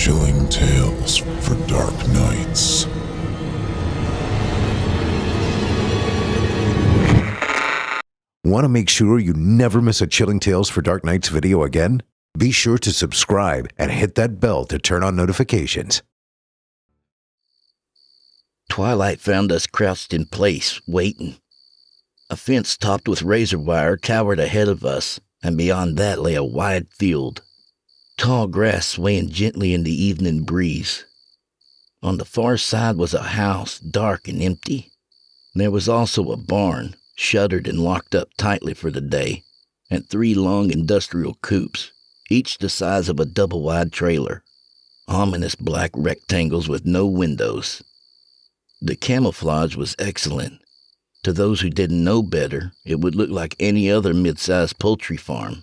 Chilling tales for dark nights. Want to make sure you never miss a Chilling Tales for Dark Nights video again? Be sure to subscribe and hit that bell to turn on notifications. Twilight found us crouched in place, waiting. A fence topped with razor wire towered ahead of us, and beyond that lay a wide field. Tall grass swaying gently in the evening breeze. On the far side was a house, dark and empty. There was also a barn, shuttered and locked up tightly for the day, and 3 long industrial coops, each the size of a double-wide trailer. Ominous black rectangles with no windows. The camouflage was excellent. To those who didn't know better, it would look like any other mid-sized poultry farm.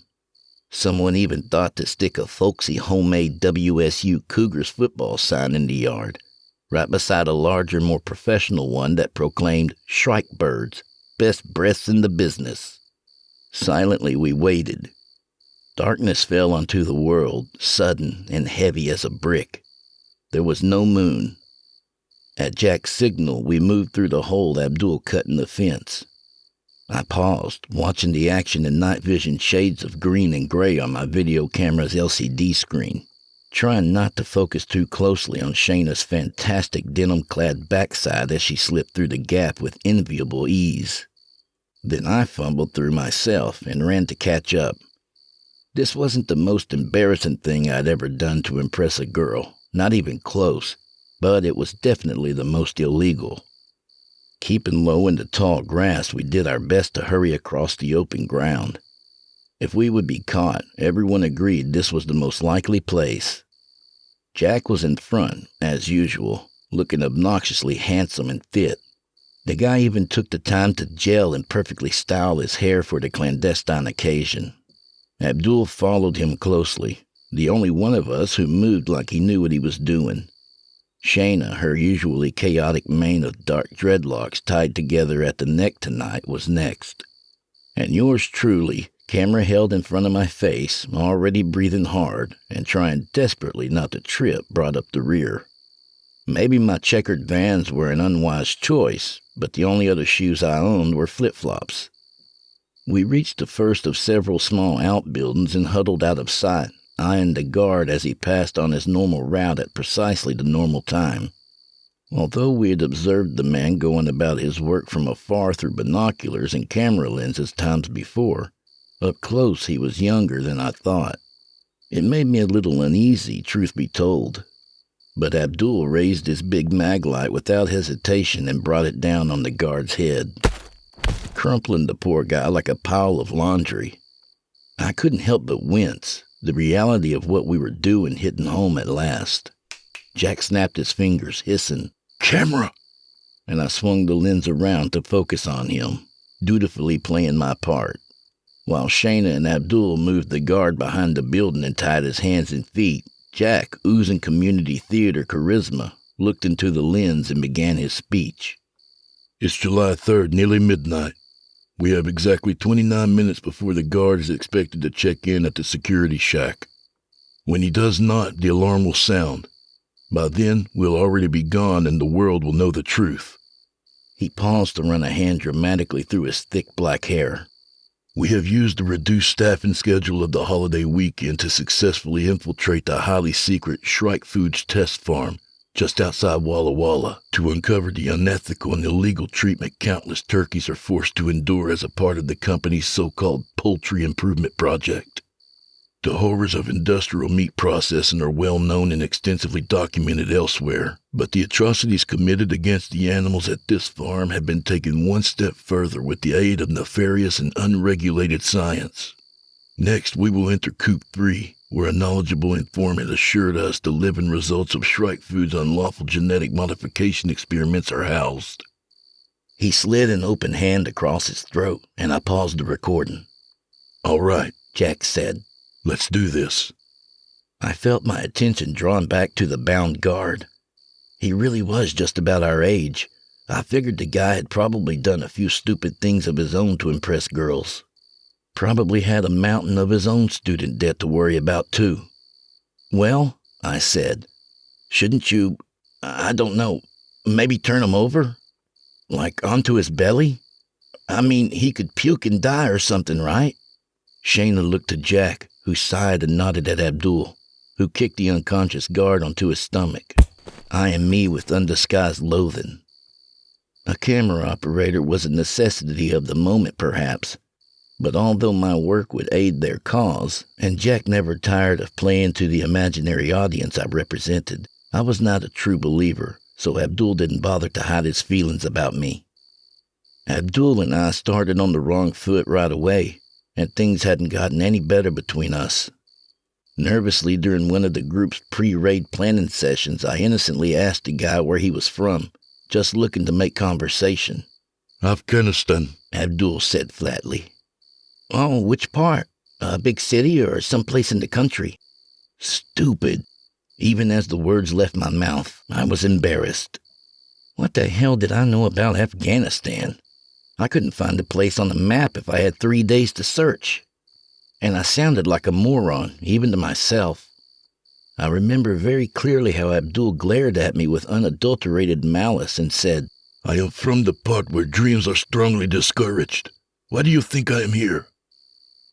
Someone even thought to stick a folksy homemade WSU Cougars football sign in the yard, right beside a larger, more professional one that proclaimed "Shrike Birds, best breaths in the business." Silently we waited. Darkness fell onto the world, sudden and heavy as a brick. There was no moon. At Jack's signal, we moved through the hole Abdul cut in the fence. I paused, watching the action in night vision shades of green and gray on my video camera's LCD screen, trying not to focus too closely on Shayna's fantastic denim-clad backside as she slipped through the gap with enviable ease. Then I fumbled through myself and ran to catch up. This wasn't the most embarrassing thing I'd ever done to impress a girl, not even close, but it was definitely the most illegal. Keeping low in the tall grass, we did our best to hurry across the open ground. If we would be caught, everyone agreed this was the most likely place. Jack was in front, as usual, looking obnoxiously handsome and fit. The guy even took the time to gel and perfectly style his hair for the clandestine occasion. Abdul followed him closely, the only one of us who moved like he knew what he was doing. Shayna, her usually chaotic mane of dark dreadlocks tied together at the neck tonight, was next. And yours truly, camera held in front of my face, already breathing hard and trying desperately not to trip, brought up the rear. Maybe my checkered Vans were an unwise choice, but the only other shoes I owned were flip-flops. We reached the first of several small outbuildings and huddled out of sight, eyeing the guard as he passed on his normal route at precisely the normal time. Although we had observed the man going about his work from afar through binoculars and camera lenses times before, up close he was younger than I thought. It made me a little uneasy, truth be told. But Abdul raised his big mag light without hesitation and brought it down on the guard's head, crumpling the poor guy like a pile of laundry. I couldn't help but wince, the reality of what we were doing hitting home at last. Jack snapped his fingers, hissing, "Camera!" and I swung the lens around to focus on him, dutifully playing my part. While Shayna and Abdul moved the guard behind the building and tied his hands and feet, Jack, oozing community theater charisma, looked into the lens and began his speech. "It's July 3rd, nearly midnight. We have exactly 29 minutes before the guard is expected to check in at the security shack. When he does not, the alarm will sound. By then, we'll already be gone and the world will know the truth." He paused to run a hand dramatically through his thick black hair. "We have used the reduced staffing schedule of the holiday weekend to successfully infiltrate the highly secret Shrike Foods test farm just outside Walla Walla to uncover the unethical and illegal treatment countless turkeys are forced to endure as a part of the company's so-called poultry improvement project. The horrors of industrial meat processing are well known and extensively documented elsewhere, but the atrocities committed against the animals at this farm have been taken one step further with the aid of nefarious and unregulated science. Next, we will enter Coop 3, where a knowledgeable informant assured us the living results of Shrike Foods' unlawful genetic modification experiments are housed." He slid an open hand across his throat, and I paused the recording. "All right," Jack said. "Let's do this." I felt my attention drawn back to the bound guard. He really was just about our age. I figured the guy had probably done a few stupid things of his own to impress girls. Probably had a mountain of his own student debt to worry about, too. "Well," I said, Shouldn't you, I don't know, maybe turn him over? Like onto his belly? I mean, he could puke and die or something, right? Shayna looked to Jack, who sighed and nodded at Abdul, who kicked the unconscious guard onto his stomach, eyeing me with undisguised loathing. A camera operator was a necessity of the moment, perhaps, but although my work would aid their cause, and Jack never tired of playing to the imaginary audience I represented, I was not a true believer, so Abdul didn't bother to hide his feelings about me. Abdul and I started on the wrong foot right away, and things hadn't gotten any better between us. Nervously, during one of the group's pre-raid planning sessions, I innocently asked the guy where he was from, just looking to make conversation. Afghanistan, Abdul said flatly. Oh, which part? A big city or someplace in the country? Stupid. Even as the words left my mouth, I was embarrassed. What the hell did I know about Afghanistan? I couldn't find the place on the map if I had 3 days to search. And I sounded like a moron, even to myself. I remember very clearly how Abdul glared at me with unadulterated malice and said, I am from the part where dreams are strongly discouraged. Why do you think I am here?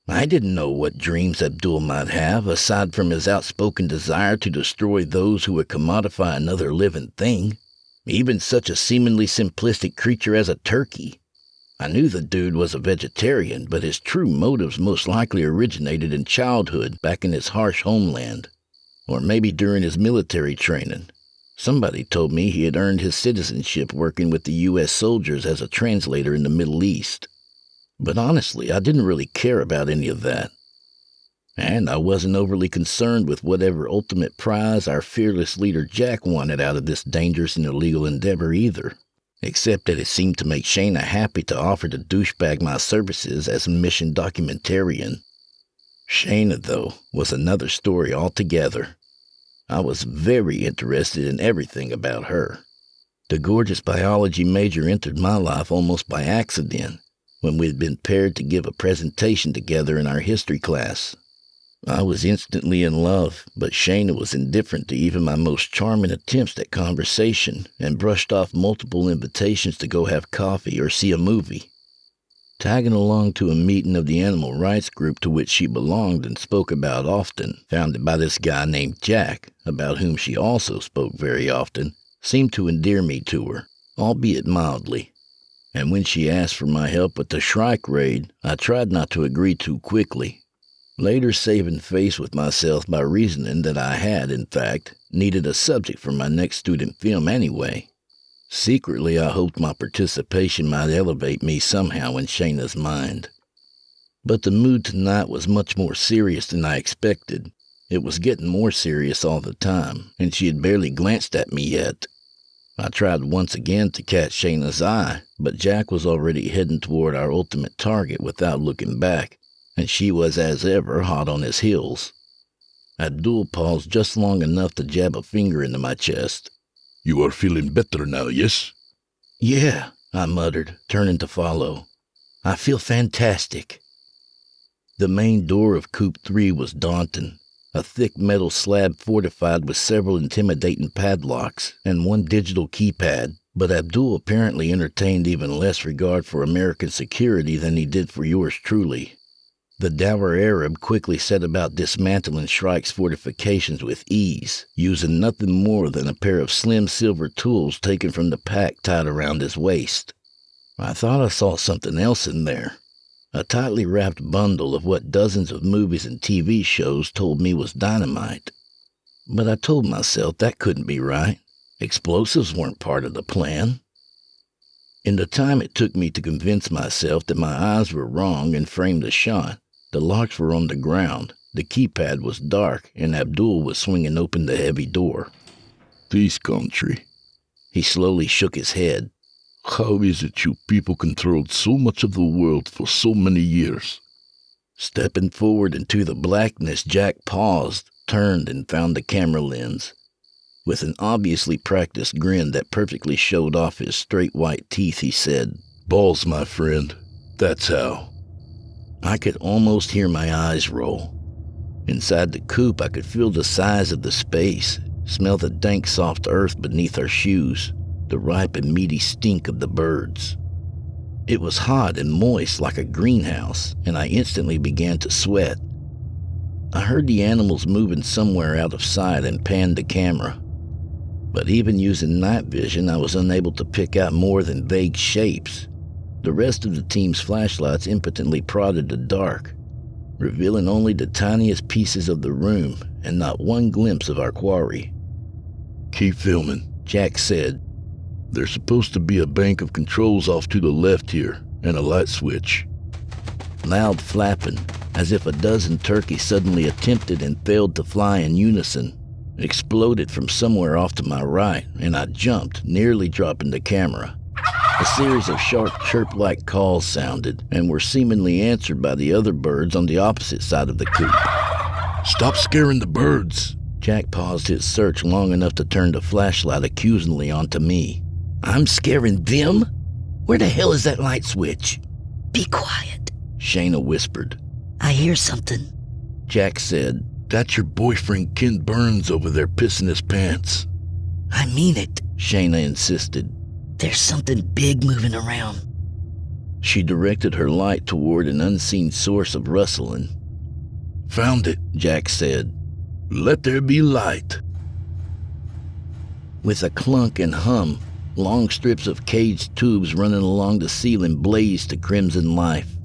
I didn't know what dreams Abdul might have, aside from his outspoken desire to destroy those who would commodify another living thing, even such a seemingly simplistic creature as a turkey. I knew the dude was a vegetarian, but his true motives most likely originated in childhood back in his harsh homeland, or maybe during his military training. Somebody told me he had earned his citizenship working with the U.S. soldiers as a translator in the Middle East. But honestly, I didn't really care about any of that. And I wasn't overly concerned with whatever ultimate prize our fearless leader Jack wanted out of this dangerous and illegal endeavor either, except that it seemed to make Shayna happy to offer the douchebag my services as a mission documentarian. Shayna, though, was another story altogether. I was very interested in everything about her. The gorgeous biology major entered my life almost by accident, when we had been paired to give a presentation together in our history class. I was instantly in love, but Shayna was indifferent to even my most charming attempts at conversation and brushed off multiple invitations to go have coffee or see a movie. Tagging along to a meeting of the animal rights group to which she belonged and spoke about often, founded by this guy named Jack, about whom she also spoke very often, seemed to endear me to her, albeit mildly. And when she asked for my help with the Shrike raid, I tried not to agree too quickly, later saving face with myself by reasoning that I had, in fact, needed a subject for my next student film anyway. Secretly, I hoped my participation might elevate me somehow in Shayna's mind. But the mood tonight was much more serious than I expected. It was getting more serious all the time, and she had barely glanced at me yet. I tried once again to catch Shayna's eye, but Jack was already heading toward our ultimate target without looking back, and she was as ever hot on his heels. Abdul paused just long enough to jab a finger into my chest. You are feeling better now, yes? Yeah, I muttered, turning to follow. I feel fantastic. The main door of Coop 3 was daunting, a thick metal slab fortified with several intimidating padlocks and one digital keypad, but Abdul apparently entertained even less regard for American security than he did for yours truly. The dour Arab quickly set about dismantling Shrike's fortifications with ease, using nothing more than a pair of slim silver tools taken from the pack tied around his waist. I thought I saw something else in there, a tightly wrapped bundle of what dozens of movies and TV shows told me was dynamite. But I told myself that couldn't be right. Explosives weren't part of the plan. In the time it took me to convince myself that my eyes were wrong and frame the shot, the locks were on the ground, the keypad was dark, and Abdul was swinging open the heavy door. This country. He slowly shook his head. How is it you people controlled so much of the world for so many years? Stepping forward into the blackness, Jack paused, turned, and found the camera lens. With an obviously practiced grin that perfectly showed off his straight white teeth, he said, Balls, my friend. That's how. I could almost hear my eyes roll. Inside the coop, I could feel the size of the space, smell the dank soft earth beneath our shoes, the ripe and meaty stink of the birds. It was hot and moist like a greenhouse, and I instantly began to sweat. I heard the animals moving somewhere out of sight and panned the camera. But even using night vision, I was unable to pick out more than vague shapes. The rest of the team's flashlights impotently prodded the dark, revealing only the tiniest pieces of the room and not one glimpse of our quarry. "Keep filming," Jack said. "There's supposed to be a bank of controls off to the left here, and a light switch." Loud flapping, as if a dozen turkeys suddenly attempted and failed to fly in unison, exploded from somewhere off to my right, and I jumped, nearly dropping the camera. A series of sharp chirp-like calls sounded and were seemingly answered by the other birds on the opposite side of the coop. "Stop scaring the birds." Jack paused his search long enough to turn the flashlight accusingly onto me. "I'm scaring them? Where the hell is that light switch?" "Be quiet," Shayna whispered. "I hear something." Jack said, "That's your boyfriend Ken Burns over there pissing his pants." "I mean it. Shayna insisted. There's something big moving around." She directed her light toward an unseen source of rustling. "Found it," Jack said. "Let there be light." With a clunk and hum, long strips of caged tubes running along the ceiling blazed to crimson life,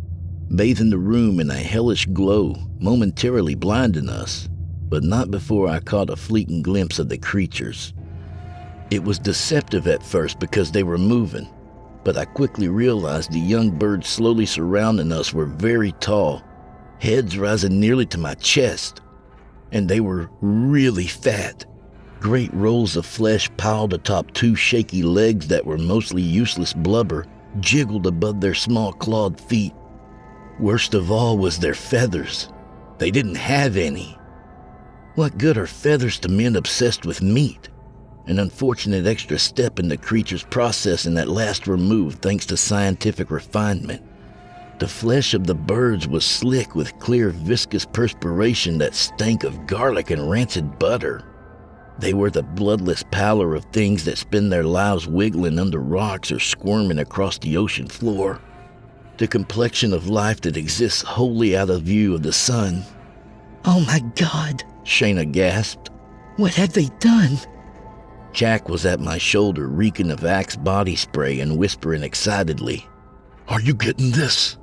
bathing the room in a hellish glow, momentarily blinding us, but not before I caught a fleeting glimpse of the creatures. It was deceptive at first because they were moving, but I quickly realized the young birds slowly surrounding us were very tall, heads rising nearly to my chest, and they were really fat. Great rolls of flesh piled atop two shaky legs that were mostly useless blubber jiggled above their small clawed feet. Worst of all was their feathers. They didn't have any. What good are feathers to men obsessed with meat? An unfortunate extra step in the creature's processing that last removed thanks to scientific refinement. The flesh of the birds was slick with clear, viscous perspiration that stank of garlic and rancid butter. They were the bloodless pallor of things that spend their lives wiggling under rocks or squirming across the ocean floor. The complexion of life that exists wholly out of view of the sun. "Oh my God," Shayna gasped. "what have they done?" Jack was at my shoulder, reeking of Axe body spray and whispering excitedly. "Are you getting this?"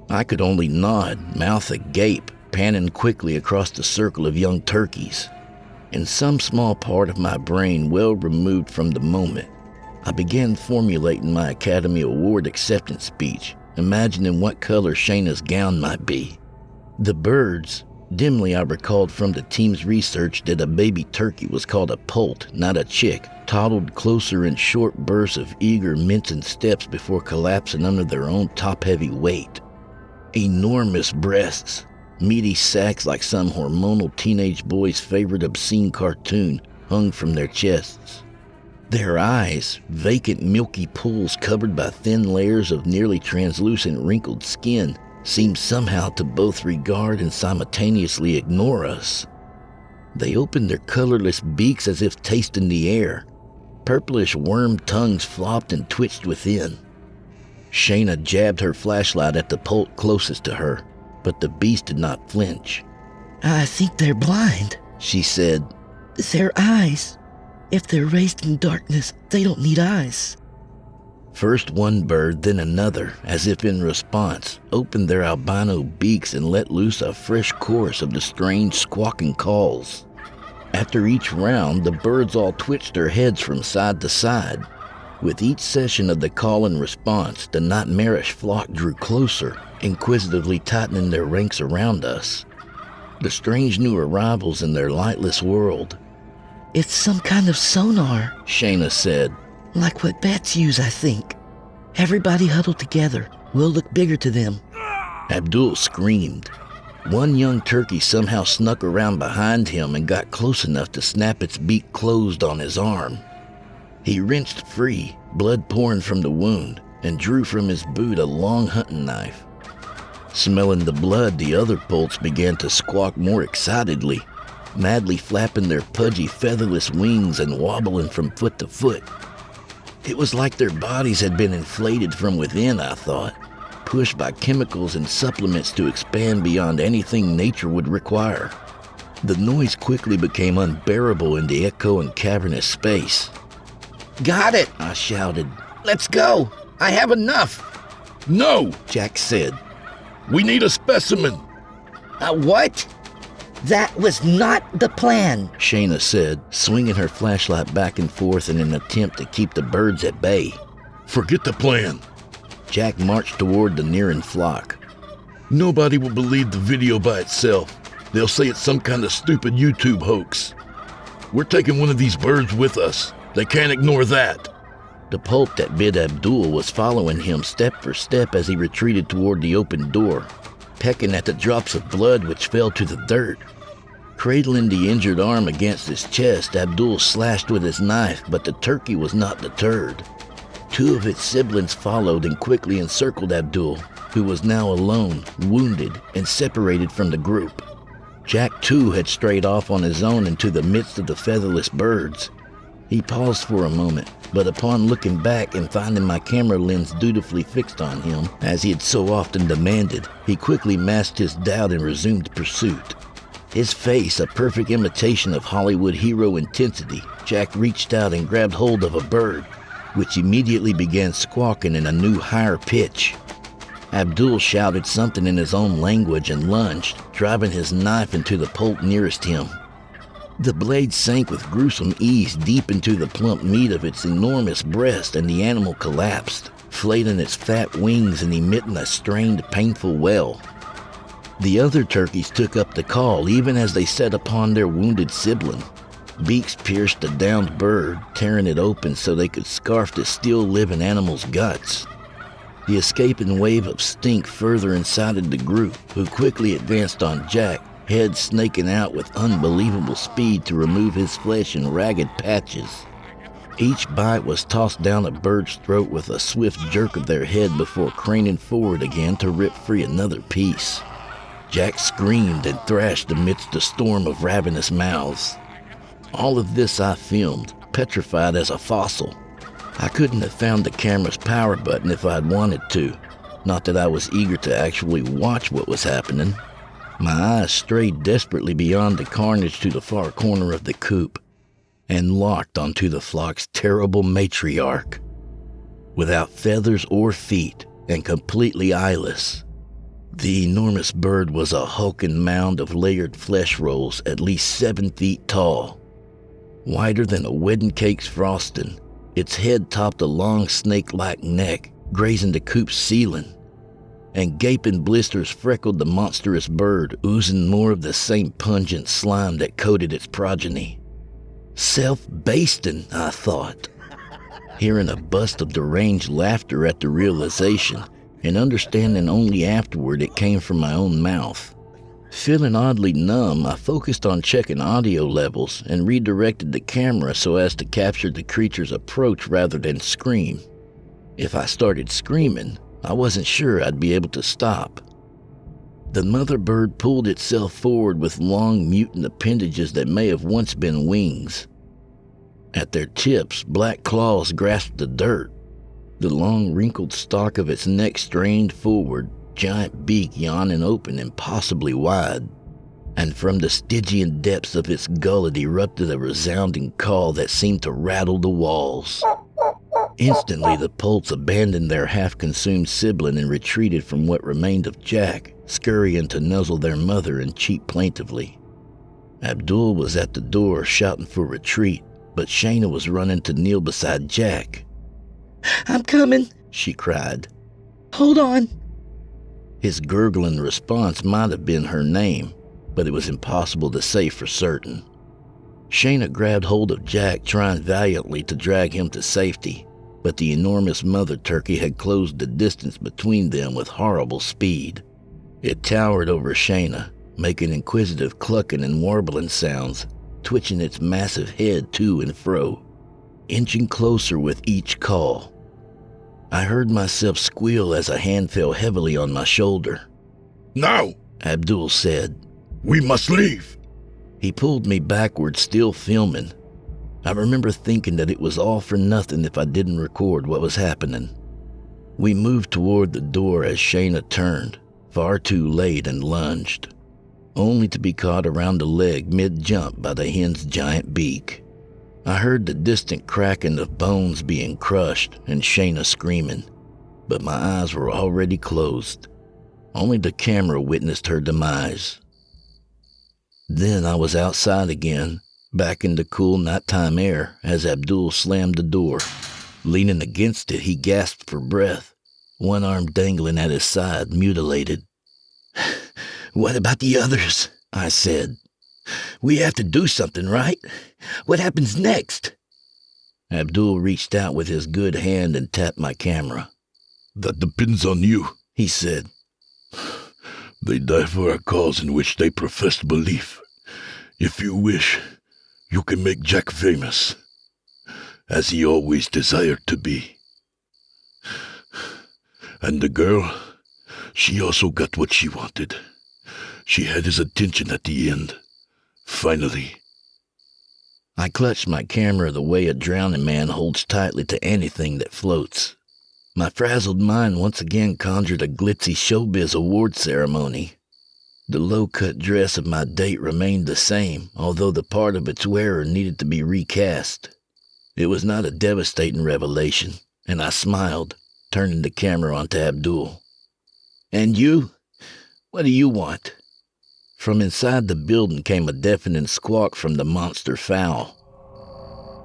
I could only nod, mouth agape, panning quickly across the circle of young turkeys. In some small part of my brain well removed from the moment, I began formulating my Academy Award acceptance speech, imagining what color Shayna's gown might be. The birds, dimly I recalled from the team's research that a baby turkey was called a poult, not a chick, toddled closer in short bursts of eager, mincing steps before collapsing under their own top-heavy weight. Enormous breasts, meaty sacks like some hormonal teenage boy's favorite obscene cartoon, hung from their chests. Their eyes, vacant milky pools covered by thin layers of nearly translucent wrinkled skin, seemed somehow to both regard and simultaneously ignore us. They opened their colorless beaks as if tasting the air. Purplish worm tongues flopped and twitched within. Shayna jabbed her flashlight at the poult closest to her, but the beast did not flinch. "I think they're blind," she said. "Their eyes. If they're raised in darkness, they don't need eyes." First one bird, then another, as if in response, opened their albino beaks and let loose a fresh chorus of the strange squawking calls. After each round, the birds all twitched their heads from side to side. With each session of the call and response, the nightmarish flock drew closer, inquisitively tightening their ranks around us. The strange new arrivals in their lightless world. "It's some kind of sonar," Shayna said. "like what bats use, I think. Everybody huddle together. We'll look bigger to them." Abdul screamed. One young turkey somehow snuck around behind him and got close enough to snap its beak closed on his arm. He wrenched free, blood pouring from the wound, and drew from his boot a long hunting knife. Smelling the blood, the other poults began to squawk more excitedly. madly flapping their pudgy, featherless wings and wobbling from foot to foot. It was like their bodies had been inflated from within, I thought, pushed by chemicals and supplements to expand beyond anything nature would require. The noise quickly became unbearable in the echoing cavernous space. Got it, I shouted. let's go. I have enough. No! Jack said. We need a specimen! What? That was not the plan. Shayna said, swinging her flashlight back and forth in an attempt to keep the birds at bay. Forget the plan. Jack marched toward the nearing flock. Nobody will believe the video by itself. They'll say it's some kind of stupid YouTube hoax. We're taking one of these birds with us. They can't ignore that. The poult that bid Abdul was following him step for step as he retreated toward the open door, pecking at the drops of blood which fell to the dirt. Cradling the injured arm against his chest, Abdul slashed with his knife, but the turkey was not deterred. Two of its siblings followed and quickly encircled Abdul, who was now alone, wounded, and separated from the group. Jack, too, had strayed off on his own into the midst of the featherless birds. He paused for a moment, but upon looking back and finding my camera lens dutifully fixed on him, as he had so often demanded, he quickly masked his doubt and resumed pursuit. His face a perfect imitation of Hollywood hero intensity, Jack reached out and grabbed hold of a bird, which immediately began squawking in a new higher pitch. Abdul shouted something in his own language and lunged, driving his knife into the poult nearest him. The blade sank with gruesome ease deep into the plump meat of its enormous breast, and the animal collapsed, flailing its fat wings and emitting a strained, painful wail. The other turkeys took up the call even as they set upon their wounded sibling. Beaks pierced the downed bird, tearing it open so they could scarf the still-living animal's guts. The escaping wave of stink further incited the group, who quickly advanced on Jack, head snaking out with unbelievable speed to remove his flesh in ragged patches. Each bite was tossed down a bird's throat with a swift jerk of their head before craning forward again to rip free another piece. Jack screamed and thrashed amidst a storm of ravenous mouths. All of this I filmed, petrified as a fossil. I couldn't have found the camera's power button if I'd wanted to. Not that I was eager to actually watch what was happening. My eyes strayed desperately beyond the carnage to the far corner of the coop and locked onto the flock's terrible matriarch. Without feathers or feet and completely eyeless, the enormous bird was a hulking mound of layered flesh rolls at least 7 feet tall. Wider than a wedding cake's frosting, its head topped a long snake-like neck, grazing the coop's ceiling, and gaping blisters freckled the monstrous bird, oozing more of the same pungent slime that coated its progeny. Self-basting, I thought, hearing a bust of deranged laughter at the realization, and understanding only afterward it came from my own mouth. Feeling oddly numb, I focused on checking audio levels and redirected the camera so as to capture the creature's approach rather than scream. If I started screaming, I wasn't sure I'd be able to stop. The mother bird pulled itself forward with long mutant appendages that may have once been wings. At their tips, black claws grasped the dirt. The long wrinkled stalk of its neck strained forward, giant beak yawning open impossibly wide, and from the Stygian depths of its gullet erupted a resounding call that seemed to rattle the walls. Instantly, the poults abandoned their half-consumed sibling and retreated from what remained of Jack, scurrying to nuzzle their mother and cheep plaintively. Abdul was at the door shouting for retreat, but Shayna was running to kneel beside Jack. I'm coming, she cried. Hold on. His gurgling response might have been her name, but it was impossible to say for certain. Shayna grabbed hold of Jack, trying valiantly to drag him to safety, but the enormous mother turkey had closed the distance between them with horrible speed. It towered over Shayna, making inquisitive clucking and warbling sounds, twitching its massive head to and fro, inching closer with each call. I heard myself squeal as a hand fell heavily on my shoulder. Now, Abdul said. We must leave. He pulled me backward, still filming. I remember thinking that it was all for nothing if I didn't record what was happening. We moved toward the door as Shayna turned, far too late, and lunged, only to be caught around the leg mid-jump by the hen's giant beak. I heard the distant cracking of bones being crushed and Shayna screaming, but my eyes were already closed. Only the camera witnessed her demise. Then I was outside again, back in the cool nighttime air as Abdul slammed the door. Leaning against it, he gasped for breath, one arm dangling at his side, mutilated. "What about the others?" I said. "We have to do something, right? What happens next?" Abdul reached out with his good hand and tapped my camera. "That depends on you," he said. "They die for a cause in which they profess belief. If you wish, you can make Jack famous, as he always desired to be. And the girl, she also got what she wanted. She had his attention at the end. Finally." I clutched my camera the way a drowning man holds tightly to anything that floats. My frazzled mind once again conjured a glitzy showbiz award ceremony. The low-cut dress of my date remained the same, although the part of its wearer needed to be recast. It was not a devastating revelation, and I smiled, turning the camera onto Abdul. "And you? What do you want?" From inside the building came a deafening squawk from the monster fowl.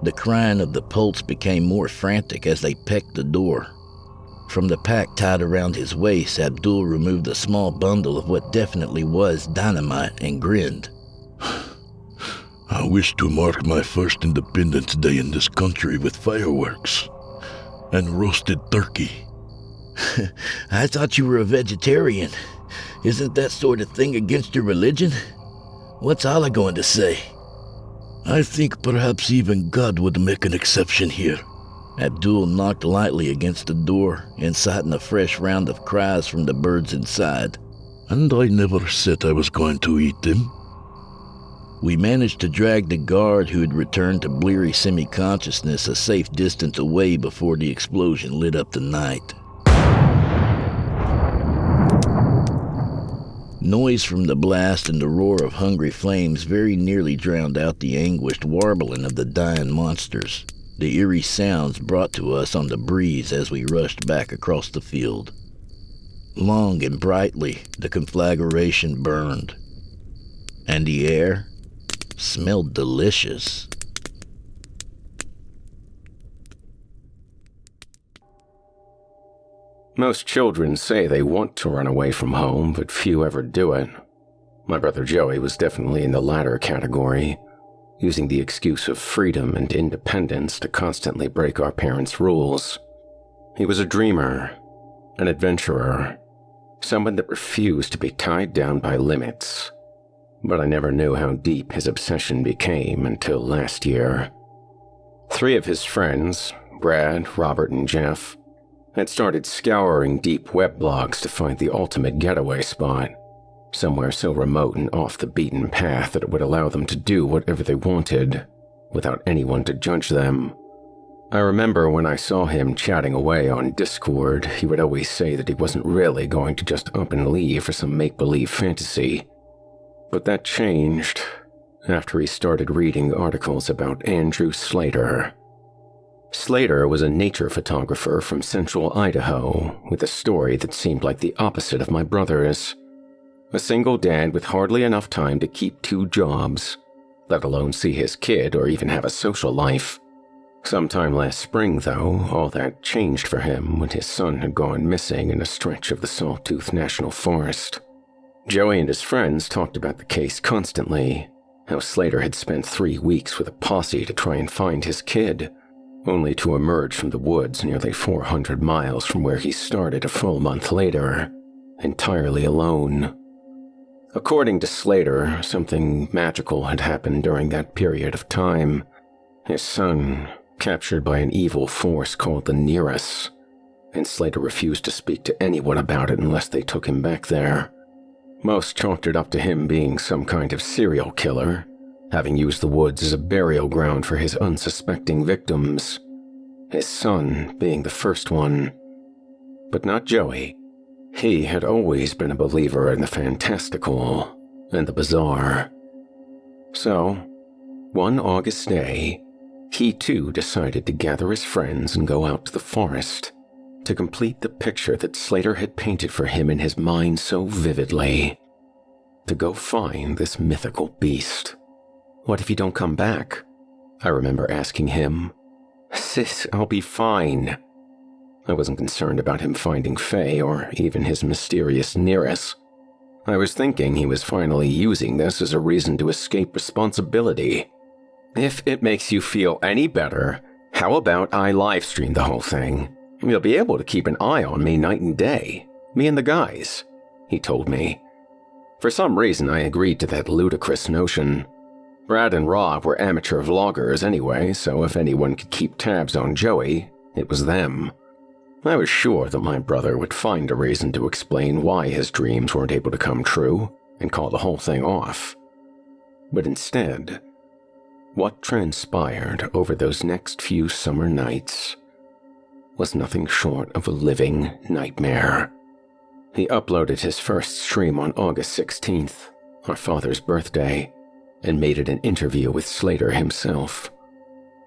The crying of the poults became more frantic as they pecked the door. From the pack tied around his waist, Abdul removed a small bundle of what definitely was dynamite and grinned. "I wish to mark my first Independence Day in this country with fireworks and roasted turkey." "I thought you were a vegetarian. Isn't that sort of thing against your religion? What's Allah going to say?" "I think perhaps even God would make an exception here." Abdul knocked lightly against the door, inciting a fresh round of cries from the birds inside. "And I never said I was going to eat them." We managed to drag the guard, who had returned to bleary semi-consciousness, a safe distance away before the explosion lit up the night. Noise from the blast and the roar of hungry flames very nearly drowned out the anguished warbling of the dying monsters, the eerie sounds brought to us on the breeze as we rushed back across the field. Long and brightly, the conflagration burned, and the air smelled delicious. Most children say they want to run away from home, but few ever do it. My brother Joey was definitely in the latter category, using the excuse of freedom and independence to constantly break our parents' rules. He was a dreamer, an adventurer, someone that refused to be tied down by limits. But I never knew how deep his obsession became until last year. 3 of his friends, Brad, Robert, and Jeff, had started scouring deep web blogs to find the ultimate getaway spot, somewhere so remote and off the beaten path that it would allow them to do whatever they wanted, without anyone to judge them. I remember when I saw him chatting away on Discord, he would always say that he wasn't really going to just up and leave for some make-believe fantasy. But that changed after he started reading articles about Andrew Slater. Slater was a nature photographer from central Idaho with a story that seemed like the opposite of my brother's. A single dad with hardly enough time to keep 2 jobs, let alone see his kid or even have a social life. Sometime last spring, though, all that changed for him when his son had gone missing in a stretch of the Sawtooth National Forest. Joey and his friends talked about the case constantly, how Slater had spent 3 weeks with a posse to try and find his kid, only to emerge from the woods nearly 400 miles from where he started a full month later, entirely alone. According to Slater, something magical had happened during that period of time. His son, captured by an evil force called the Nearus, and Slater refused to speak to anyone about it unless they took him back there. Most chalked it up to him being some kind of serial killer, having used the woods as a burial ground for his unsuspecting victims, his son being the first one. But not Joey. He had always been a believer in the fantastical and the bizarre. So, one August day, he too decided to gather his friends and go out to the forest to complete the picture that Slater had painted for him in his mind so vividly. To go find this mythical beast. "What if you don't come back?" I remember asking him. "Sis, I'll be fine." I wasn't concerned about him finding Faye or even his mysterious Nearus. I was thinking he was finally using this as a reason to escape responsibility. "If it makes you feel any better, how about I livestream the whole thing? You'll be able to keep an eye on me night and day, me and the guys," he told me. For some reason, I agreed to that ludicrous notion. Brad and Rob were amateur vloggers anyway, so if anyone could keep tabs on Joey, it was them. I was sure that my brother would find a reason to explain why his dreams weren't able to come true and call the whole thing off. But instead, what transpired over those next few summer nights was nothing short of a living nightmare. He uploaded his first stream on August 16th, our father's birthday, and made it an interview with Slater himself.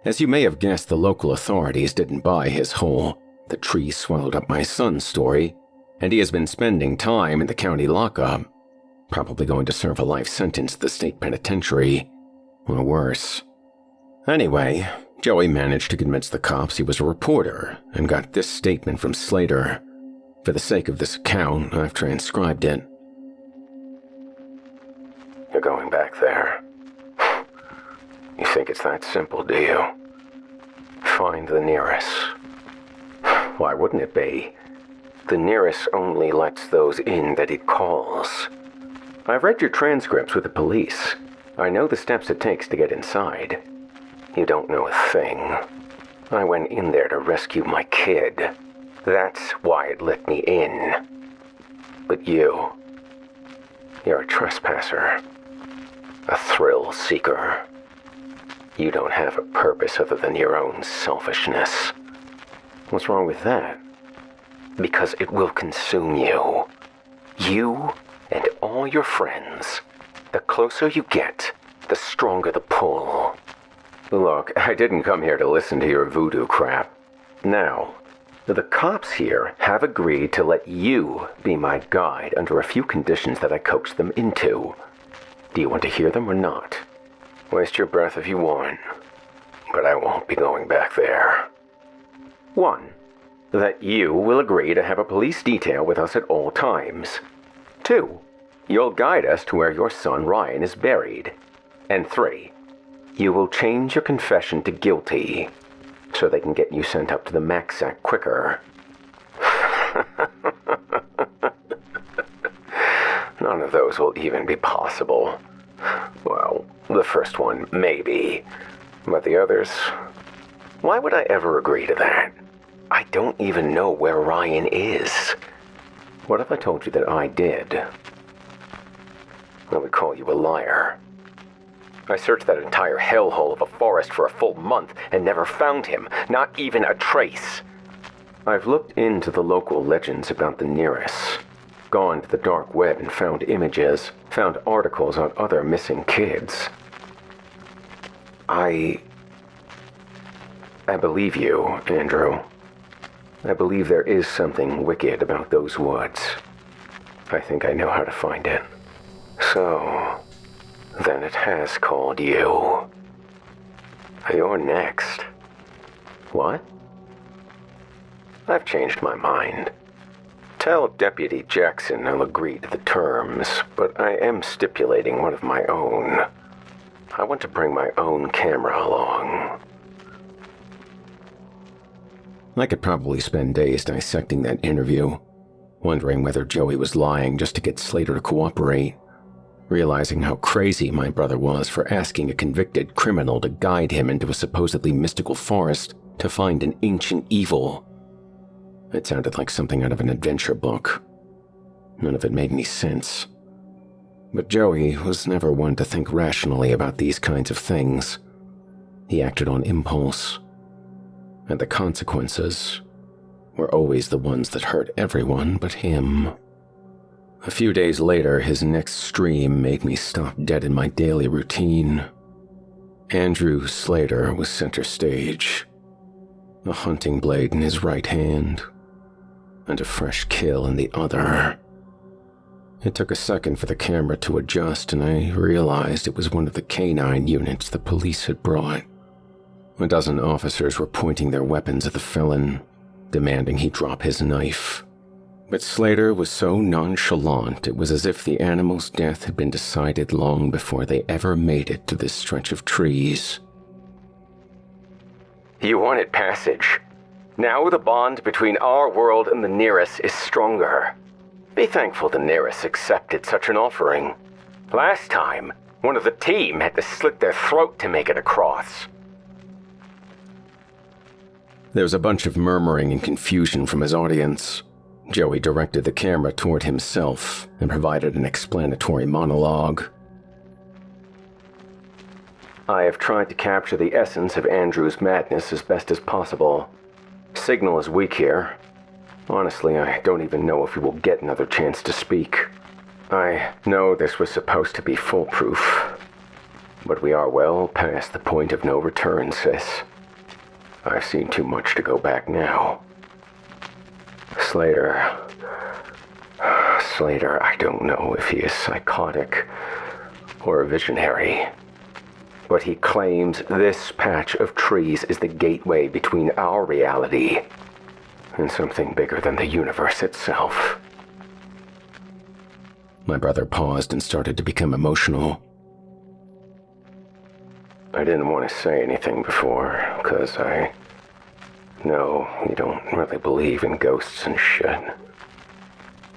As you may have guessed, the local authorities didn't buy his whole "the tree swallowed up my son" story, and he has been spending time in the county lockup, probably going to serve a life sentence at the state penitentiary, or worse. Anyway, Joey managed to convince the cops he was a reporter and got this statement from Slater. For the sake of this account, I've transcribed it. "You're going back there. You think it's that simple, do you? Find the Nearus. Why wouldn't it be? The Nearus only lets those in that it calls. I've read your transcripts with the police. I know the steps it takes to get inside. You don't know a thing. I went in there to rescue my kid. That's why it let me in. But you're a trespasser. A thrill seeker. You don't have a purpose other than your own selfishness. What's wrong with that? Because it will consume you. You and all your friends. The closer you get, the stronger the pull. Look, I didn't come here to listen to your voodoo crap. Now, the cops here have agreed to let you be my guide under a few conditions that I coaxed them into. Do you want to hear them or not? Waste your breath if you want, but I won't be going back there. 1. That you will agree to have a police detail with us at all times. 2. You'll guide us to where your son Ryan is buried. And 3. You will change your confession to guilty, so they can get you sent up to the MACSAC quicker. None of those will even be possible. Well, the first one, maybe. But the others, why would I ever agree to that? I don't even know where Ryan is. What if I told you that I did? I would call you a liar. I searched that entire hellhole of a forest for a full month and never found him, not even a trace. I've looked into the local legends about the Nearus, gone to the dark web and found images, found articles on other missing kids. I believe you, Andrew. I believe there is something wicked about those woods. I think I know how to find it. So, then it has called you. You're next. What? I've changed my mind. Tell Deputy Jackson I'll agree to the terms, but I am stipulating one of my own. I want to bring my own camera along. I could probably spend days dissecting that interview, wondering whether Joey was lying just to get Slater to cooperate, realizing how crazy my brother was for asking a convicted criminal to guide him into a supposedly mystical forest to find an ancient evil. It sounded like something out of an adventure book. None of it made any sense. But Joey was never one to think rationally about these kinds of things. He acted on impulse, and the consequences were always the ones that hurt everyone but him. A few days later, his next stream made me stop dead in my daily routine. Andrew Slater was center stage, a hunting blade in his right hand, and a fresh kill in the other. It took a second for the camera to adjust, and I realized it was one of the canine units the police had brought. A dozen officers were pointing their weapons at the felon, demanding he drop his knife. But Slater was so nonchalant, it was as if the animal's death had been decided long before they ever made it to this stretch of trees. You wanted passage. Now the bond between our world and the Nearus is stronger. Be thankful the Nearus accepted such an offering. Last time, one of the team had to slit their throat to make it across. There was a bunch of murmuring and confusion from his audience. Joey directed the camera toward himself and provided an explanatory monologue. I have tried to capture the essence of Andrew's madness as best as possible. Signal is weak here. Honestly, I don't even know if he will get another chance to speak. I know this was supposed to be foolproof, but we are well past the point of no return, sis. I've seen too much to go back now. Slater, I don't know if he is psychotic or a visionary, but he claims this patch of trees is the gateway between our reality and something bigger than the universe itself. My brother paused and started to become emotional. I didn't want to say anything before, because I know you don't really believe in ghosts and shit.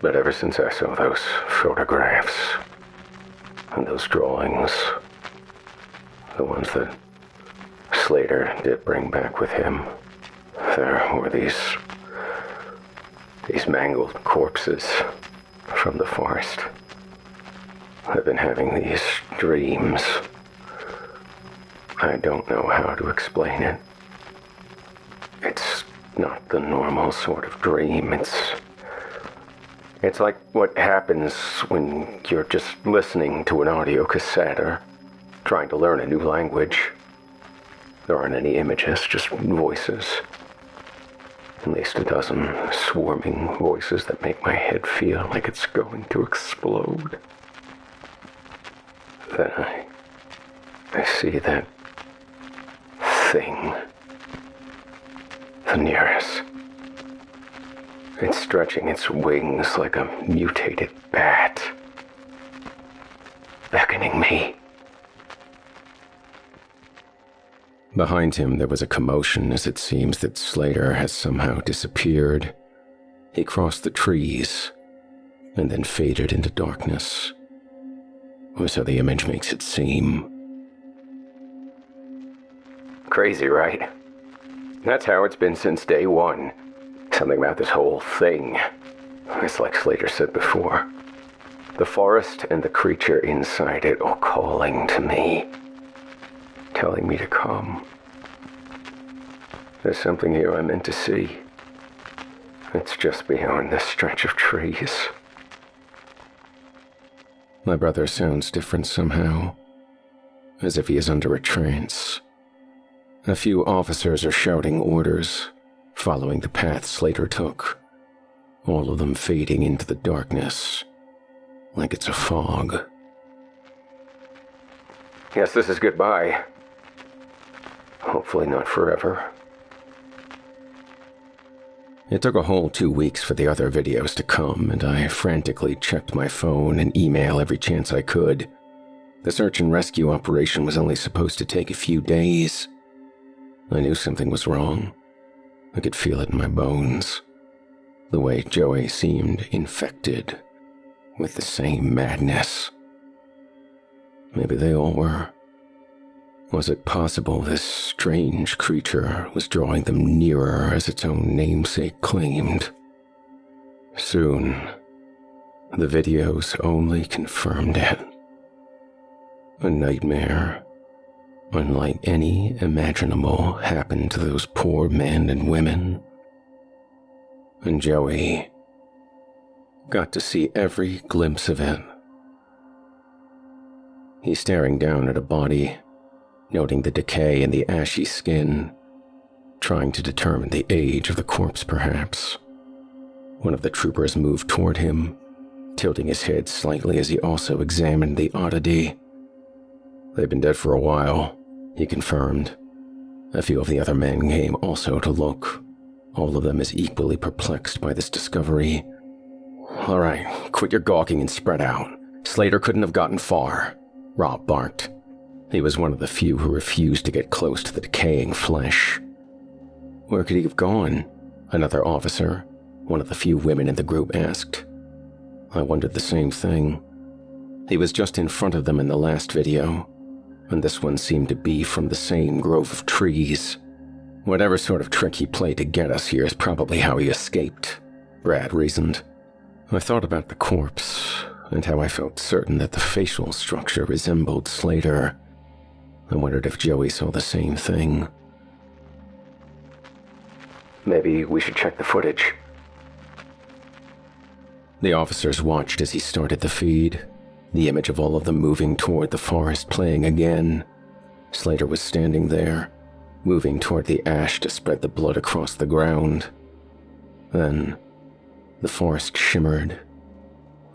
But ever since I saw those photographs and those drawings, the ones that Slater did bring back with him, there were these mangled corpses from the forest. I've been having these dreams. I don't know how to explain it. It's not the normal sort of dream. It's like what happens when you're just listening to an audio cassette or trying to learn a new language. There aren't any images, just voices. At least a dozen swarming voices that make my head feel like it's going to explode. Then I see that thing. The Nearus. It's stretching its wings like a mutated bat, beckoning me. Behind him, there was a commotion as it seems that Slater has somehow disappeared. He crossed the trees and then faded into darkness. Or so the image makes it seem. Crazy, right? That's how it's been since day one. Something about this whole thing. It's like Slater said before. The forest and the creature inside it all calling to me. Telling me to come. There's something here I'm meant to see. It's just beyond this stretch of trees. My brother sounds different somehow, as if he is under a trance. A few officers are shouting orders, following the path Slater took, all of them fading into the darkness, like it's a fog. Guess this is goodbye. Hopefully not forever. It took a whole 2 weeks for the other videos to come, and I frantically checked my phone and email every chance I could. The search and rescue operation was only supposed to take a few days. I knew something was wrong. I could feel it in my bones. The way Joey seemed infected with the same madness. Maybe they all were. Was it possible this strange creature was drawing them nearer as its own namesake claimed? Soon, The videos only confirmed it. A nightmare, unlike any imaginable, happened to those poor men and women. And Joey got to see every glimpse of it. He's staring down at a body, noting the decay in the ashy skin, trying to determine the age of the corpse, perhaps. One of the troopers moved toward him, tilting his head slightly as he also examined the oddity. "They've been dead for a while," he confirmed. A few of the other men came also to look, all of them as equally perplexed by this discovery. "All right, quit your gawking and spread out. Slater couldn't have gotten far," Rob barked. He was one of the few who refused to get close to the decaying flesh. "Where could he have gone?" another officer, one of the few women in the group, asked. I wondered the same thing. He was just in front of them in the last video, and this one seemed to be from the same grove of trees. Whatever sort of trick he played to get us here is probably how he escaped, Brad reasoned. I thought about the corpse, and how I felt certain that the facial structure resembled Slater. I wondered if Joey saw the same thing. Maybe we should check the footage. The officers watched as he started the feed, the image of all of them moving toward the forest playing again. Slater was standing there, moving toward the ash to spread the blood across the ground. Then, the forest shimmered,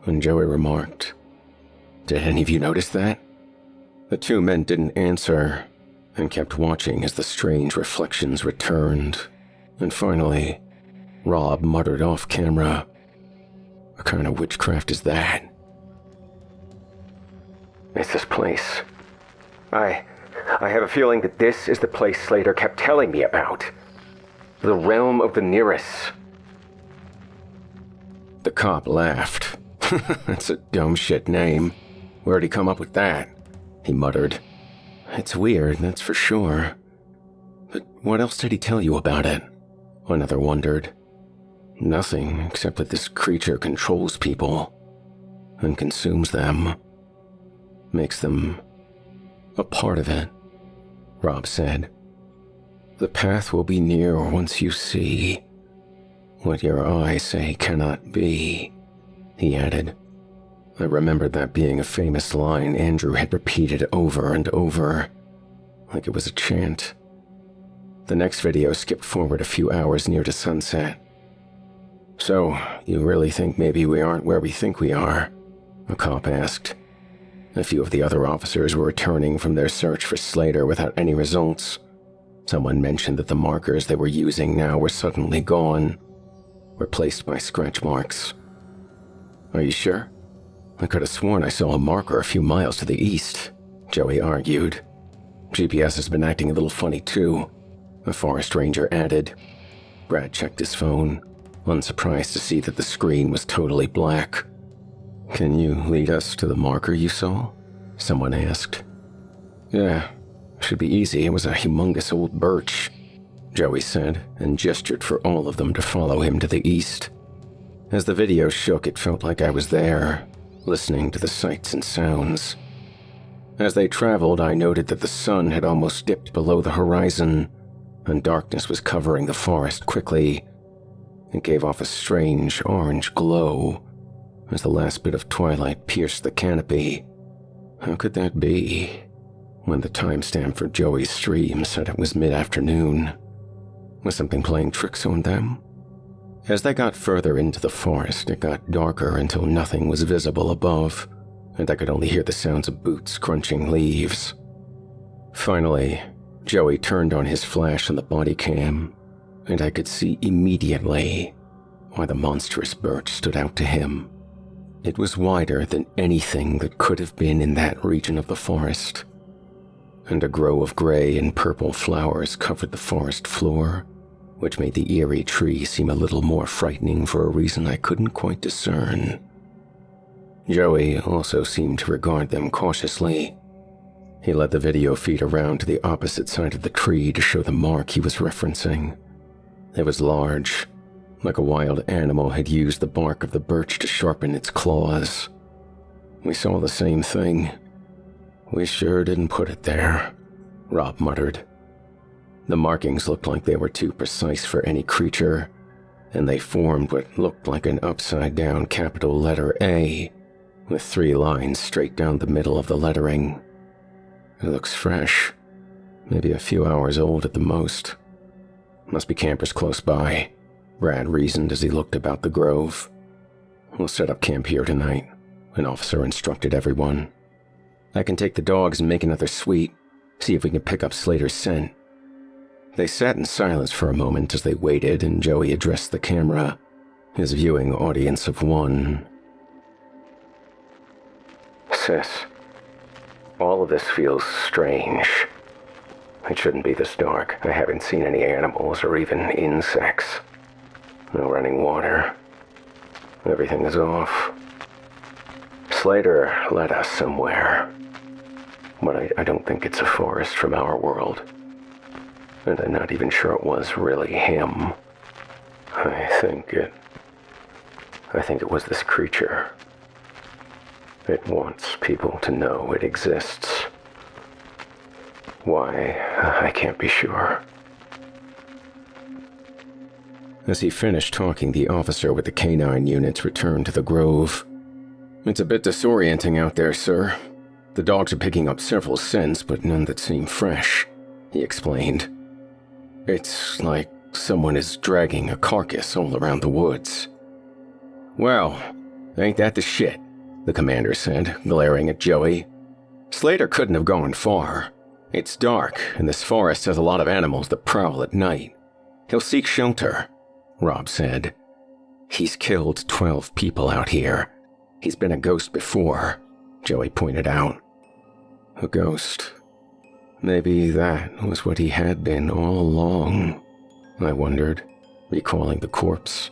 and Joey remarked, "Did any of you notice that?" The two men didn't answer, and kept watching as the strange reflections returned, and finally, Rob muttered off camera, "What kind of witchcraft is that?" It's this place. I have a feeling that this is the place Slater kept telling me about. The realm of the Nearus. The cop laughed. "That's a dumb shit name. Where'd he come up with that?" he muttered. "It's weird, that's for sure. But what else did he tell you about it?" another wondered. "Nothing, except that this creature controls people and consumes them. Makes them a part of it," Rob said. "The path will be near once you see what your eyes say cannot be," he added. I remembered that being a famous line Andrew had repeated over and over, like it was a chant. The next video skipped forward a few hours near to sunset. "So, you really think maybe we aren't where we think we are?" a cop asked. A few of the other officers were returning from their search for Slater without any results. Someone mentioned that the markers they were using now were suddenly gone, replaced by scratch marks. "Are you sure? I could have sworn I saw a marker a few miles to the east," Joey argued. "GPS has been acting a little funny too," a forest ranger added. Brad checked his phone, unsurprised to see that the screen was totally black. "Can you lead us to the marker you saw?" someone asked. "Yeah, should be easy. It was a humongous old birch," Joey said, and gestured for all of them to follow him to the east. As the video shook, it felt like I was there, listening to the sights and sounds. As they traveled, I noted that the sun had almost dipped below the horizon, and darkness was covering the forest quickly. It gave off a strange orange glow as the last bit of twilight pierced the canopy. How could that be, when the timestamp for Joey's stream said it was mid-afternoon? Was something playing tricks on them? As they got further into the forest, it got darker until nothing was visible above, and I could only hear the sounds of boots crunching leaves. Finally, Joey turned on his flash on the body cam, and I could see immediately why the monstrous birch stood out to him. It was wider than anything that could have been in that region of the forest, and a grove of gray and purple flowers covered the forest floor, which made the eerie tree seem a little more frightening for a reason I couldn't quite discern. Joey also seemed to regard them cautiously. He led the video feed around to the opposite side of the tree to show the mark he was referencing. It was large, like a wild animal had used the bark of the birch to sharpen its claws. We saw the same thing. We sure didn't put it there, Rob muttered. The markings looked like they were too precise for any creature, and they formed what looked like an upside-down capital letter A, with 3 lines straight down the middle of the lettering. It looks fresh, maybe a few hours old at the most. Must be campers close by, Brad reasoned as he looked about the grove. We'll set up camp here tonight, an officer instructed everyone. I can take the dogs and make another sweep, see if we can pick up Slater's scent. They sat in silence for a moment as they waited, and Joey addressed the camera, his viewing audience of 1. Sis, all of this feels strange. It shouldn't be this dark. I haven't seen any animals or even insects. No running water. Everything is off. Slater led us somewhere, but I don't think it's a forest from our world. And I'm not even sure it was really him. I think it was this creature. It wants people to know it exists. Why, I can't be sure. As he finished talking, the officer with the canine units returned to the grove. It's a bit disorienting out there, sir. The dogs are picking up several scents, but none that seem fresh, he explained. It's like someone is dragging a carcass all around the woods. Well, ain't that the shit, the commander said, glaring at Joey. Slater couldn't have gone far. It's dark, and this forest has a lot of animals that prowl at night. He'll seek shelter, Rob said. He's killed 12 people out here. He's been a ghost before, Joey pointed out. A ghost. Maybe that was what he had been all along, I wondered, recalling the corpse.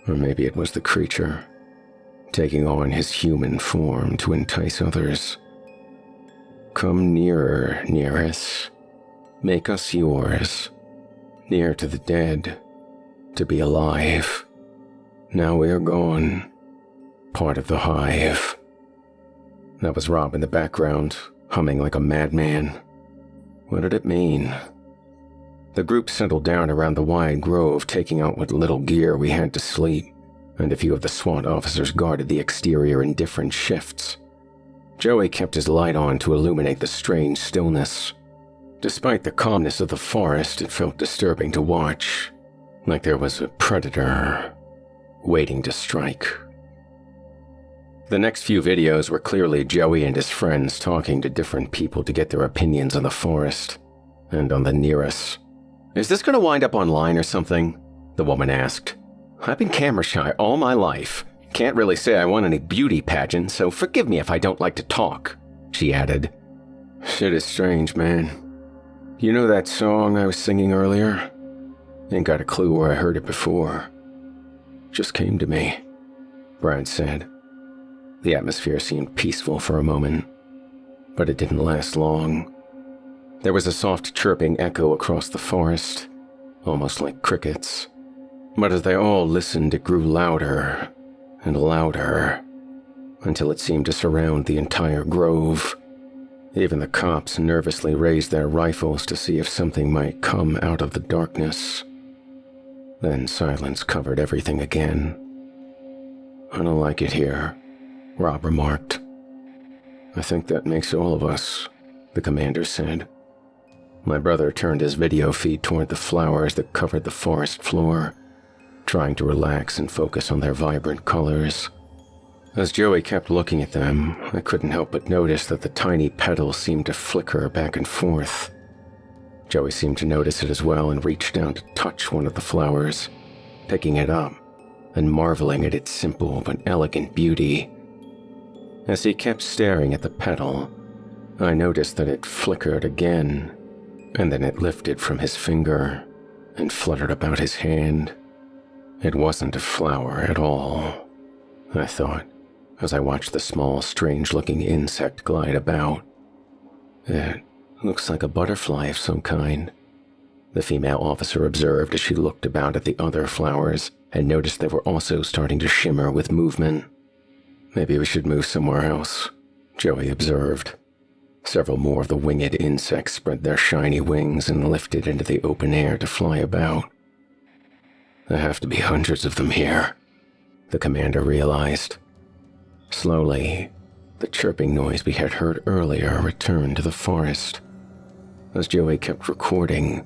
Or maybe it was the creature, taking on his human form to entice others. Come nearer, Nearus. Make us yours. Near to the dead. To be alive. Now we are gone. Part of the hive. That was Rob in the background, humming like a madman. What did it mean? The group settled down around the wide grove, taking out what little gear we had to sleep, and a few of the SWAT officers guarded the exterior in different shifts. Joey kept his light on to illuminate the strange stillness. Despite the calmness of the forest, it felt disturbing to watch, like there was a predator waiting to strike. The next few videos were clearly Joey and his friends talking to different people to get their opinions on the forest and on the Nearus. Is this going to wind up online or something? The woman asked. I've been camera shy all my life. Can't really say I want any beauty pageant, so forgive me if I don't like to talk, she added. Shit is strange, man. You know that song I was singing earlier? Ain't got a clue where I heard it before. Just came to me, Brad said. The atmosphere seemed peaceful for a moment, but it didn't last long. There was a soft chirping echo across the forest, almost like crickets. But as they all listened, it grew louder and louder, until it seemed to surround the entire grove. Even the cops nervously raised their rifles to see if something might come out of the darkness. Then silence covered everything again. I don't like it here, Rob remarked. I think that makes all of us, the commander said. My brother turned his video feed toward the flowers that covered the forest floor, trying to relax and focus on their vibrant colors. As Joey kept looking at them, I couldn't help but notice that the tiny petals seemed to flicker back and forth. Joey seemed to notice it as well and reached down to touch one of the flowers, picking it up and marveling at its simple but elegant beauty. As he kept staring at the petal, I noticed that it flickered again, and then it lifted from his finger and fluttered about his hand. It wasn't a flower at all, I thought, as I watched the small, strange-looking insect glide about. It looks like a butterfly of some kind, The female officer observed as she looked about at the other flowers and noticed they were also starting to shimmer with movement. "Maybe we should move somewhere else," Joey observed. Several more of the winged insects spread their shiny wings and lifted into the open air to fly about. "There have to be hundreds of them here," the commander realized. Slowly, the chirping noise we had heard earlier returned to the forest. As Joey kept recording,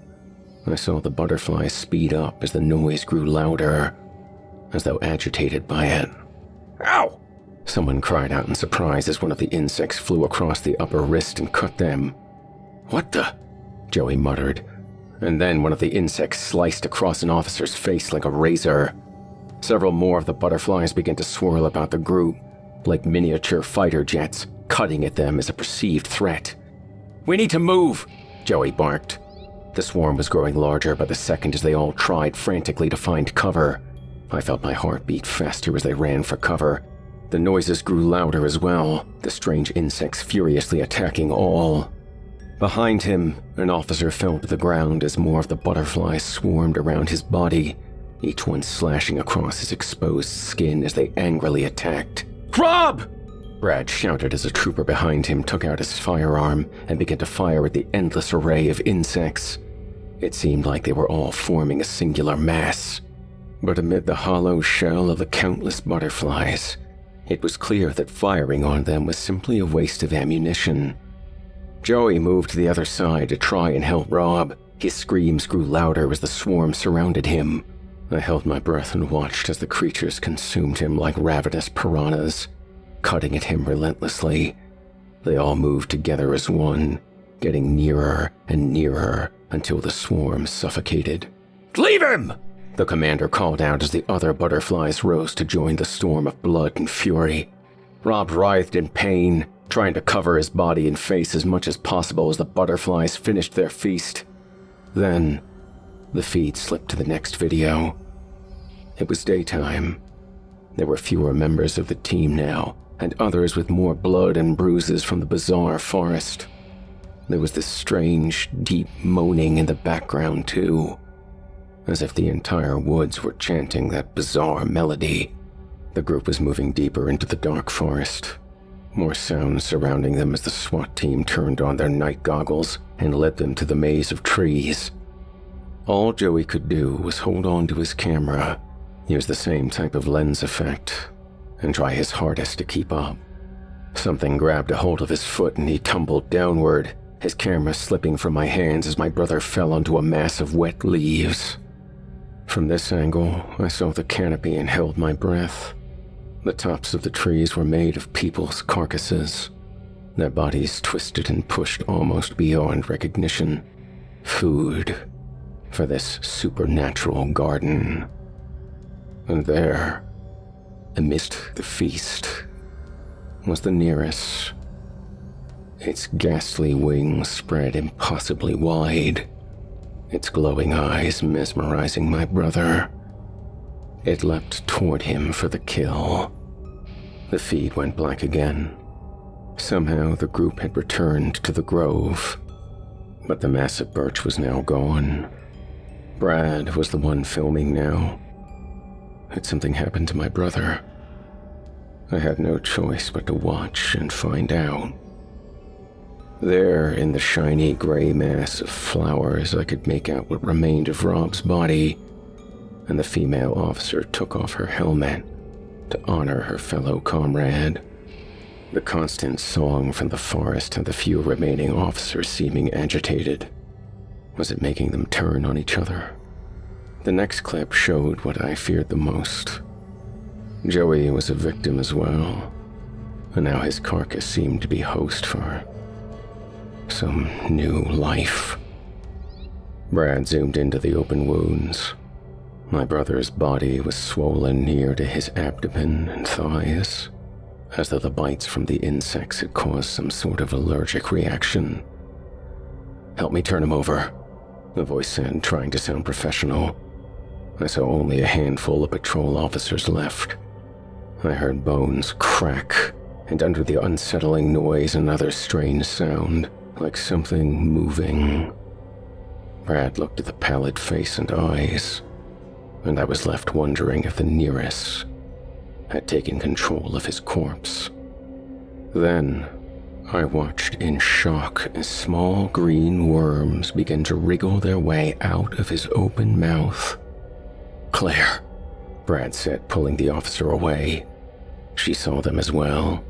I saw the butterflies speed up as the noise grew louder, as though agitated by it. "Ow!" Someone cried out in surprise as one of the insects flew across the upper wrist and cut them. "What the?" Joey muttered, and then one of the insects sliced across an officer's face like a razor. Several more of the butterflies began to swirl about the group, like miniature fighter jets, cutting at them as a perceived threat. "We need to move," Joey barked. The swarm was growing larger by the second as they all tried frantically to find cover. I felt my heart beat faster as they ran for cover. The noises grew louder as well, the strange insects furiously attacking all. Behind him, an officer fell to the ground as more of the butterflies swarmed around his body, each one slashing across his exposed skin as they angrily attacked. "Rob!" Brad shouted as a trooper behind him took out his firearm and began to fire at the endless array of insects. It seemed like they were all forming a singular mass. But amid the hollow shell of the countless butterflies, it was clear that firing on them was simply a waste of ammunition. Joey moved to the other side to try and help Rob. His screams grew louder as the swarm surrounded him. I held my breath and watched as the creatures consumed him like ravenous piranhas, cutting at him relentlessly. They all moved together as one, getting nearer and nearer until the swarm suffocated. "Leave him!" the commander called out as the other butterflies rose to join the storm of blood and fury. Rob writhed in pain, trying to cover his body and face as much as possible as the butterflies finished their feast. Then, the feed slipped to the next video. It was daytime. There were fewer members of the team now, and others with more blood and bruises from the bizarre forest. There was this strange, deep moaning in the background too, as if the entire woods were chanting that bizarre melody. The group was moving deeper into the dark forest, more sounds surrounding them as the SWAT team turned on their night goggles and led them to the maze of trees. All Joey could do was hold on to his camera, use the same type of lens effect, and try his hardest to keep up. Something grabbed a hold of his foot and he tumbled downward, his camera slipping from my hands as my brother fell onto a mass of wet leaves. From this angle, I saw the canopy and held my breath. The tops of the trees were made of people's carcasses, their bodies twisted and pushed almost beyond recognition. Food for this supernatural garden. And there, amidst the feast, was the Nearus. Its ghastly wings spread impossibly wide, its glowing eyes mesmerizing my brother. It leapt toward him for the kill. The feed went black again. Somehow the group had returned to the grove, but the massive birch was now gone. Brad was the one filming now. Had something happened to my brother? I had no choice but to watch and find out. There, in the shiny gray mass of flowers, I could make out what remained of Rob's body, and the female officer took off her helmet to honor her fellow comrade. The constant song from the forest had the few remaining officers seeming agitated. Was it making them turn on each other? The next clip showed what I feared the most. Joey was a victim as well, and now his carcass seemed to be host for some new life. Brad zoomed into the open wounds. My brother's body was swollen near to his abdomen and thighs, as though the bites from the insects had caused some sort of allergic reaction. "Help me turn him over," the voice said, trying to sound professional. I saw only a handful of patrol officers left. I heard bones crack, and under the unsettling noise another strange sound, like something moving. Brad looked at the pallid face and eyes, and I was left wondering if the Nearus had taken control of his corpse. Then, I watched in shock as small green worms began to wriggle their way out of his open mouth. "Claire," Brad said, pulling the officer away. She saw them as well,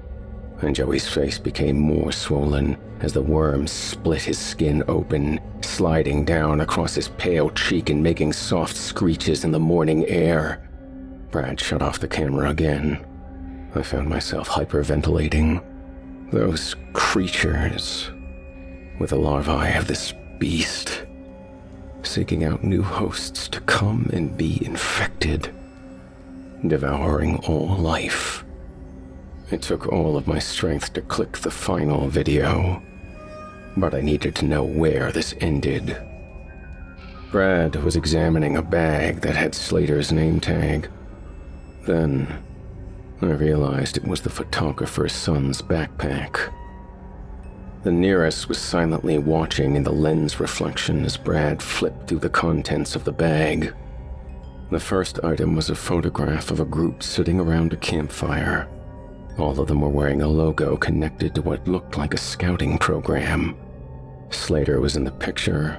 and Joey's face became more swollen as the worms split his skin open, sliding down across his pale cheek and making soft screeches in the morning air. Brad shut off the camera again. I found myself hyperventilating. Those creatures, with the larvae of this beast, seeking out new hosts to come and be infected, devouring all life. It took all of my strength to click the final video, but I needed to know where this ended. Brad was examining a bag that had Slater's name tag. Then, I realized it was the photographer's son's backpack. The Nearus was silently watching in the lens reflection as Brad flipped through the contents of the bag. The first item was a photograph of a group sitting around a campfire. All of them were wearing a logo connected to what looked like a scouting program. Slater was in the picture,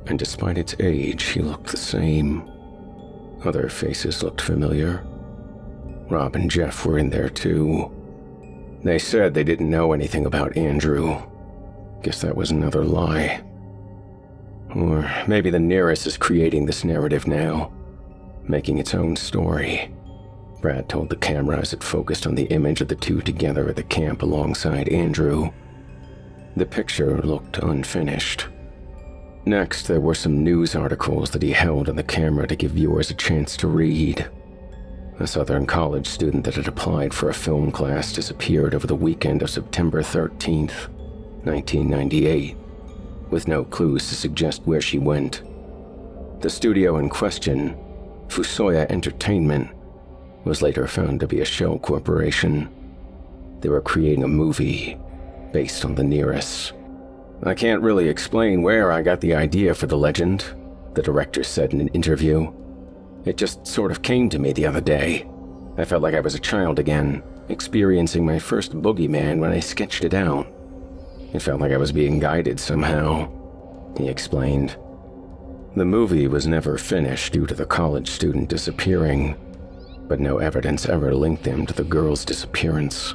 and despite its age, he looked the same. Other faces looked familiar. Rob and Jeff were in there too. They said they didn't know anything about Andrew. Guess that was another lie. Or maybe the Nearus is creating this narrative now, making its own story. Brad told the camera as it focused on the image of the two together at the camp alongside Andrew. The picture looked unfinished. Next, there were some news articles that he held on the camera to give viewers a chance to read. A Southern college student that had applied for a film class disappeared over the weekend of September 13th, 1998, with no clues to suggest where she went. The studio in question, Fusoya Entertainment, was later found to be a shell corporation. They were creating a movie based on the Nearus. "I can't really explain where I got the idea for the legend," the director said in an interview. "It just sort of came to me the other day. I felt like I was a child again, experiencing my first boogeyman when I sketched it out. It felt like I was being guided somehow," he explained. The movie was never finished due to the college student disappearing, but no evidence ever linked them to the girl's disappearance.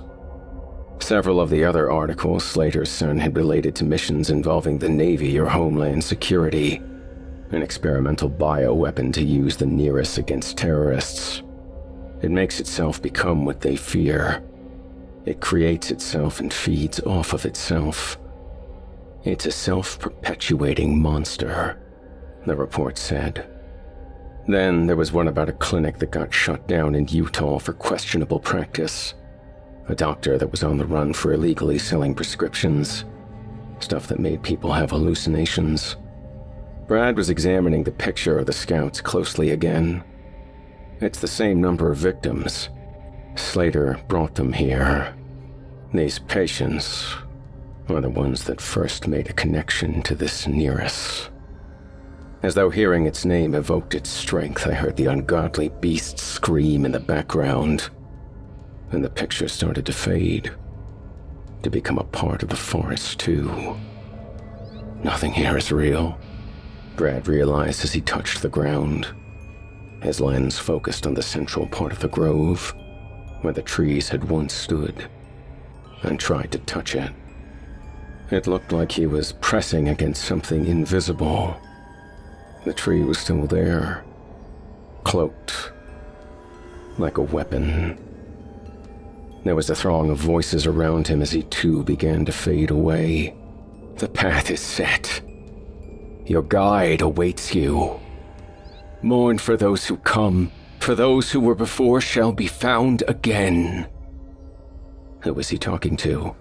Several of the other articles Slater's son had related to missions involving the Navy or Homeland Security, an experimental bioweapon to use the Nearus against terrorists. It makes itself become what they fear. It creates itself and feeds off of itself. It's a self-perpetuating monster, the report said. Then there was one about a clinic that got shut down in Utah for questionable practice. A doctor that was on the run for illegally selling prescriptions, stuff that made people have hallucinations. Brad was examining the picture of the scouts closely again. It's the same number of victims. Slater brought them here. These patients are the ones that first made a connection to this Nearus. As though hearing its name evoked its strength, I heard the ungodly beast scream in the background, and the picture started to fade, to become a part of the forest too. Nothing here is real, Brad realized as he touched the ground. His lens focused on the central part of the grove, where the trees had once stood, and tried to touch it. It looked like he was pressing against something invisible. The tree was still there, cloaked, like a weapon. There was a throng of voices around him as he too began to fade away. "The path is set. Your guide awaits you. Mourn for those who come, for those who were before shall be found again." Who was he talking to?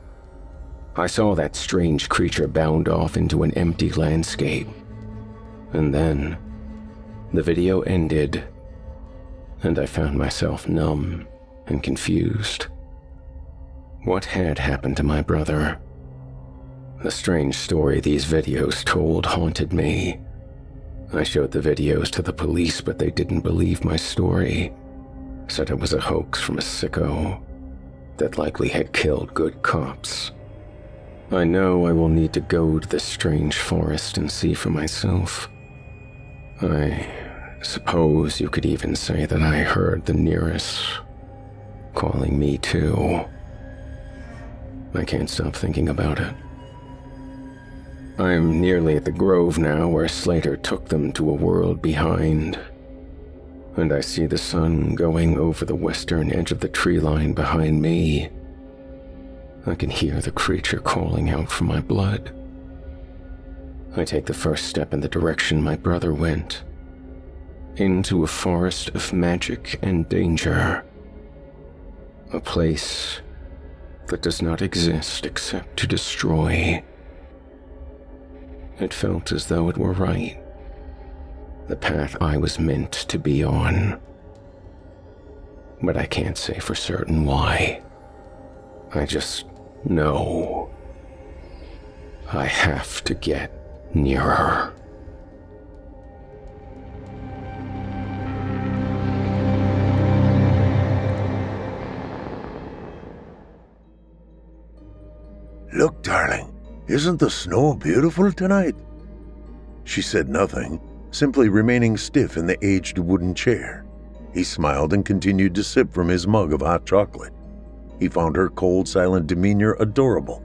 I saw that strange creature bound off into an empty landscape. And then, the video ended, and I found myself numb and confused. What had happened to my brother? The strange story these videos told haunted me, I showed the videos to the police, but they didn't believe my story. Said it was a hoax from a sicko that likely had killed good cops. I know I will need to go to this strange forest and see for myself. I suppose you could even say that I heard the Nearus calling me too. I can't stop thinking about it. I'm nearly at the grove now where Slater took them to a world behind, and I see the sun going over the western edge of the tree line behind me. I can hear the creature calling out for my blood. I take the first step in the direction my brother went, into a forest of magic and danger, a place that does not exist except to destroy. It felt as though it were right, the path I was meant to be on. But I can't say for certain why. I just know I have to get nearer. "Look, darling, isn't the snow beautiful tonight?" She said nothing, simply remaining stiff in the aged wooden chair. He smiled and continued to sip from his mug of hot chocolate. He found her cold, silent demeanor adorable,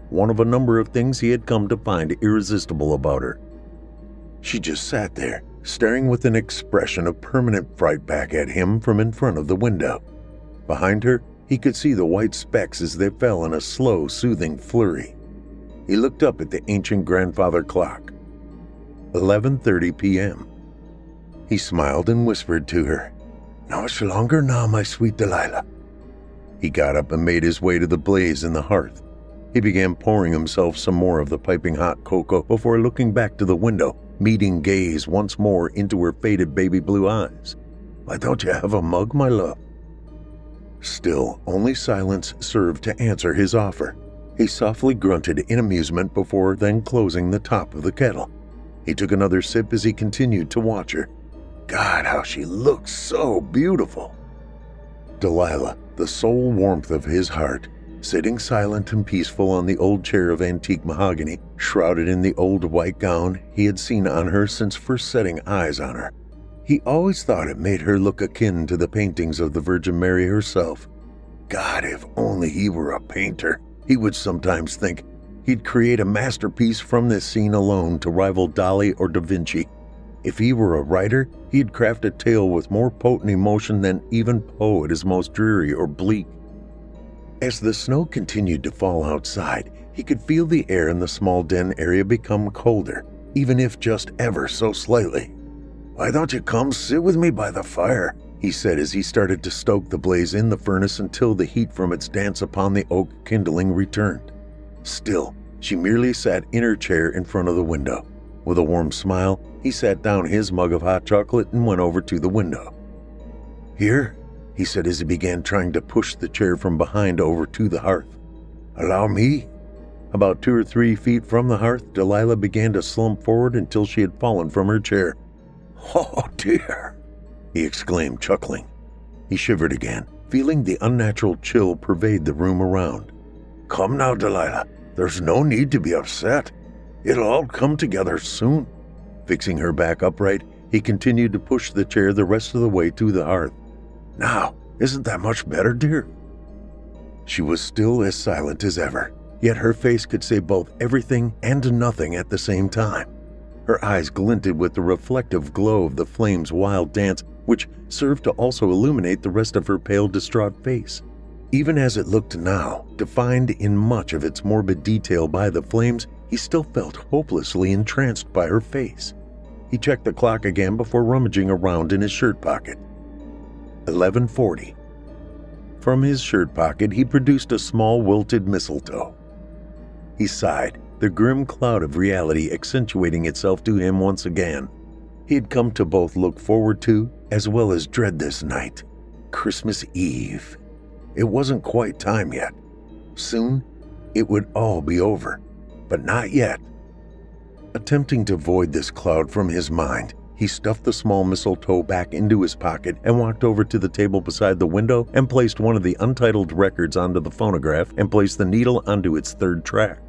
one of a number of things he had come to find irresistible about her. She just sat there, staring with an expression of permanent fright back at him from in front of the window. Behind her, he could see the white specks as they fell in a slow, soothing flurry. He looked up at the ancient grandfather clock. 11:30 p.m. He smiled and whispered to her, "No much longer now, my sweet Delilah." He got up and made his way to the blaze in the hearth. He began pouring himself some more of the piping hot cocoa before looking back to the window, meeting gaze once more into her faded baby blue eyes. "Why don't you have a mug, my love?" Still, only silence served to answer his offer. He softly grunted in amusement before then closing the top of the kettle. He took another sip as he continued to watch her. God, how she looked so beautiful. Delilah, the sole warmth of his heart, sitting silent and peaceful on the old chair of antique mahogany, shrouded in the old white gown he had seen on her since first setting eyes on her. He always thought it made her look akin to the paintings of the Virgin Mary herself. God, if only he were a painter, he would sometimes think he'd create a masterpiece from this scene alone to rival Dali or Da Vinci. If he were a writer, he'd craft a tale with more potent emotion than even Poe at his most dreary or bleak. As the snow continued to fall outside, he could feel the air in the small den area become colder, even if just ever so slightly. "Why don't you come sit with me by the fire?" he said as he started to stoke the blaze in the furnace until the heat from its dance upon the oak kindling returned. Still, she merely sat in her chair in front of the window. With a warm smile, he sat down his mug of hot chocolate and went over to the window. "Here," he said as he began trying to push the chair from behind over to the hearth. "Allow me." About 2 or 3 feet from the hearth, Delilah began to slump forward until she had fallen from her chair. "Oh dear," he exclaimed, chuckling. He shivered again, feeling the unnatural chill pervade the room around. "Come now, Delilah, there's no need to be upset. It'll all come together soon." Fixing her back upright, he continued to push the chair the rest of the way to the hearth. "Now, isn't that much better, dear?" She was still as silent as ever, yet her face could say both everything and nothing at the same time. Her eyes glinted with the reflective glow of the flame's wild dance, which served to also illuminate the rest of her pale, distraught face. Even as it looked now, defined in much of its morbid detail by the flames, he still felt hopelessly entranced by her face. He checked the clock again before rummaging around in his shirt pocket. 11:40. From his shirt pocket, he produced a small wilted mistletoe. He sighed, the grim cloud of reality accentuating itself to him once again. He had come to both look forward to, as well as dread this night. Christmas Eve. It wasn't quite time yet. Soon, it would all be over. But not yet. Attempting to void this cloud from his mind, he stuffed the small mistletoe back into his pocket and walked over to the table beside the window and placed one of the untitled records onto the phonograph and placed the needle onto its third track.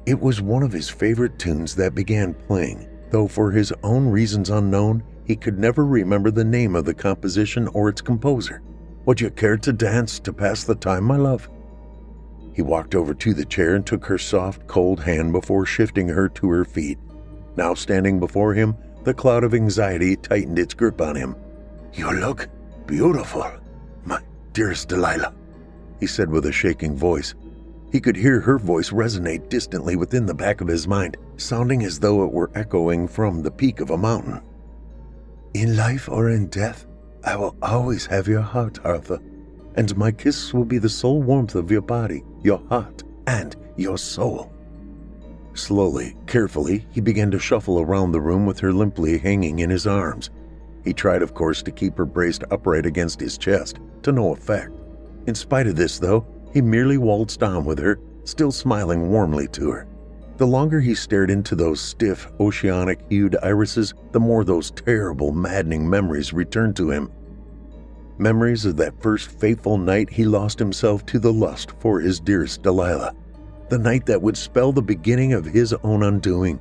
It was one of his favorite tunes that began playing, though for his own reasons unknown, he could never remember the name of the composition or its composer. "Would you care to dance to pass the time, my love?" He walked over to the chair and took her soft, cold hand before shifting her to her feet. Now standing before him, the cloud of anxiety tightened its grip on him. "You look beautiful, my dearest Delilah," he said with a shaking voice. He could hear her voice resonate distantly within the back of his mind, sounding as though it were echoing from the peak of a mountain. "In life or in death, I will always have your heart, Arthur, and my kiss will be the sole warmth of your body, your heart, and your soul." Slowly, carefully, he began to shuffle around the room with her limply hanging in his arms. He tried, of course, to keep her braced upright against his chest, to no effect. In spite of this, though, he merely waltzed on with her, still smiling warmly to her. The longer he stared into those stiff, oceanic-hued irises, the more those terrible, maddening memories returned to him. Memories of that first fateful night he lost himself to the lust for his dearest Delilah. The night that would spell the beginning of his own undoing.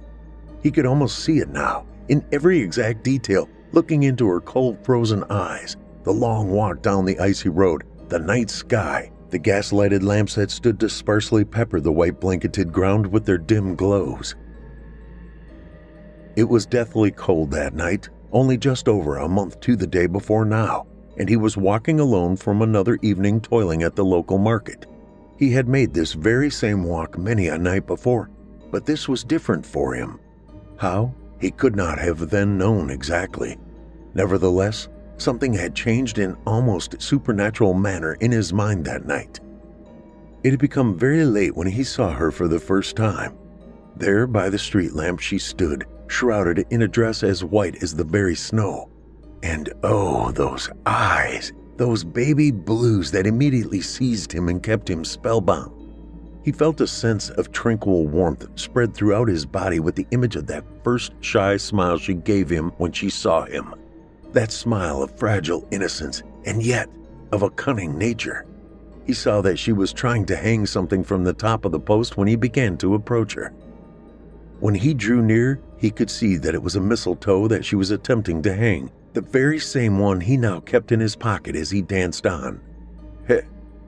He could almost see it now, in every exact detail, looking into her cold, frozen eyes, the long walk down the icy road, the night sky, the gas-lighted lamps that stood to sparsely pepper the white blanketed ground with their dim glows. It was deathly cold that night, only just over a month to the day before now, and he was walking alone from another evening toiling at the local market. He had made this very same walk many a night before, but this was different for him. How? He could not have then known exactly. Nevertheless, something had changed in almost supernatural manner in his mind that night. It had become very late when he saw her for the first time. There by the street lamp she stood, shrouded in a dress as white as the very snow. And oh, those eyes! Those baby blues that immediately seized him and kept him spellbound. He felt a sense of tranquil warmth spread throughout his body with the image of that first shy smile she gave him when she saw him. That smile of fragile innocence, and yet of a cunning nature. He saw that she was trying to hang something from the top of the post when he began to approach her. When he drew near, he could see that it was a mistletoe that she was attempting to hang, the very same one he now kept in his pocket as he danced on.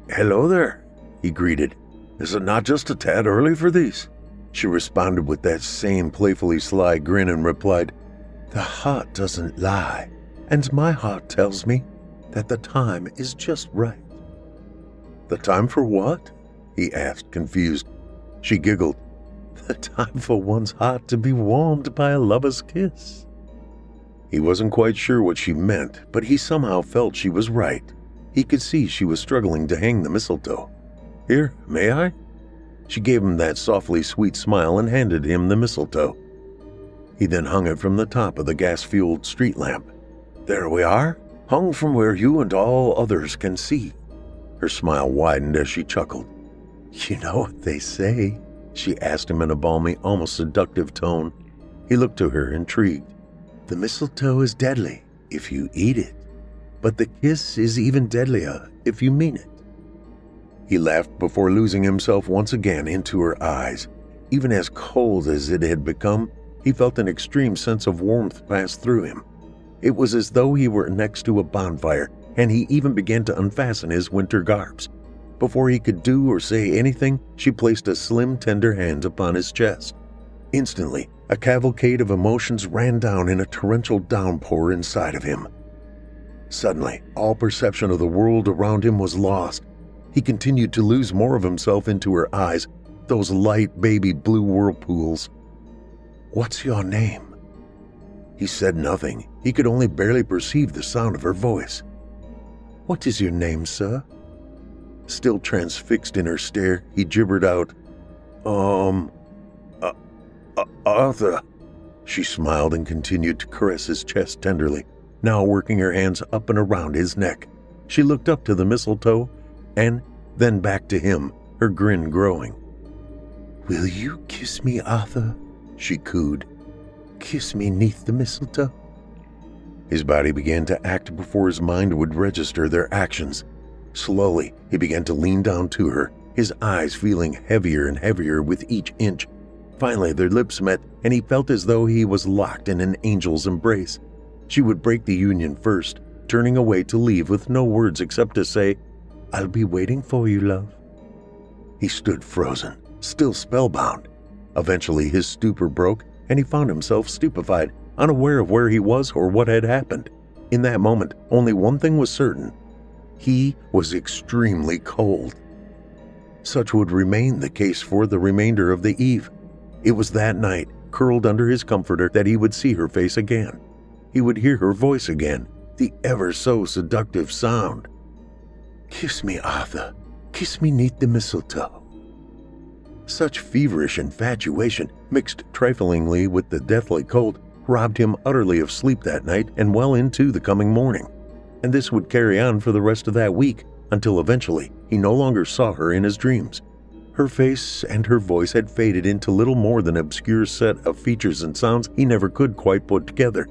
Hello there, he greeted. "Is it not just a tad early for these?" She responded with that same playfully sly grin and replied, "The heart doesn't lie, and my heart tells me that the time is just right." "The time for what?" he asked, confused. She giggled. "The time for one's heart to be warmed by a lover's kiss." He wasn't quite sure what she meant, but he somehow felt she was right. He could see she was struggling to hang the mistletoe. "Here, may I?" She gave him that softly sweet smile and handed him the mistletoe. He then hung it from the top of the gas-fueled street lamp. "There we are, hung from where you and all others can see." Her smile widened as she chuckled. "You know what they say?" she asked him in a balmy, almost seductive tone. He looked to her, intrigued. "The mistletoe is deadly if you eat it, but the kiss is even deadlier if you mean it." He laughed before losing himself once again into her eyes. Even as cold as it had become, he felt an extreme sense of warmth pass through him. It was as though he were next to a bonfire, and he even began to unfasten his winter garbs. Before he could do or say anything, she placed a slim, tender hand upon his chest. Instantly, a cavalcade of emotions ran down in a torrential downpour inside of him. Suddenly, all perception of the world around him was lost. He continued to lose more of himself into her eyes, those light baby blue whirlpools. "What's your name?" He said nothing. He could only barely perceive the sound of her voice. "What is your name, sir?" Still transfixed in her stare, he gibbered out, Arthur." She smiled and continued to caress his chest tenderly, now working her hands up and around his neck. She looked up to the mistletoe and then back to him, her grin growing. "Will you kiss me, Arthur?" she cooed. kiss me 'neath the mistletoe?" His body began to act before his mind would register their actions. Slowly, he began to lean down to her, his eyes feeling heavier and heavier with each inch. Finally, their lips met, and he felt as though he was locked in an angel's embrace. She would break the union first, turning away to leave with no words except to say, "I'll be waiting for you, love." He stood frozen, still spellbound. Eventually, his stupor broke, and he found himself stupefied, unaware of where he was or what had happened. In that moment, only one thing was certain. He was extremely cold. Such would remain the case for the remainder of the eve. It was that night, curled under his comforter, that he would see her face again. He would hear her voice again, the ever so seductive sound. "Kiss me, Arthur. Kiss me 'neath the mistletoe." Such feverish infatuation, mixed triflingly with the deathly cold, robbed him utterly of sleep that night and well into the coming morning. And this would carry on for the rest of that week, until eventually he no longer saw her in his dreams. Her face and her voice had faded into little more than an obscure set of features and sounds he never could quite put together.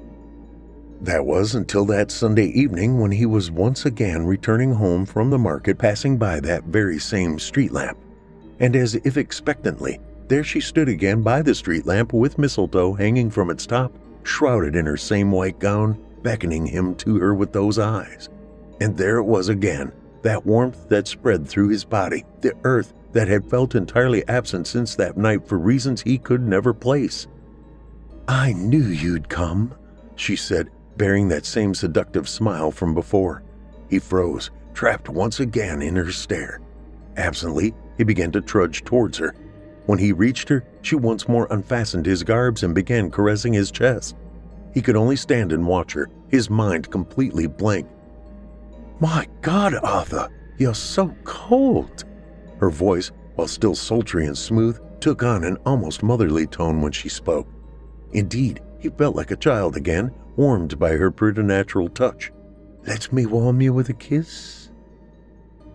That was until that Sunday evening when he was once again returning home from the market, passing by that very same street lamp. And as if expectantly, there she stood again by the street lamp with mistletoe hanging from its top, shrouded in her same white gown, beckoning him to her with those eyes. And there it was again, that warmth that spread through his body, the earth that had felt entirely absent since that night for reasons he could never place. "I knew you'd come," she said, bearing that same seductive smile from before. He froze, trapped once again in her stare. Absently, he began to trudge towards her. When he reached her, she once more unfastened his garbs and began caressing his chest. He could only stand and watch her, his mind completely blank. "My God, Arthur, you're so cold." Her voice, while still sultry and smooth, took on an almost motherly tone when she spoke. Indeed, he felt like a child again, warmed by her preternatural touch. "Let me warm you with a kiss?"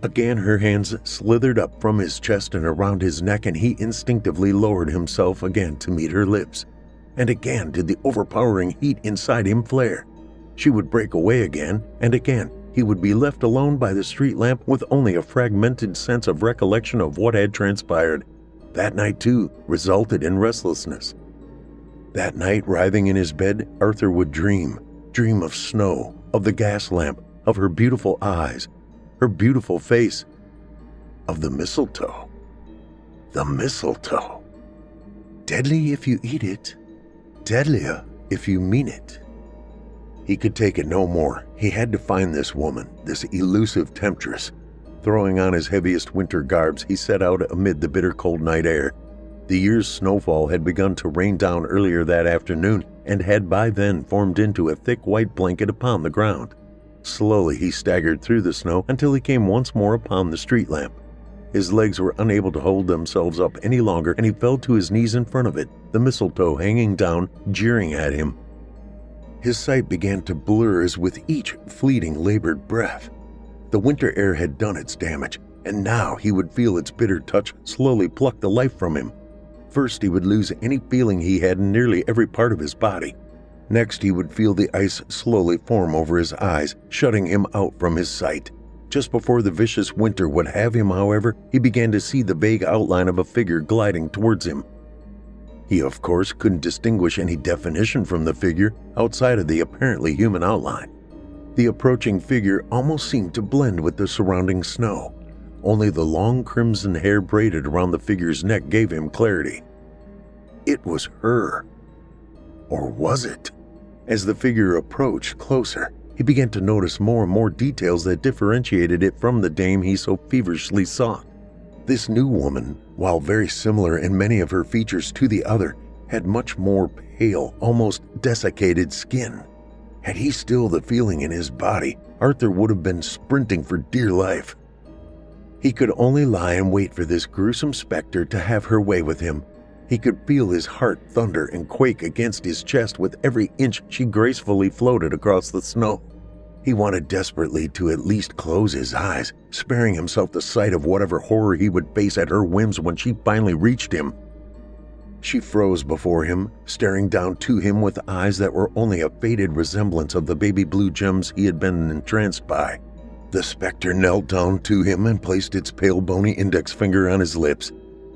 Again her hands slithered up from his chest and around his neck, and he instinctively lowered himself again to meet her lips. And again did the overpowering heat inside him flare. She would break away again, and again he would be left alone by the street lamp with only a fragmented sense of recollection of what had transpired. That night, too, resulted in restlessness. That night, writhing in his bed, Arthur would dream of snow, of the gas lamp, of her beautiful eyes, her beautiful face, of the mistletoe. The mistletoe. Deadly if you eat it, deadlier if you mean it. He could take it no more. He had to find this woman, this elusive temptress. Throwing on his heaviest winter garbs, he set out amid the bitter cold night air. The year's snowfall had begun to rain down earlier that afternoon and had by then formed into a thick white blanket upon the ground. Slowly he staggered through the snow until he came once more upon the street lamp. His legs were unable to hold themselves up any longer, and he fell to his knees in front of it, the mistletoe hanging down, jeering at him. His sight began to blur as with each fleeting, labored breath. The winter air had done its damage, and now he would feel its bitter touch slowly pluck the life from him. First, he would lose any feeling he had in nearly every part of his body. Next, he would feel the ice slowly form over his eyes, shutting him out from his sight. Just before the vicious winter would have him, however, he began to see the vague outline of a figure gliding towards him. He, of course, couldn't distinguish any definition from the figure outside of the apparently human outline. The approaching figure almost seemed to blend with the surrounding snow. Only the long crimson hair braided around the figure's neck gave him clarity. It was her. Or was it? As the figure approached closer, he began to notice more and more details that differentiated it from the dame he so feverishly sought. This new woman, while very similar in many of her features to the other, had much more pale, almost desiccated skin. Had he still the feeling in his body, Arthur would have been sprinting for dear life. He could only lie and wait for this gruesome specter to have her way with him. He could feel his heart thunder and quake against his chest with every inch she gracefully floated across the snow. He wanted desperately to at least close his eyes, sparing himself the sight of whatever horror he would face at her whims when she finally reached him. She froze before him, staring down to him with eyes that were only a faded resemblance of the baby blue gems he had been entranced by. The specter knelt down to him and placed its pale bony index finger on his lips.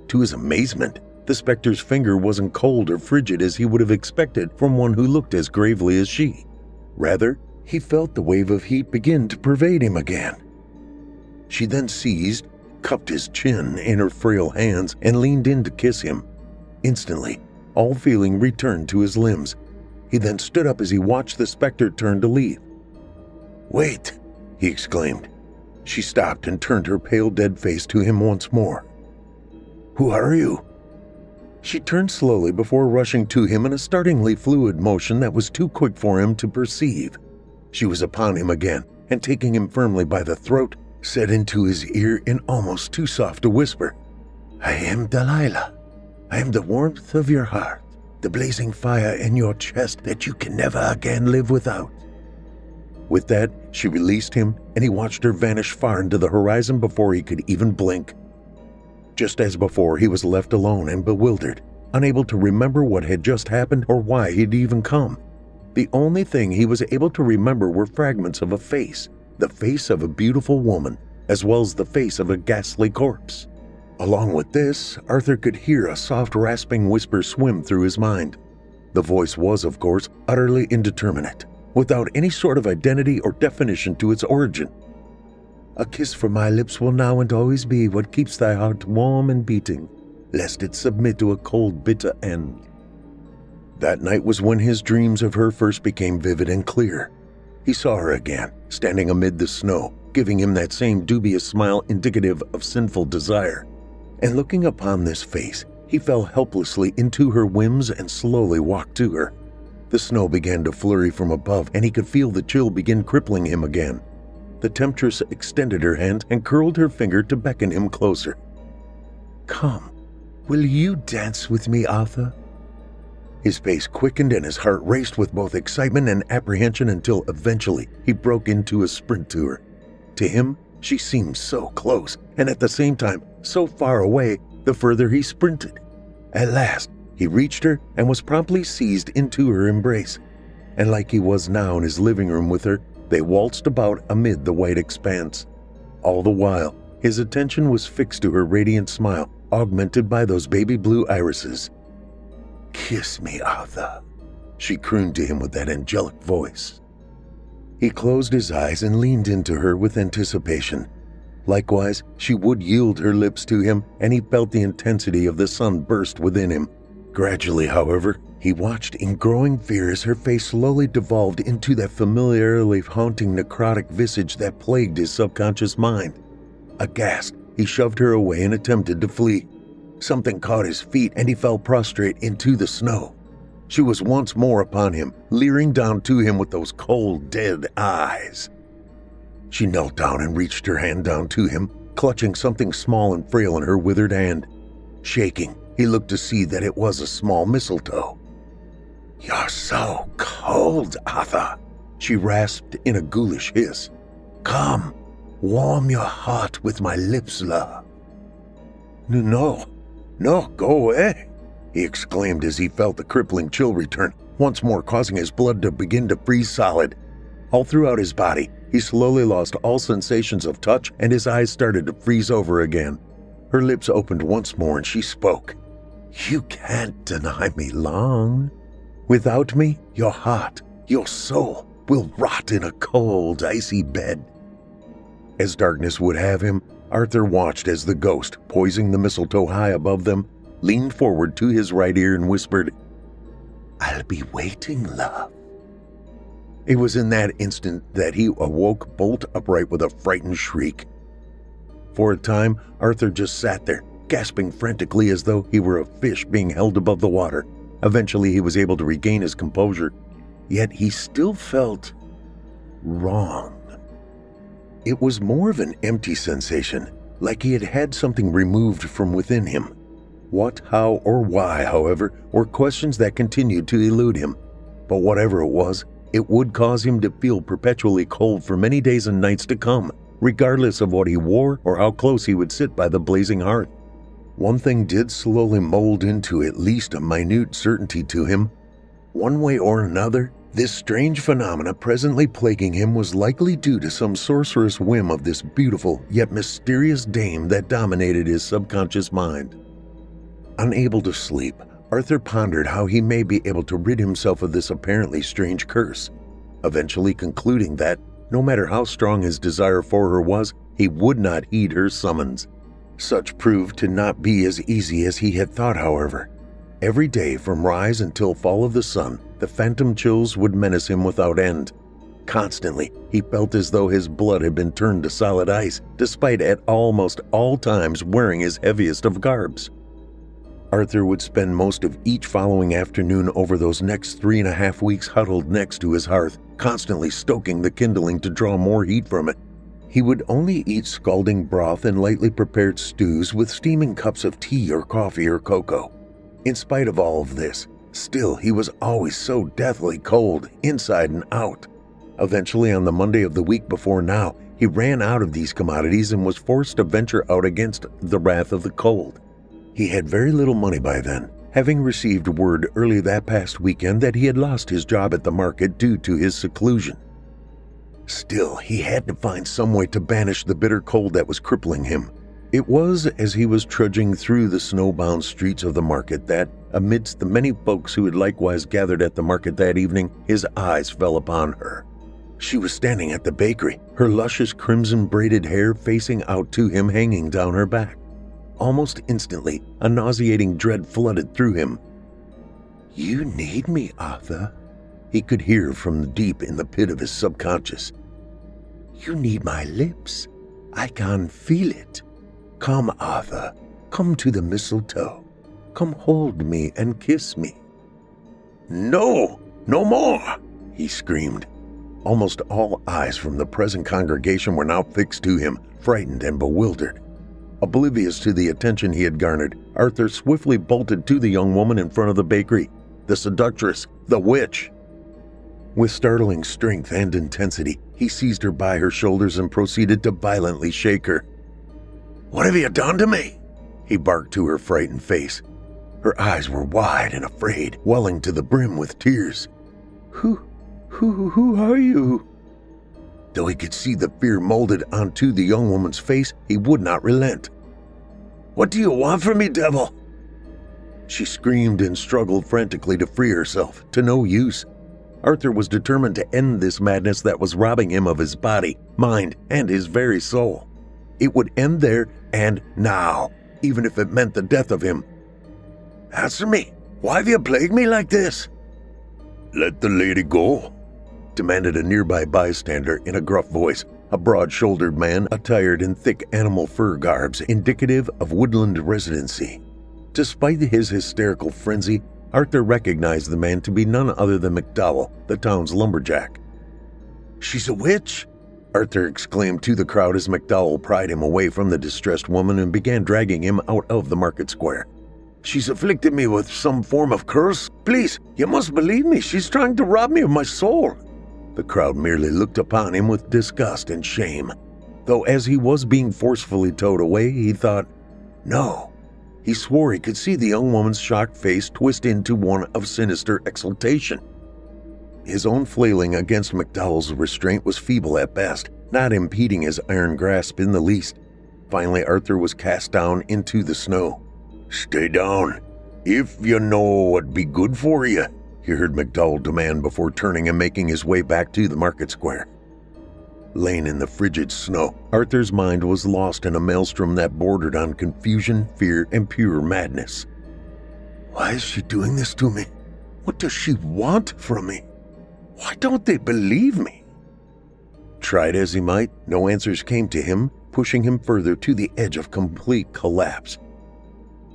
To his amazement, the specter's finger wasn't cold or frigid as he would have expected from one who looked as gravely as she. Rather, he felt the wave of heat begin to pervade him again. She then seized, cupped his chin in her frail hands, and leaned in to kiss him. Instantly, all feeling returned to his limbs. He then stood up as he watched the specter turn to leave. "Wait," he exclaimed. She stopped and turned her pale dead face to him once more. "Who are you?" She turned slowly before rushing to him in a startlingly fluid motion that was too quick for him to perceive. She was upon him again, and taking him firmly by the throat, said into his ear in almost too soft a whisper, "I am Delilah. I am the warmth of your heart, the blazing fire in your chest that you can never again live without." With that, she released him, and he watched her vanish far into the horizon before he could even blink. Just as before, he was left alone and bewildered, unable to remember what had just happened or why he'd even come. The only thing he was able to remember were fragments of a face, the face of a beautiful woman, as well as the face of a ghastly corpse. Along with this, Arthur could hear a soft rasping whisper swim through his mind. The voice was, of course, utterly indeterminate, without any sort of identity or definition to its origin. "A kiss from my lips will now and always be what keeps thy heart warm and beating, lest it submit to a cold, bitter end." That night was when his dreams of her first became vivid and clear. He saw her again, standing amid the snow, giving him that same dubious smile indicative of sinful desire. And looking upon this face, he fell helplessly into her whims and slowly walked to her. The snow began to flurry from above, and he could feel the chill begin crippling him again. The temptress extended her hand and curled her finger to beckon him closer. "Come, will you dance with me, Arthur?" His pace quickened and his heart raced with both excitement and apprehension until eventually he broke into a sprint to her. To him, she seemed so close, and at the same time so far away the further he sprinted. At last, he reached her and was promptly seized into her embrace. And like he was now in his living room with her, they waltzed about amid the white expanse. All the while, his attention was fixed to her radiant smile, augmented by those baby blue irises. "Kiss me, Arthur," she crooned to him with that angelic voice. He closed his eyes and leaned into her with anticipation. Likewise, she would yield her lips to him, and he felt the intensity of the sun burst within him. Gradually, however, he watched in growing fear as her face slowly devolved into that familiarly haunting necrotic visage that plagued his subconscious mind. Aghast, he shoved her away and attempted to flee. Something caught his feet, and he fell prostrate into the snow. She was once more upon him, leering down to him with those cold, dead eyes. She knelt down and reached her hand down to him, clutching something small and frail in her withered hand. Shaking, he looked to see that it was a small mistletoe. "You're so cold, Arthur," she rasped in a ghoulish hiss. "Come, warm your heart with my lips, love." No, go away," he exclaimed as he felt the crippling chill return, once more causing his blood to begin to freeze solid. All throughout his body, he slowly lost all sensations of touch, and his eyes started to freeze over again. Her lips opened once more and she spoke. "You can't deny me long. Without me, your heart, your soul, will rot in a cold, icy bed." As darkness would have him, Arthur watched as the ghost, poising the mistletoe high above them, leaned forward to his right ear and whispered, "I'll be waiting, love." It was in that instant that he awoke bolt upright with a frightened shriek. For a time, Arthur just sat there, gasping frantically as though he were a fish being held above the water. Eventually, he was able to regain his composure, yet he still felt wrong. It was more of an empty sensation, like he had had something removed from within him. What, how, or why, however, were questions that continued to elude him. But whatever it was, it would cause him to feel perpetually cold for many days and nights to come, regardless of what he wore or how close he would sit by the blazing hearth. One thing did slowly mold into at least a minute certainty to him. One way or another, this strange phenomena presently plaguing him was likely due to some sorcerous whim of this beautiful yet mysterious dame that dominated his subconscious mind. Unable to sleep, Arthur pondered how he may be able to rid himself of this apparently strange curse, eventually concluding that, no matter how strong his desire for her was, he would not heed her summons. Such proved to not be as easy as he had thought, however. Every day from rise until fall of the sun, the phantom chills would menace him without end. Constantly, he felt as though his blood had been turned to solid ice, despite at almost all times wearing his heaviest of garbs. Arthur would spend most of each following afternoon over those next 3.5 weeks huddled next to his hearth, constantly stoking the kindling to draw more heat from it. He would only eat scalding broth and lightly prepared stews with steaming cups of tea or coffee or cocoa. In spite of all of this, still he was always so deathly cold, inside and out. Eventually, on the Monday of the week before now, he ran out of these commodities and was forced to venture out against the wrath of the cold. He had very little money by then, having received word early that past weekend that he had lost his job at the market due to his seclusion. Still, he had to find some way to banish the bitter cold that was crippling him. It was as he was trudging through the snowbound streets of the market that, amidst the many folks who had likewise gathered at the market that evening, his eyes fell upon her. She was standing at the bakery, her luscious crimson-braided hair facing out to him, hanging down her back. Almost instantly, a nauseating dread flooded through him. "You need me, Arthur," he could hear from deep in the pit of his subconscious. "You need my lips. I can feel it. Come, Arthur, come to the mistletoe. Come hold me and kiss me." "No, no more," he screamed. Almost all eyes from the present congregation were now fixed to him, frightened and bewildered. Oblivious to the attention he had garnered, Arthur swiftly bolted to the young woman in front of the bakery, the seductress, the witch. With startling strength and intensity, he seized her by her shoulders and proceeded to violently shake her. "What have you done to me?" he barked to her frightened face. Her eyes were wide and afraid, welling to the brim with tears. Who are you?" Though he could see the fear molded onto the young woman's face, he would not relent. "What do you want from me, devil?" She screamed and struggled frantically to free herself, to no use. Arthur was determined to end this madness that was robbing him of his body, mind, and his very soul. It would end there and now, even if it meant the death of him. "Answer me. Why have you plagued me like this?" "Let the lady go," demanded a nearby bystander in a gruff voice, a broad-shouldered man attired in thick animal fur garbs indicative of woodland residency. Despite his hysterical frenzy, Arthur recognized the man to be none other than McDowell, the town's lumberjack. "She's a witch!" Arthur exclaimed to the crowd as McDowell pried him away from the distressed woman and began dragging him out of the market square. "She's afflicted me with some form of curse. Please, you must believe me. She's trying to rob me of my soul." The crowd merely looked upon him with disgust and shame, though as he was being forcefully towed away, he thought, no. He swore he could see the young woman's shocked face twist into one of sinister exultation. His own flailing against McDowell's restraint was feeble at best, not impeding his iron grasp in the least. Finally, Arthur was cast down into the snow. "Stay down, if you know what'd be good for you," he heard McDowell demand before turning and making his way back to the market square. Laying in the frigid snow, Arthur's mind was lost in a maelstrom that bordered on confusion, fear, and pure madness. Why is she doing this to me? What does she want from me? Why don't they believe me? Tried as he might, no answers came to him, pushing him further to the edge of complete collapse.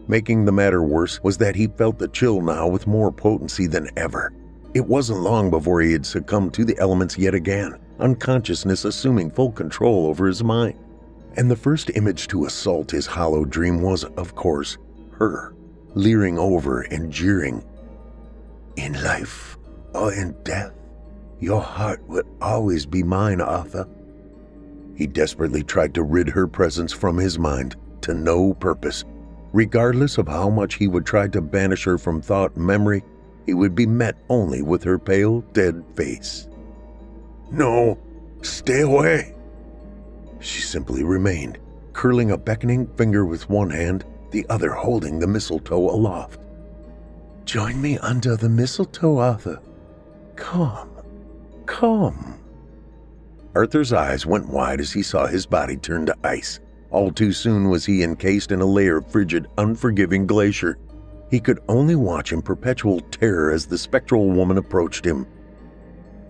Making the matter worse was that he felt the chill now with more potency than ever. It wasn't long before he had succumbed to the elements yet again, unconsciousness assuming full control over his mind. And the first image to assault his hollow dream was, of course, her, leering over and jeering. "In life or in death, your heart will always be mine, Arthur." He desperately tried to rid her presence from his mind, to no purpose. Regardless of how much he would try to banish her from thought and memory, he would be met only with her pale, dead face. "No, stay away." She simply remained, curling a beckoning finger with one hand, the other holding the mistletoe aloft. "Join me under the mistletoe, Arthur. Come, come." Arthur's eyes went wide as he saw his body turn to ice. All too soon was he encased in a layer of frigid, unforgiving glacier. He could only watch in perpetual terror as the spectral woman approached him.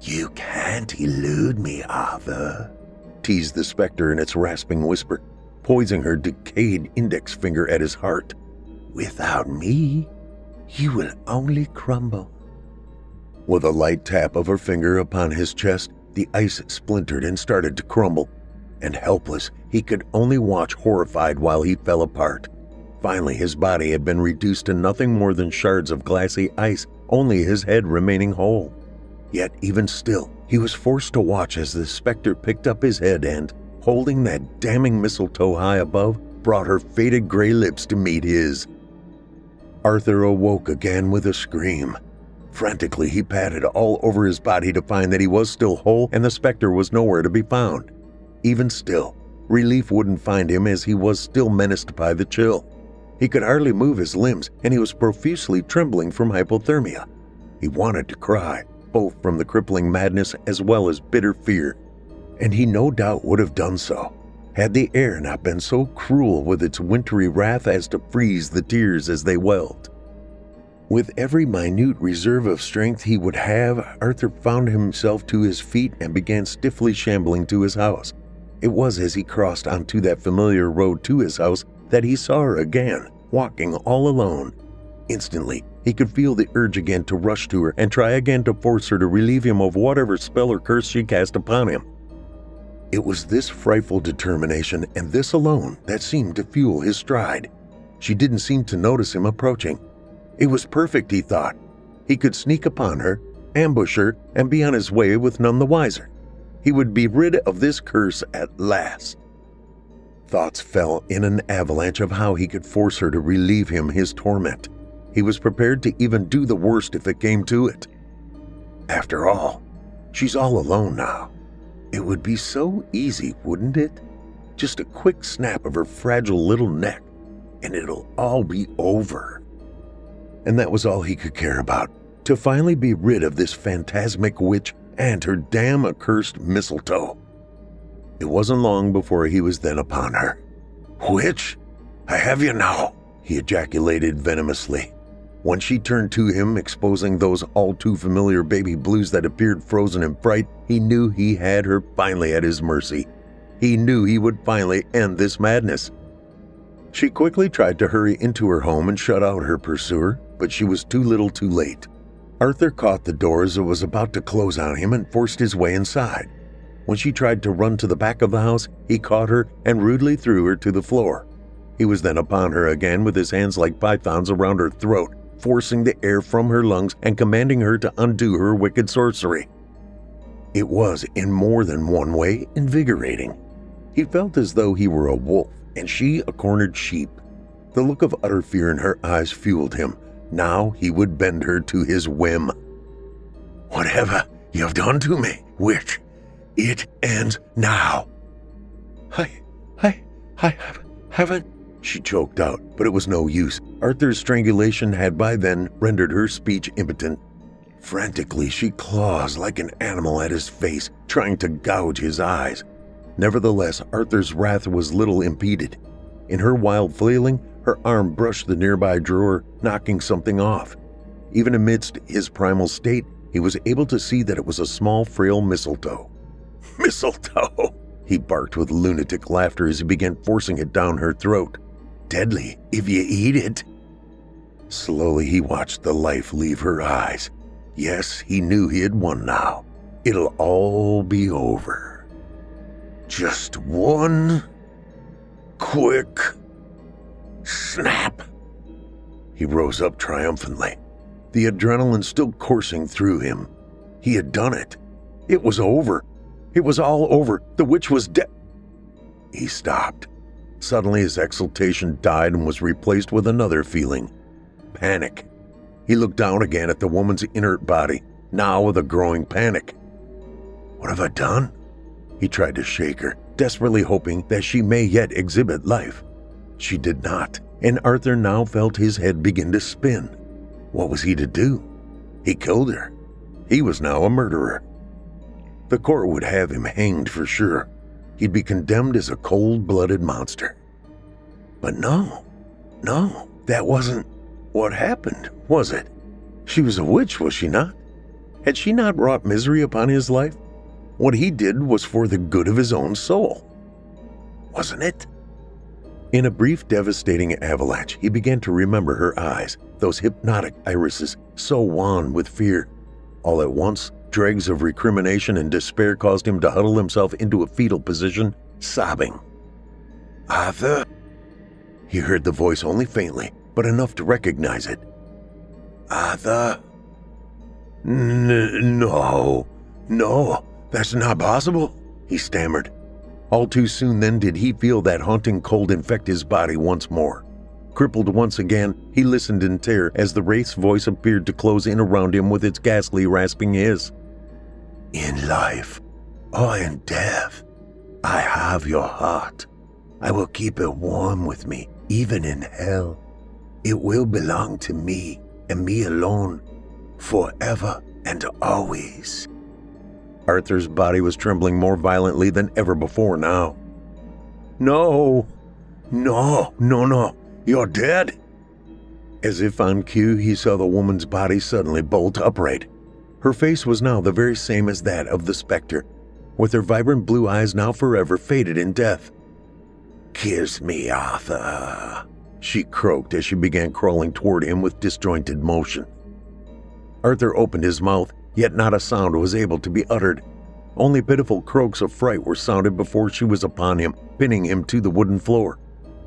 "You can't elude me, Arthur," teased the specter in its rasping whisper, poising her decayed index finger at his heart. "Without me, you will only crumble." With a light tap of her finger upon his chest, the ice splintered and started to crumble, and helpless, he could only watch horrified while he fell apart. Finally, his body had been reduced to nothing more than shards of glassy ice, only his head remaining whole. Yet even still, he was forced to watch as the specter picked up his head and, holding that damning mistletoe high above, brought her faded gray lips to meet his. Arthur awoke again with a scream. Frantically, he patted all over his body to find that he was still whole and the specter was nowhere to be found. Even still, relief wouldn't find him as he was still menaced by the chill. He could hardly move his limbs and he was profusely trembling from hypothermia. He wanted to cry, both from the crippling madness as well as bitter fear, and he no doubt would have done so, had the air not been so cruel with its wintry wrath as to freeze the tears as they welled. With every minute reserve of strength he would have, Arthur found himself to his feet and began stiffly shambling to his house. It was as he crossed onto that familiar road to his house that he saw her again, walking all alone. Instantly, he could feel the urge again to rush to her and try again to force her to relieve him of whatever spell or curse she cast upon him. It was this frightful determination and this alone that seemed to fuel his stride. She didn't seem to notice him approaching. It was perfect, he thought. He could sneak upon her, ambush her, and be on his way with none the wiser. He would be rid of this curse at last. Thoughts fell in an avalanche of how he could force her to relieve him his torment. He was prepared to even do the worst if it came to it. After all, she's all alone now. It would be so easy, wouldn't it? Just a quick snap of her fragile little neck, and it'll all be over. And that was all he could care about, to finally be rid of this phantasmic witch and her damn accursed mistletoe. It wasn't long before he was then upon her. "Witch, I have you now," he ejaculated venomously. When she turned to him, exposing those all too familiar baby blues that appeared frozen in fright, he knew he had her finally at his mercy. He knew he would finally end this madness. She quickly tried to hurry into her home and shut out her pursuer, but she was too little too late. Arthur caught the door as it was about to close on him and forced his way inside. When she tried to run to the back of the house, he caught her and rudely threw her to the floor. He was then upon her again with his hands like pythons around her throat, forcing the air from her lungs and commanding her to undo her wicked sorcery. It was, in more than one way, invigorating. He felt as though he were a wolf and she a cornered sheep. The look of utter fear in her eyes fueled him. Now he would bend her to his whim. "Whatever you have done to me, witch, it ends now." I haven't, she choked out, but it was no use. Arthur's strangulation had by then rendered her speech impotent. Frantically, she claws like an animal at his face, trying to gouge his eyes. Nevertheless, Arthur's wrath was little impeded. In her wild flailing, her arm brushed the nearby drawer, knocking something off. Even amidst his primal state, he was able to see that it was a small, frail mistletoe. "Mistletoe!" he barked with lunatic laughter as he began forcing it down her throat. "Deadly if you eat it." Slowly he watched the life leave her eyes. Yes, he knew he had won now. It'll all be over. Just one quick snap. He rose up triumphantly, the adrenaline still coursing through him. He had done it. It was over. It was all over. The witch was dead. He stopped. Suddenly his exultation died and was replaced with another feeling: panic. He looked down again at the woman's inert body, now with a growing panic. What have I done? He tried to shake her, desperately hoping that she may yet exhibit life. She did not, and Arthur now felt his head begin to spin. What was he to do? He killed her. He was now a murderer. The court would have him hanged for sure. He'd be condemned as a cold-blooded monster. But no, that wasn't what happened, was it? She was a witch, was she not? Had she not wrought misery upon his life? What he did was for the good of his own soul, wasn't it? In a brief, devastating avalanche, he began to remember her eyes, those hypnotic irises, so wan with fear. All at once, dregs of recrimination and despair caused him to huddle himself into a fetal position, sobbing. Arthur? He heard the voice only faintly, but enough to recognize it. Arthur? No, that's not possible, he stammered. All too soon then did he feel that haunting cold infect his body once more. Crippled once again, he listened in terror as the wraith's voice appeared to close in around him with its ghastly rasping hiss. In life, or in death, I have your heart. I will keep it warm with me, even in hell. It will belong to me, and me alone, forever and always. Arthur's body was trembling more violently than ever before now. No, you're dead. As if on cue, he saw the woman's body suddenly bolt upright. Her face was now the very same as that of the specter, with her vibrant blue eyes now forever faded in death. Kiss me, Arthur, she croaked as she began crawling toward him with disjointed motion. Arthur opened his mouth, yet not a sound was able to be uttered. Only pitiful croaks of fright were sounded before she was upon him, pinning him to the wooden floor.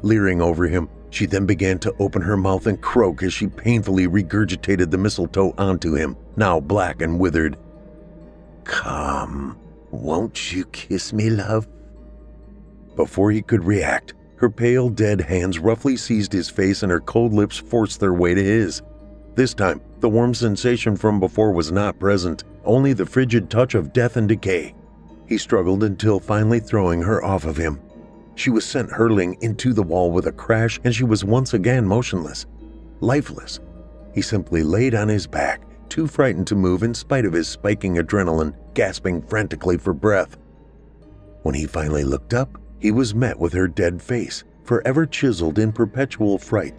Leering over him, she then began to open her mouth and croak as she painfully regurgitated the mistletoe onto him, now black and withered. Come, won't you kiss me, love? Before he could react, her pale, dead hands roughly seized his face and her cold lips forced their way to his. This time, the warm sensation from before was not present, only the frigid touch of death and decay. He struggled until finally throwing her off of him. She was sent hurtling into the wall with a crash, and she was once again motionless, lifeless. He simply laid on his back, too frightened to move in spite of his spiking adrenaline, gasping frantically for breath. When he finally looked up, he was met with her dead face, forever chiseled in perpetual fright.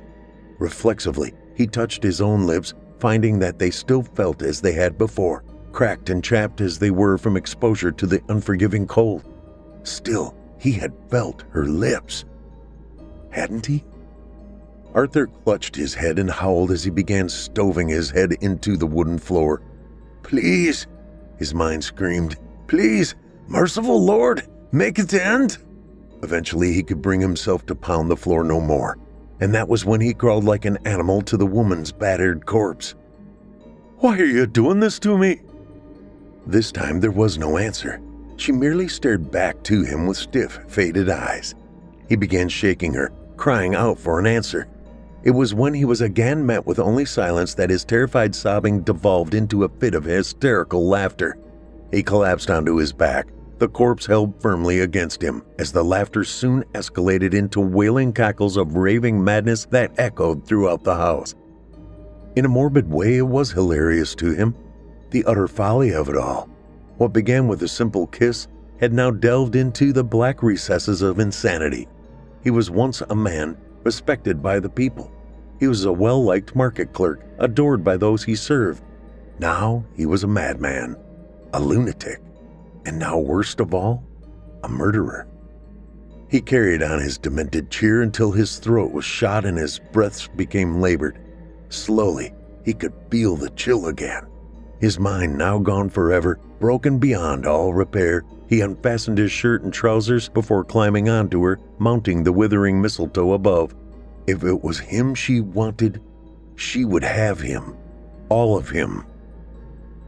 Reflexively, he touched his own lips, finding that they still felt as they had before, cracked and chapped as they were from exposure to the unforgiving cold. Still, he had felt her lips. Hadn't he? Arthur clutched his head and howled as he began stoving his head into the wooden floor. Please, his mind screamed. Please, merciful Lord, make it end. Eventually, he could bring himself to pound the floor no more, and that was when he crawled like an animal to the woman's battered corpse. Why are you doing this to me? This time there was no answer. She merely stared back to him with stiff, faded eyes. He began shaking her, crying out for an answer. It was when he was again met with only silence that his terrified sobbing devolved into a fit of hysterical laughter. He collapsed onto his back, the corpse held firmly against him, as the laughter soon escalated into wailing cackles of raving madness that echoed throughout the house. In a morbid way, it was hilarious to him. The utter folly of it all. What began with a simple kiss had now delved into the black recesses of insanity. He was once a man, respected by the people. He was a well-liked market clerk, adored by those he served. Now he was a madman, a lunatic, and now worst of all, a murderer. He carried on his demented cheer until his throat was shot and his breaths became labored. Slowly, he could feel the chill again. His mind now gone forever, broken beyond all repair, he unfastened his shirt and trousers before climbing onto her, mounting the withering mistletoe above. If it was him she wanted, she would have him. All of him.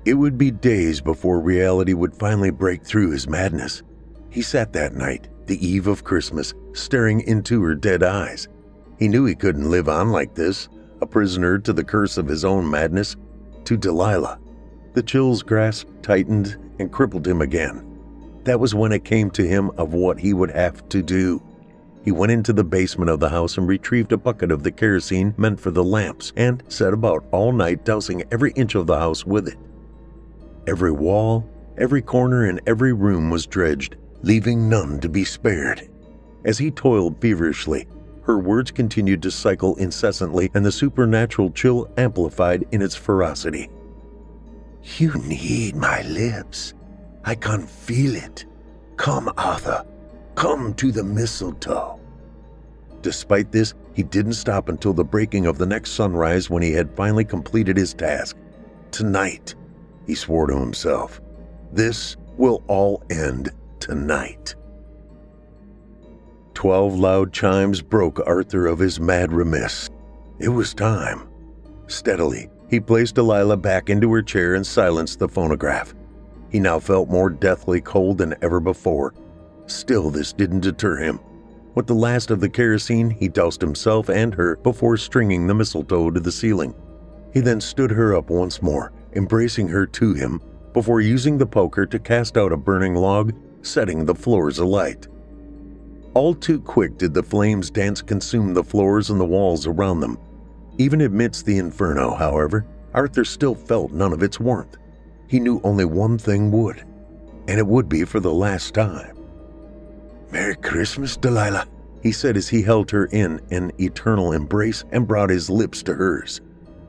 It would be days before reality would finally break through his madness. He sat that night, the eve of Christmas, staring into her dead eyes. He knew he couldn't live on like this, a prisoner to the curse of his own madness. To Delilah, the chill's grasp tightened and crippled him again. That was when it came to him of what he would have to do. He went into the basement of the house and retrieved a bucket of the kerosene meant for the lamps and set about all night dousing every inch of the house with it. Every wall, every corner, and every room was dredged, leaving none to be spared. As he toiled feverishly, her words continued to cycle incessantly, and the supernatural chill amplified in its ferocity. "You need my lips. I can feel it. Come, Arthur. Come to the mistletoe." Despite this, he didn't stop until the breaking of the next sunrise, when he had finally completed his task. "Tonight," he swore to himself. "This will all end tonight." 12 loud chimes broke Arthur of his mad remiss. It was time. Steadily, he placed Delilah back into her chair and silenced the phonograph. He now felt more deathly cold than ever before. Still, this didn't deter him. With the last of the kerosene, he doused himself and her before stringing the mistletoe to the ceiling. He then stood her up once more, embracing her to him, before using the poker to cast out a burning log, setting the floors alight. All too quick did the flames dance consume the floors and the walls around them. Even amidst the inferno, however, Arthur still felt none of its warmth. He knew only one thing would, and it would be for the last time. "Merry Christmas, Delilah," he said as he held her in an eternal embrace and brought his lips to hers.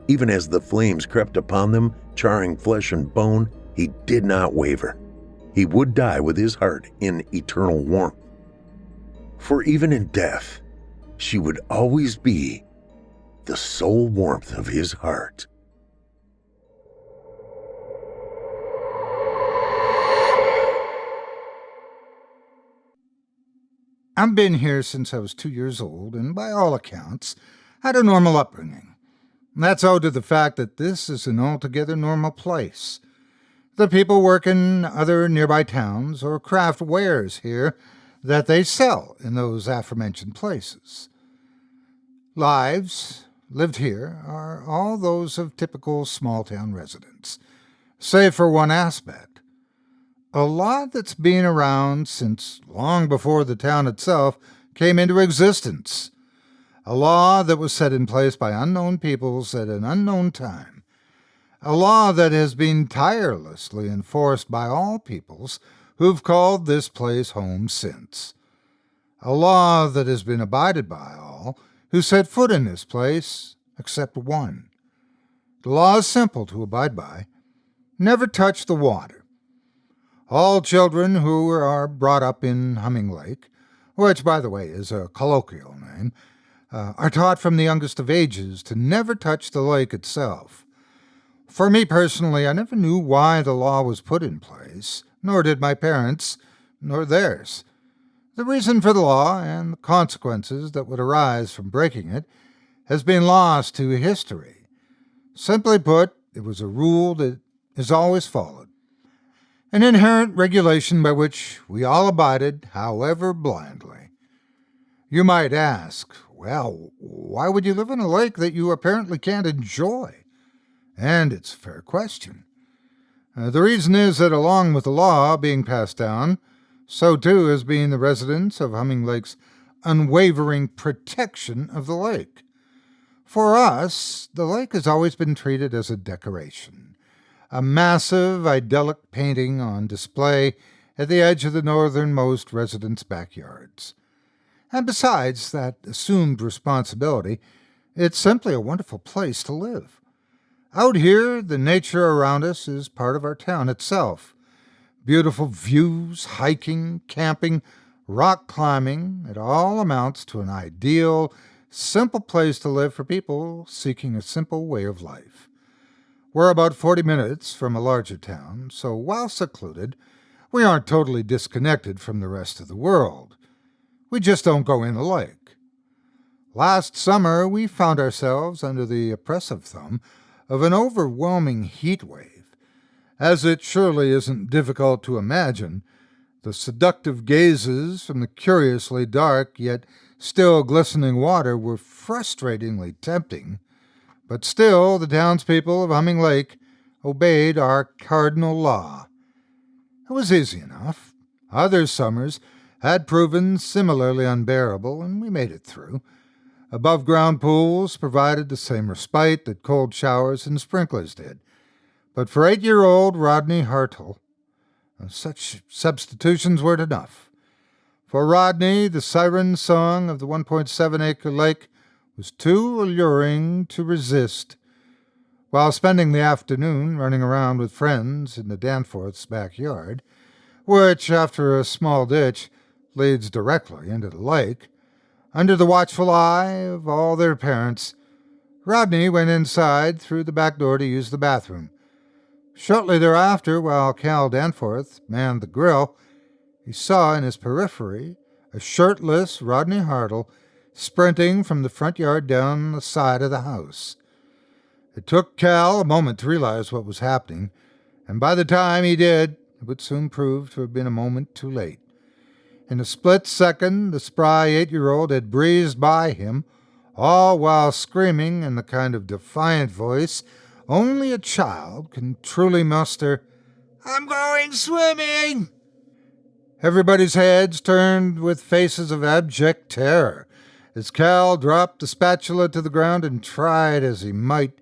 Even as the flames crept upon them, charring flesh and bone, he did not waver. He would die with his heart in eternal warmth. For even in death, she would always be the sole warmth of his heart. I've been here since I was 2 years old, and by all accounts, had a normal upbringing. That's owed to the fact that this is an altogether normal place. The people work in other nearby towns or craft wares here that they sell in those aforementioned places. Lives lived here are all those of typical small-town residents, save for one aspect. A law that's been around since long before the town itself came into existence. A law that was set in place by unknown peoples at an unknown time. A law that has been tirelessly enforced by all peoples who've called this place home since. A law that has been abided by all who set foot in this place, except one. The law is simple to abide by. Never touch the water. All children who are brought up in Humming Lake, which, by the way, is a colloquial name, are taught from the youngest of ages to never touch the lake itself. For me personally, I never knew why the law was put in place, nor did my parents, nor theirs. The reason for the law and the consequences that would arise from breaking it has been lost to history. Simply put, it was a rule that is always followed. An inherent regulation by which we all abided, however blindly. You might ask, well, why would you live in a lake that you apparently can't enjoy? And it's a fair question. The reason is that along with the law being passed down, so too has been the residents of Humming Lake's unwavering protection of the lake. For us, the lake has always been treated as a decoration. A massive, idyllic painting on display at the edge of the northernmost residents' backyards. And besides that assumed responsibility, it's simply a wonderful place to live. Out here, the nature around us is part of our town itself. Beautiful views, hiking, camping, rock climbing, it all amounts to an ideal, simple place to live for people seeking a simple way of life. We're about 40 minutes from a larger town, so while secluded, we aren't totally disconnected from the rest of the world. We just don't go in the lake. Last summer, we found ourselves under the oppressive thumb of an overwhelming heat wave. As it surely isn't difficult to imagine, The seductive gazes from the curiously dark yet still glistening water were frustratingly tempting, but still the townspeople of Humming Lake obeyed our cardinal law. It was easy enough. Other summers had proven similarly unbearable, and we made it through. Above-ground pools provided the same respite that cold showers and sprinklers did. But for 8-year-old Rodney Hartle, such substitutions weren't enough. For Rodney, the siren song of the 1.7-acre lake was too alluring to resist. While spending the afternoon running around with friends in the Danforths' backyard, which, after a small ditch, leads directly into the lake, under the watchful eye of all their parents, Rodney went inside through the back door to use the bathroom. Shortly thereafter, while Cal Danforth manned the grill, he saw in his periphery a shirtless Rodney Hartle sprinting from the front yard down the side of the house. It took Cal a moment to realize what was happening, and by the time he did, it would soon prove to have been a moment too late. In a split second, the spry 8-year-old had breezed by him, all while screaming in the kind of defiant voice only a child can truly muster, "I'm going swimming!" Everybody's heads turned with faces of abject terror as Cal dropped the spatula to the ground and tried as he might,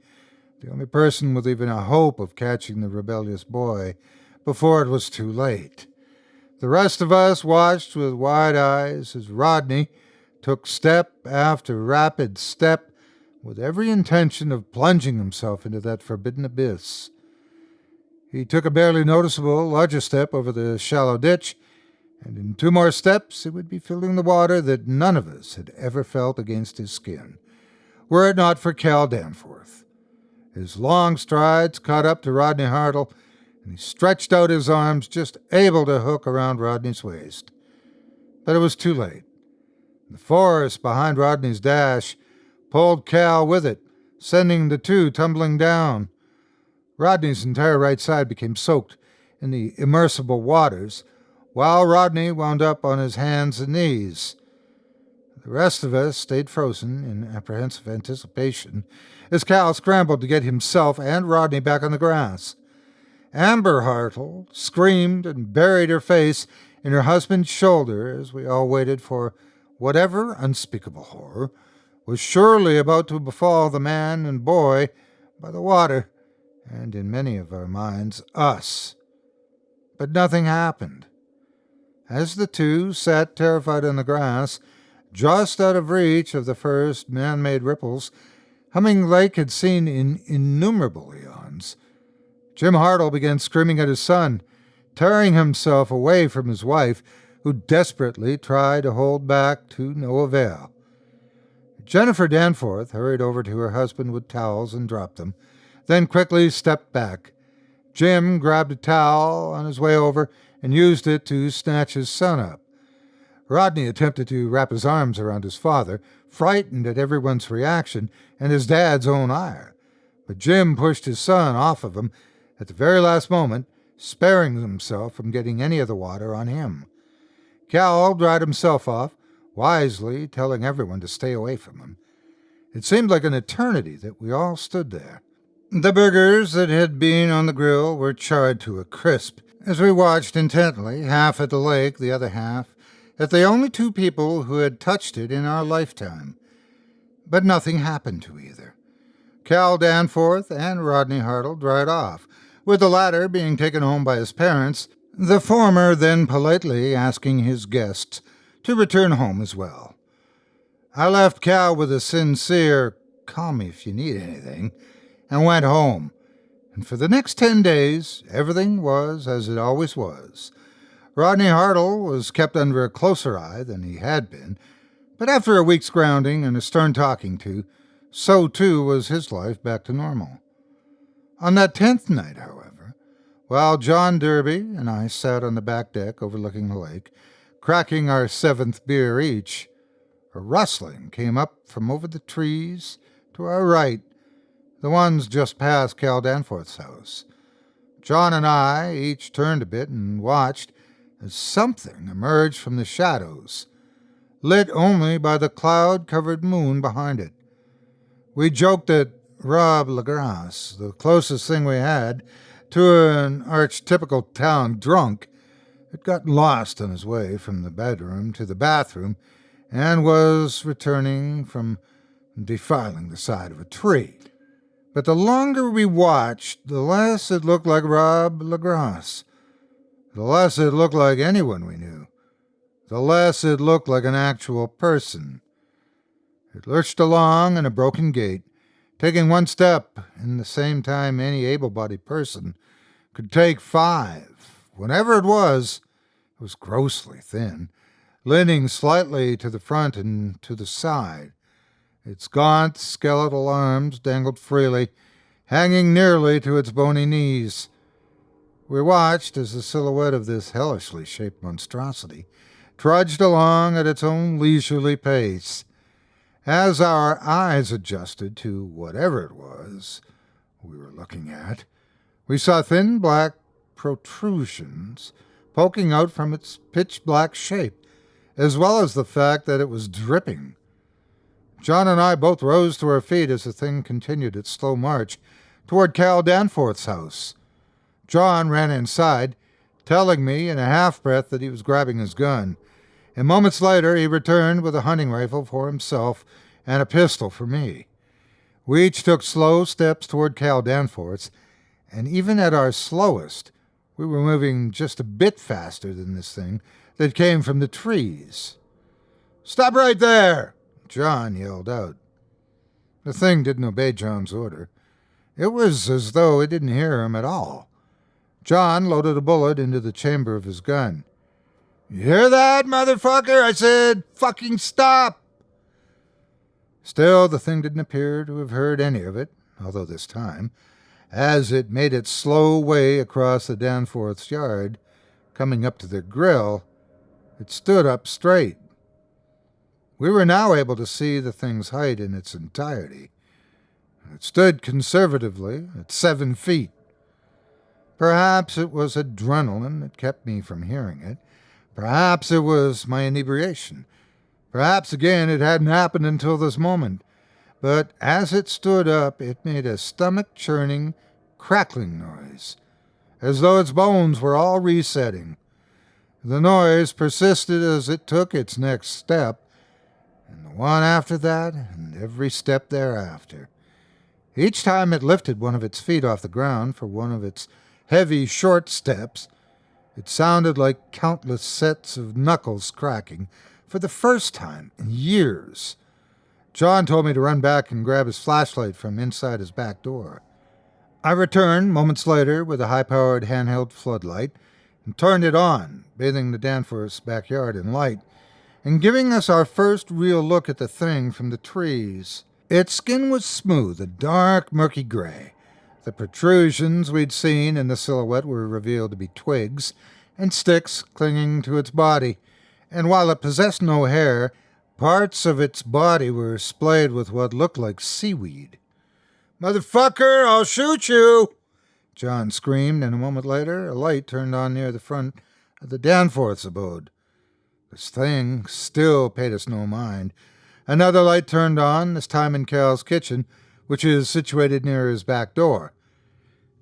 the only person with even a hope of catching the rebellious boy, before it was too late. The rest of us watched with wide eyes as Rodney took step after rapid step with every intention of plunging himself into that forbidden abyss. He took a barely noticeable larger step over the shallow ditch, and in 2 more steps he would be feeling the water that none of us had ever felt against his skin, were it not for Cal Danforth. His long strides caught up to Rodney Hartle, and he stretched out his arms, just able to hook around Rodney's waist. But it was too late. The force behind Rodney's dash pulled Cal with it, sending the two tumbling down. Rodney's entire right side became soaked in the immersible waters, while Rodney wound up on his hands and knees. The rest of us stayed frozen in apprehensive anticipation as Cal scrambled to get himself and Rodney back on the grass. Amber Hartle screamed and buried her face in her husband's shoulder as we all waited for whatever unspeakable horror was surely about to befall the man and boy by the water, and in many of our minds, us. But nothing happened. As the two sat terrified on the grass, just out of reach of the first man-made ripples Humming Lake had seen in innumerable eons, Jim Hartle began screaming at his son, tearing himself away from his wife, who desperately tried to hold back to no avail. Jennifer Danforth hurried over to her husband with towels and dropped them, then quickly stepped back. Jim grabbed a towel on his way over and used it to snatch his son up. Rodney attempted to wrap his arms around his father, frightened at everyone's reaction and his dad's own ire. But Jim pushed his son off of him at the very last moment, sparing himself from getting any of the water on him. Cal dried himself off, wisely telling everyone to stay away from him. It seemed like an eternity that we all stood there. The burgers that had been on the grill were charred to a crisp as we watched intently, half at the lake, the other half at the only 2 people who had touched it in our lifetime. But nothing happened to either. Cal Danforth and Rodney Hartle dried off, with the latter being taken home by his parents, the former then politely asking his guests to return home as well. I left Cal with a sincere, "Call me if you need anything," and went home. And for the next 10 days, everything was as it always was. Rodney Hartle was kept under a closer eye than he had been, but after a week's grounding and a stern talking to, so too was his life back to normal. On that 10th night, however, while John Derby and I sat on the back deck overlooking the lake, cracking our 7th beer each, a rustling came up from over the trees to our right, the ones just past Cal Danforth's house. John and I each turned a bit and watched as something emerged from the shadows, lit only by the cloud-covered moon behind it. We joked that Rob Legrasse, the closest thing we had to an archetypical town drunk, had gotten lost on his way from the bedroom to the bathroom and was returning from defiling the side of a tree. But the longer we watched, the less it looked like Rob Legrasse, the less it looked like anyone we knew, the less it looked like an actual person. It lurched along in a broken gait, taking one step in the same time any able-bodied person could take 5. Whenever it was grossly thin, leaning slightly to the front and to the side. Its gaunt skeletal arms dangled freely, hanging nearly to its bony knees. We watched as the silhouette of this hellishly shaped monstrosity trudged along at its own leisurely pace. As our eyes adjusted to whatever it was we were looking at, we saw thin black protrusions poking out from its pitch-black shape, as well as the fact that it was dripping. John and I both rose to our feet as the thing continued its slow march toward Cal Danforth's house. John ran inside, telling me in a half-breath that he was grabbing his gun, and moments later he returned with a hunting rifle for himself and a pistol for me. We each took slow steps toward Cal Danforth's, and even at our slowest, we were moving just a bit faster than this thing that came from the trees. "Stop right there!" John yelled out. The thing didn't obey John's order. It was as though it didn't hear him at all. John loaded a bullet into the chamber of his gun. "You hear that, motherfucker? I said, fucking stop!" Still, the thing didn't appear to have heard any of it, although this time, as it made its slow way across the Danforth's yard, coming up to their grill, it stood up straight. We were now able to see the thing's height in its entirety. It stood conservatively at 7 feet. Perhaps it was adrenaline that kept me from hearing it. Perhaps it was my inebriation. Perhaps, again, it hadn't happened until this moment. But as it stood up, it made a stomach-churning, crackling noise, as though its bones were all resetting. The noise persisted as it took its next step, and the one after that, and every step thereafter. Each time it lifted one of its feet off the ground for one of its heavy, short steps, it sounded like countless sets of knuckles cracking for the first time in years. John told me to run back and grab his flashlight from inside his back door. I returned moments later with a high-powered handheld floodlight and turned it on, bathing the Danforth's backyard in light and giving us our first real look at the thing from the trees. Its skin was smooth, a dark, murky gray. The protrusions we'd seen in the silhouette were revealed to be twigs and sticks clinging to its body, and while it possessed no hair, parts of its body were splayed with what looked like seaweed. "Motherfucker, I'll shoot you!" John screamed, and a moment later a light turned on near the front of the Danforth's abode. This thing still paid us no mind. Another light turned on, this time in Cal's kitchen, which is situated near his back door.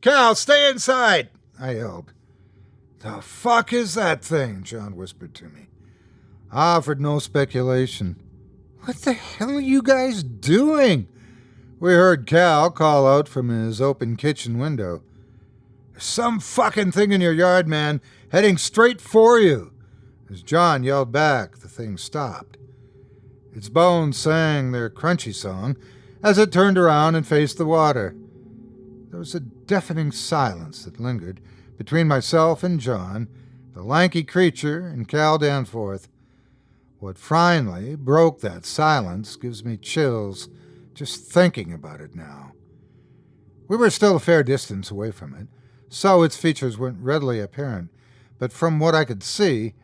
"Cal, stay inside!" I yelled. "The fuck is that thing?" John whispered to me. I offered no speculation. "What the hell are you guys doing?" We heard Cal call out from his open kitchen window. "There's some fucking thing in your yard, man, heading straight for you." As John yelled back, the thing stopped. Its bones sang their crunchy song as it turned around and faced the water. There was a deafening silence that lingered between myself and John, the lanky creature, and Cal Danforth. What finally broke that silence gives me chills just thinking about it now. We were still a fair distance away from it, so its features weren't readily apparent, but from what I could see,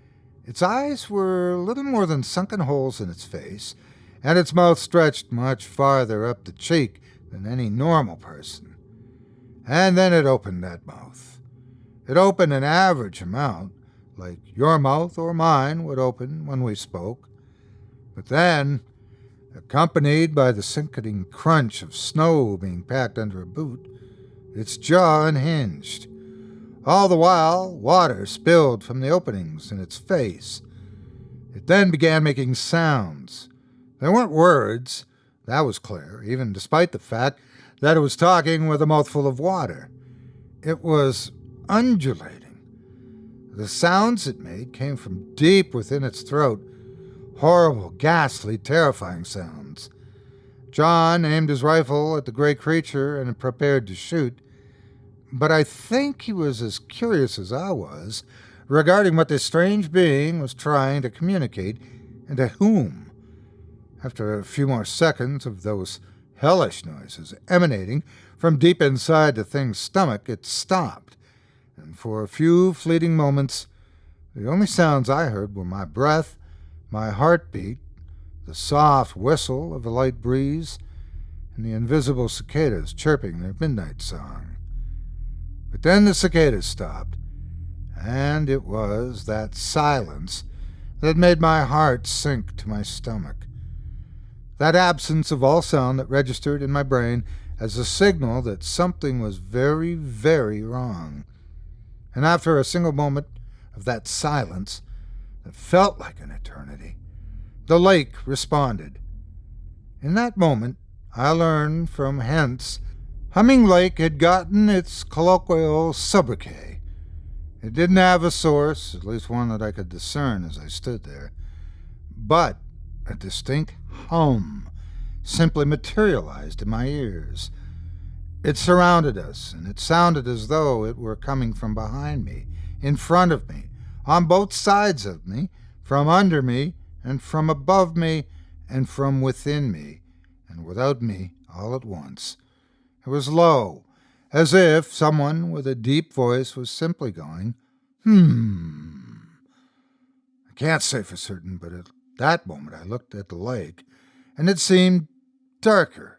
its eyes were little more than sunken holes in its face, and its mouth stretched much farther up the cheek than any normal person. And then it opened that mouth. It opened an average amount, like your mouth or mine would open when we spoke. But then, accompanied by the sickening crunch of snow being packed under a boot, its jaw unhinged. All the while, water spilled from the openings in its face. It then began making sounds. They weren't words, that was clear, even despite the fact that it was talking with a mouthful of water. It was undulating. The sounds it made came from deep within its throat, horrible, ghastly, terrifying sounds. John aimed his rifle at the gray creature and prepared to shoot, but I think he was as curious as I was regarding what this strange being was trying to communicate and to whom. After a few more seconds of those hellish noises emanating from deep inside the thing's stomach, it stopped, and for a few fleeting moments, the only sounds I heard were my breath, my heartbeat, the soft whistle of a light breeze, and the invisible cicadas chirping their midnight song. But then the cicadas stopped, and it was that silence that made my heart sink to my stomach. That absence of all sound that registered in my brain as a signal that something was very, very wrong. And after a single moment of that silence that felt like an eternity, the lake responded. In that moment, I learned from hence Humming Lake had gotten its colloquial sobriquet. It didn't have a source, at least one that I could discern as I stood there, but a distinct hum simply materialized in my ears. It surrounded us, and it sounded as though it were coming from behind me, in front of me, on both sides of me, from under me, and from above me, and from within me, and without me all at once. It was low, as if someone with a deep voice was simply going, I can't say for certain, but at that moment I looked at the lake, and it seemed darker.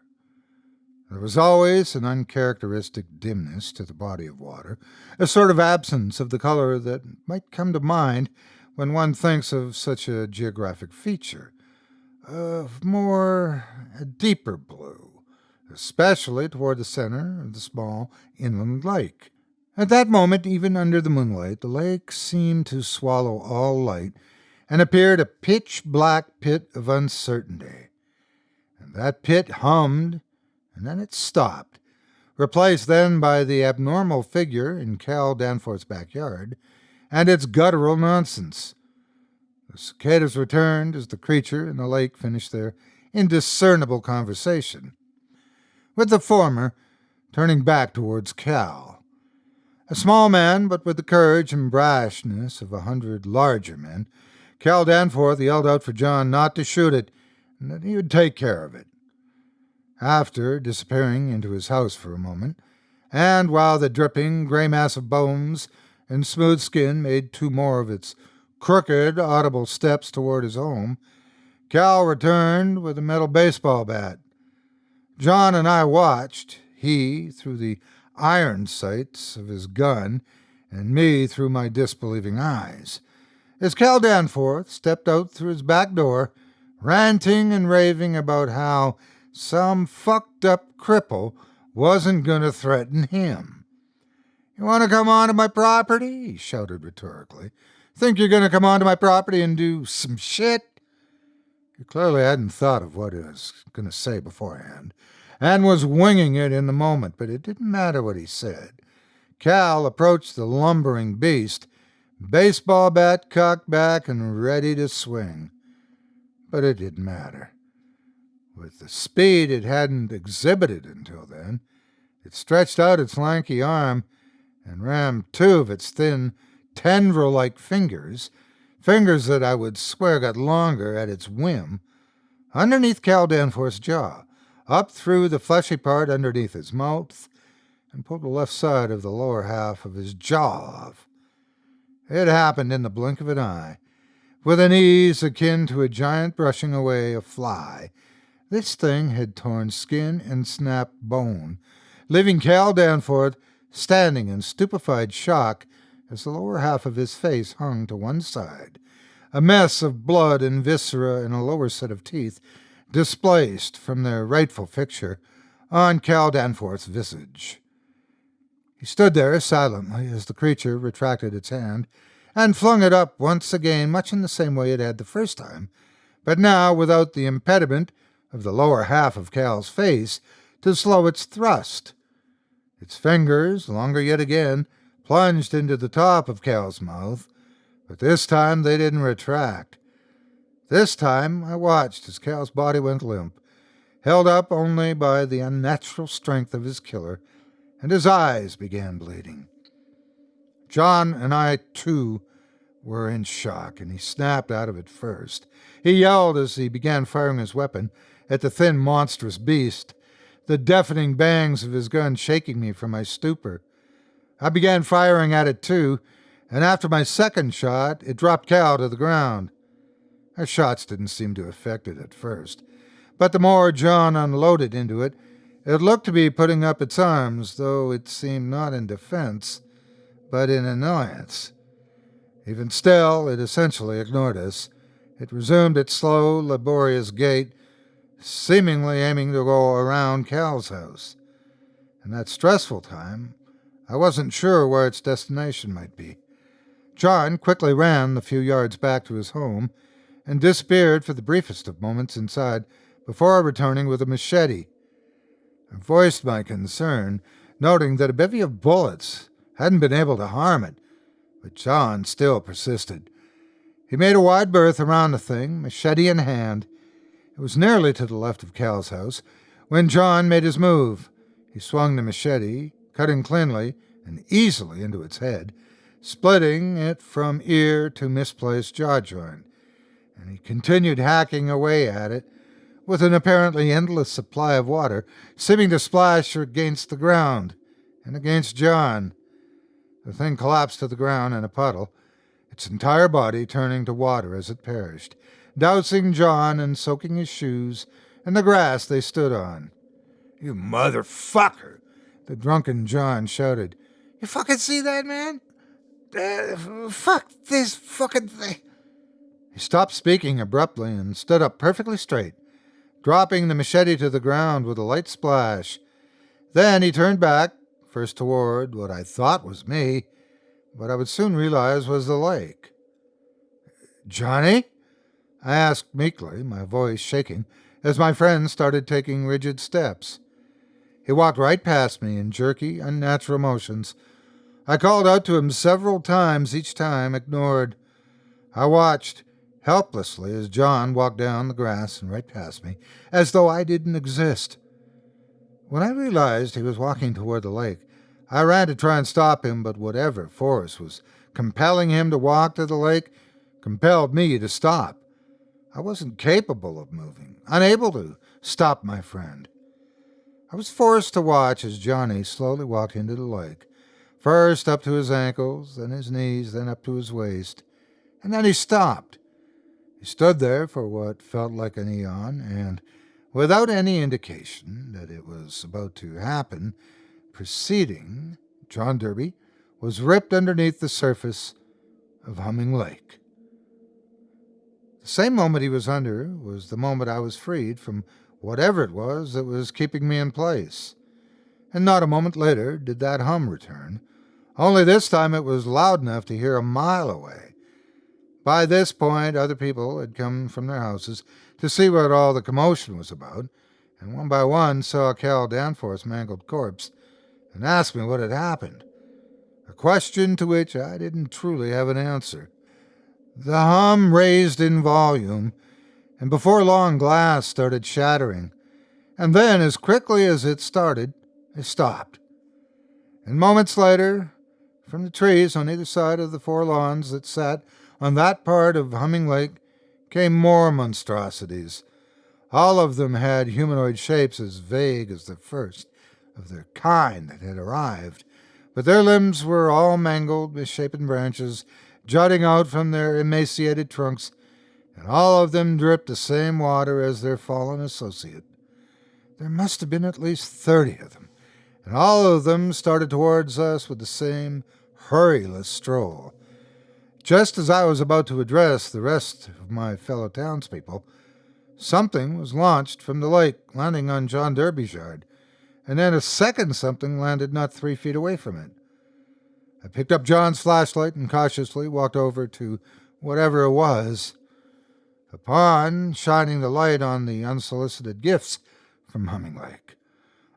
There was always an uncharacteristic dimness to the body of water, a sort of absence of the color that might come to mind when one thinks of such a geographic feature, of a deeper blue, especially toward the center of the small inland lake. At that moment, even under the moonlight, the lake seemed to swallow all light and appeared a pitch-black pit of uncertainty. And that pit hummed, and then it stopped, replaced then by the abnormal figure in Cal Danforth's backyard and its guttural nonsense. The cicadas returned as the creature and the lake finished their indiscernible conversation, with the former turning back towards Cal. A small man, but with the courage and brashness of 100 larger men, Cal Danforth yelled out for John not to shoot it, and that he would take care of it. After disappearing into his house for a moment, and while the dripping gray mass of bones and smooth skin made 2 more of its crooked, audible steps toward his home, Cal returned with a metal baseball bat. John and I watched, he through the iron sights of his gun, and me through my disbelieving eyes, as Cal Danforth stepped out through his back door, ranting and raving about how some fucked-up cripple wasn't going to threaten him. "You want to come onto my property?" he shouted rhetorically. "Think you're going to come onto my property and do some shit?" He clearly hadn't thought of what he was going to say beforehand, and was winging it in the moment, but it didn't matter what he said. Cal approached the lumbering beast, baseball bat cocked back and ready to swing. But it didn't matter. With the speed it hadn't exhibited until then, it stretched out its lanky arm and rammed 2 of its thin, tendril-like fingers that I would swear got longer at its whim, underneath Cal Danforth's jaw, up through the fleshy part underneath his mouth, and pulled the left side of the lower half of his jaw off. It happened in the blink of an eye, with an ease akin to a giant brushing away a fly. This thing had torn skin and snapped bone, leaving Cal Danforth standing in stupefied shock as the lower half of his face hung to one side, a mess of blood and viscera and a lower set of teeth displaced from their rightful fixture on Cal Danforth's visage. He stood there silently as the creature retracted its hand and flung it up once again, much in the same way it had the first time, but now without the impediment of the lower half of Cal's face to slow its thrust. Its fingers, longer yet again, plunged into the top of Cal's mouth, but this time they didn't retract. This time I watched as Cal's body went limp, held up only by the unnatural strength of his killer, and his eyes began bleeding. John and I, too, were in shock, and he snapped out of it first. He yelled as he began firing his weapon at the thin, monstrous beast, the deafening bangs of his gun shaking me from my stupor. I began firing at it, too, and after my second shot, it dropped Cal to the ground. Our shots didn't seem to affect it at first, but the more John unloaded into it, it looked to be putting up its arms, though it seemed not in defense, but in annoyance. Even still, it essentially ignored us. It resumed its slow, laborious gait, seemingly aiming to go around Cal's house. In that stressful time, I wasn't sure where its destination might be. John quickly ran the few yards back to his home and disappeared for the briefest of moments inside before returning with a machete. I voiced my concern, noting that a bevy of bullets hadn't been able to harm it, but John still persisted. He made a wide berth around the thing, machete in hand. It was nearly to the left of Cal's house when John made his move. He swung the machete, cutting cleanly and easily into its head, splitting it from ear to misplaced jaw joint, and he continued hacking away at it with an apparently endless supply of water seeming to splash against the ground and against John. The thing collapsed to the ground in a puddle, its entire body turning to water as it perished, dousing John and soaking his shoes and the grass they stood on. "You motherfucker!" the drunken John shouted. "You fucking see that, man? Fuck this fucking thing." He stopped speaking abruptly and stood up perfectly straight, dropping the machete to the ground with a light splash. Then he turned back, first toward what I thought was me, but I would soon realize was the lake. "Johnny?" I asked meekly, my voice shaking, as my friend started taking rigid steps. He walked right past me in jerky, unnatural motions. I called out to him several times, each time ignored. I watched helplessly as John walked down the grass and right past me, as though I didn't exist. When I realized he was walking toward the lake, I ran to try and stop him, but whatever force was compelling him to walk to the lake compelled me to stop. I wasn't capable of moving, unable to stop my friend. I was forced to watch as Johnny slowly walked into the lake, first up to his ankles, then his knees, then up to his waist, and then he stopped. He stood there for what felt like an eon, and, without any indication that it was about to happen, preceding, John Derby was ripped underneath the surface of Humming Lake. The same moment he was under was the moment I was freed from whatever it was that was keeping me in place. And not a moment later did that hum return, only this time it was loud enough to hear a mile away. By this point, other people had come from their houses to see what all the commotion was about, and one by one saw Cal Danforth's mangled corpse and asked me what had happened, a question to which I didn't truly have an answer. The hum raised in volume, and before long glass started shattering, and then, as quickly as it started, it stopped. And moments later, from the trees on either side of the 4 lawns that sat on that part of Humming Lake, came more monstrosities. All of them had humanoid shapes as vague as the first of their kind that had arrived, but their limbs were all mangled, misshapen branches jutting out from their emaciated trunks, and all of them dripped the same water as their fallen associate. There must have been at least 30 of them, and all of them started towards us with the same hurryless stroll. Just as I was about to address the rest of my fellow townspeople, something was launched from the lake, landing on John Derby's yard, and then a second something landed not 3 feet away from it. I picked up John's flashlight and cautiously walked over to whatever it was. Upon shining the light on the unsolicited gifts from Humming Lake,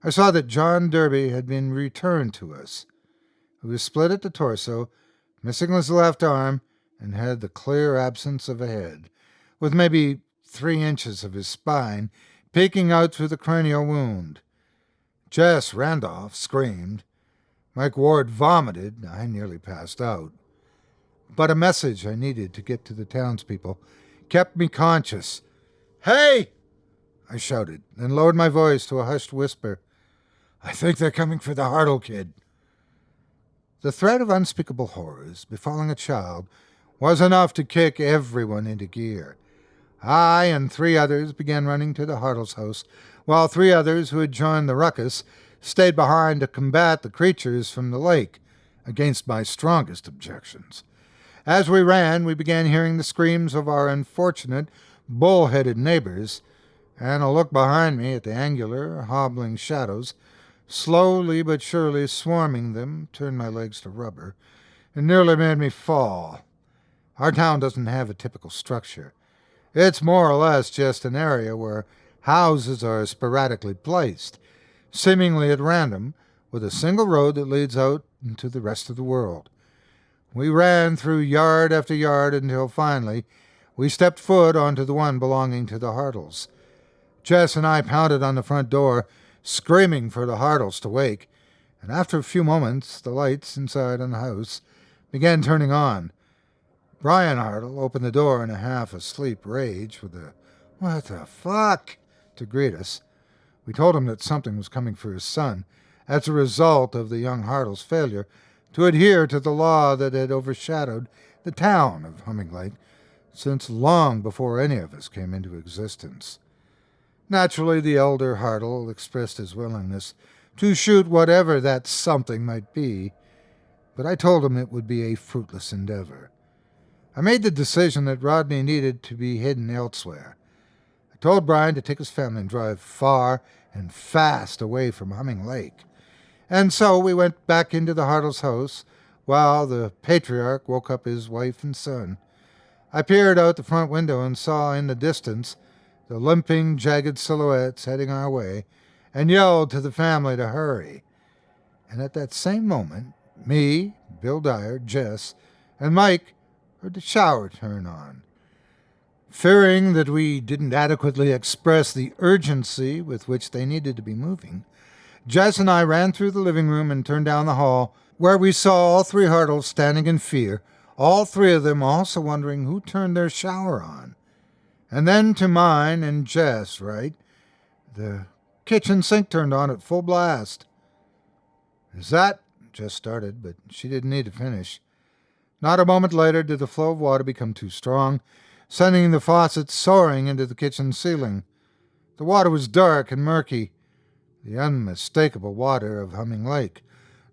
I saw that John Derby had been returned to us. He was split at the torso, missing his left arm, and had the clear absence of a head, with maybe 3 inches of his spine peeking out through the cranial wound. Jess Randolph screamed. Mike Ward vomited. I nearly passed out. But a message I needed to get to the townspeople kept me conscious. "Hey!" I shouted, then lowered my voice to a hushed whisper. "I think they're coming for the Hartle kid." The threat of unspeakable horrors befalling a child was enough to kick everyone into gear. I and 3 others began running to the Hartle's house, while 3 others who had joined the ruckus stayed behind to combat the creatures from the lake, against my strongest objections. As we ran, we began hearing the screams of our unfortunate, bull-headed neighbors, and a look behind me at the angular, hobbling shadows, slowly but surely swarming them, turned my legs to rubber, and nearly made me fall. Our town doesn't have a typical structure. It's more or less just an area where houses are sporadically placed, seemingly at random, with a single road that leads out into the rest of the world. We ran through yard after yard until finally we stepped foot onto the one belonging to the Hartles. Jess and I pounded on the front door, screaming for the Hartles to wake, and after a few moments the lights inside on the house began turning on. Brian Hartle opened the door in a half-asleep rage with a "What the fuck?" to greet us. We told him that something was coming for his son as a result of the young Hartle's failure to adhere to the law that had overshadowed the town of Humming Lake since long before any of us came into existence. Naturally, the elder Hartle expressed his willingness to shoot whatever that something might be, but I told him it would be a fruitless endeavor. I made the decision that Rodney needed to be hidden elsewhere. I told Brian to take his family and drive far and fast away from Humming Lake. And so we went back into the Hartle's house while the patriarch woke up his wife and son. I peered out the front window and saw in the distance the limping, jagged silhouettes heading our way, and yelled to the family to hurry. And at that same moment, me, Bill Dyer, Jess, and Mike heard the shower turn on. Fearing that we didn't adequately express the urgency with which they needed to be moving, Jess and I ran through the living room and turned down the hall, where we saw all 3 Hartles standing in fear, all 3 of them also wondering who turned their shower on. And then to mine and Jess, right, the kitchen sink turned on at full blast. "Is that?" Jess started, but she didn't need to finish. Not a moment later did the flow of water become too strong, sending the faucet soaring into the kitchen ceiling. The water was dark and murky, the unmistakable water of Humming Lake,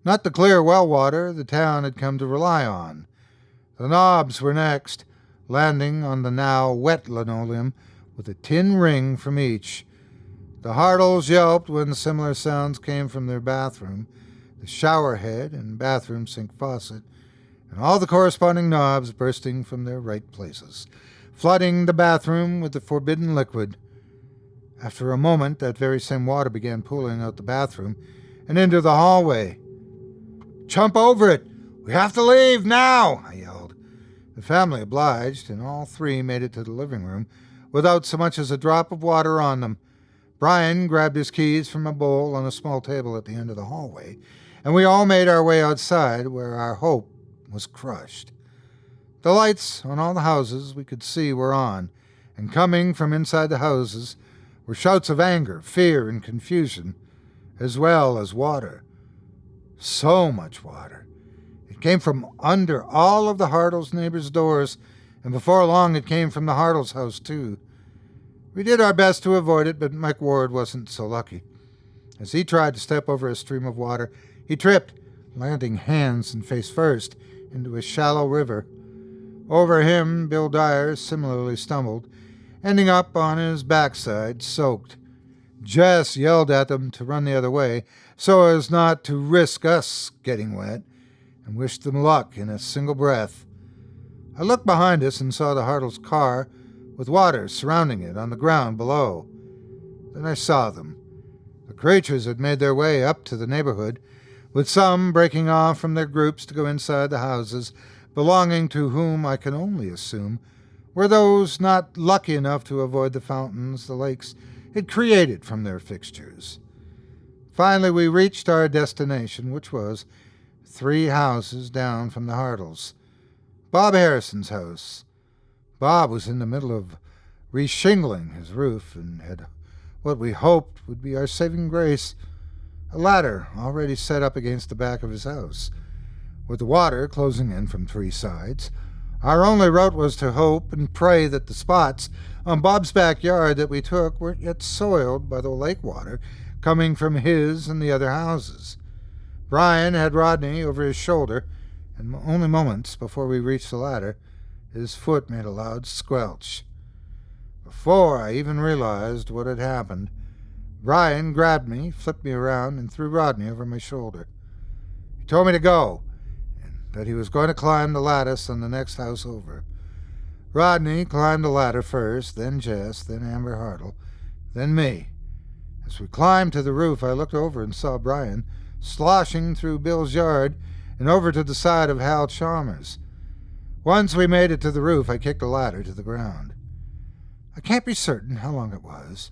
not the clear well water the town had come to rely on. The knobs were next, landing on the now wet linoleum with a tin ring from each. The Hartles yelped when similar sounds came from their bathroom, the shower head and bathroom sink faucet, and all the corresponding knobs bursting from their right places, flooding the bathroom with the forbidden liquid. After a moment, that very same water began pooling out the bathroom and into the hallway. "Jump over it! We have to leave now!" I yelled. The family obliged, and all 3 made it to the living room without so much as a drop of water on them. Brian grabbed his keys from a bowl on a small table at the end of the hallway, and we all made our way outside, where our hope was crushed. The lights on all the houses we could see were on, and coming from inside the houses were shouts of anger, fear, and confusion, as well as water. So much water. It came from under all of the Hartles' neighbors' doors, and before long it came from the Hartles' house, too. We did our best to avoid it, but Mike Ward wasn't so lucky. As he tried to step over a stream of water, he tripped, landing hands and face first into a shallow river. Over him, Bill Dyer similarly stumbled, ending up on his backside, soaked. Jess yelled at them to run the other way so as not to risk us getting wet, and wished them luck in a single breath. I looked behind us and saw the Hartles' car with water surrounding it on the ground below. Then I saw them. The creatures had made their way up to the neighborhood, with some breaking off from their groups to go inside the houses, belonging to whom I can only assume were those not lucky enough to avoid the fountains the lakes had created from their fixtures. Finally, we reached our destination, which was 3 houses down from the Hartles. Bob Harrison's house. Bob was in the middle of reshingling his roof and had what we hoped would be our saving grace, a ladder already set up against the back of his house. With the water closing in from 3 sides, our only route was to hope and pray that the spots on Bob's backyard that we took weren't yet soiled by the lake water coming from his and the other houses. Brian had Rodney over his shoulder, and only moments before we reached the ladder, his foot made a loud squelch. Before I even realized what had happened, Brian grabbed me, flipped me around, and threw Rodney over my shoulder. He told me to go, and that he was going to climb the lattice on the next house over. Rodney climbed the ladder first, then Jess, then Amber Hartle, then me. As we climbed to the roof, I looked over and saw Brian sloshing through Bill's yard and over to the side of Hal Chalmers. Once we made it to the roof, I kicked the ladder to the ground. I can't be certain how long it was,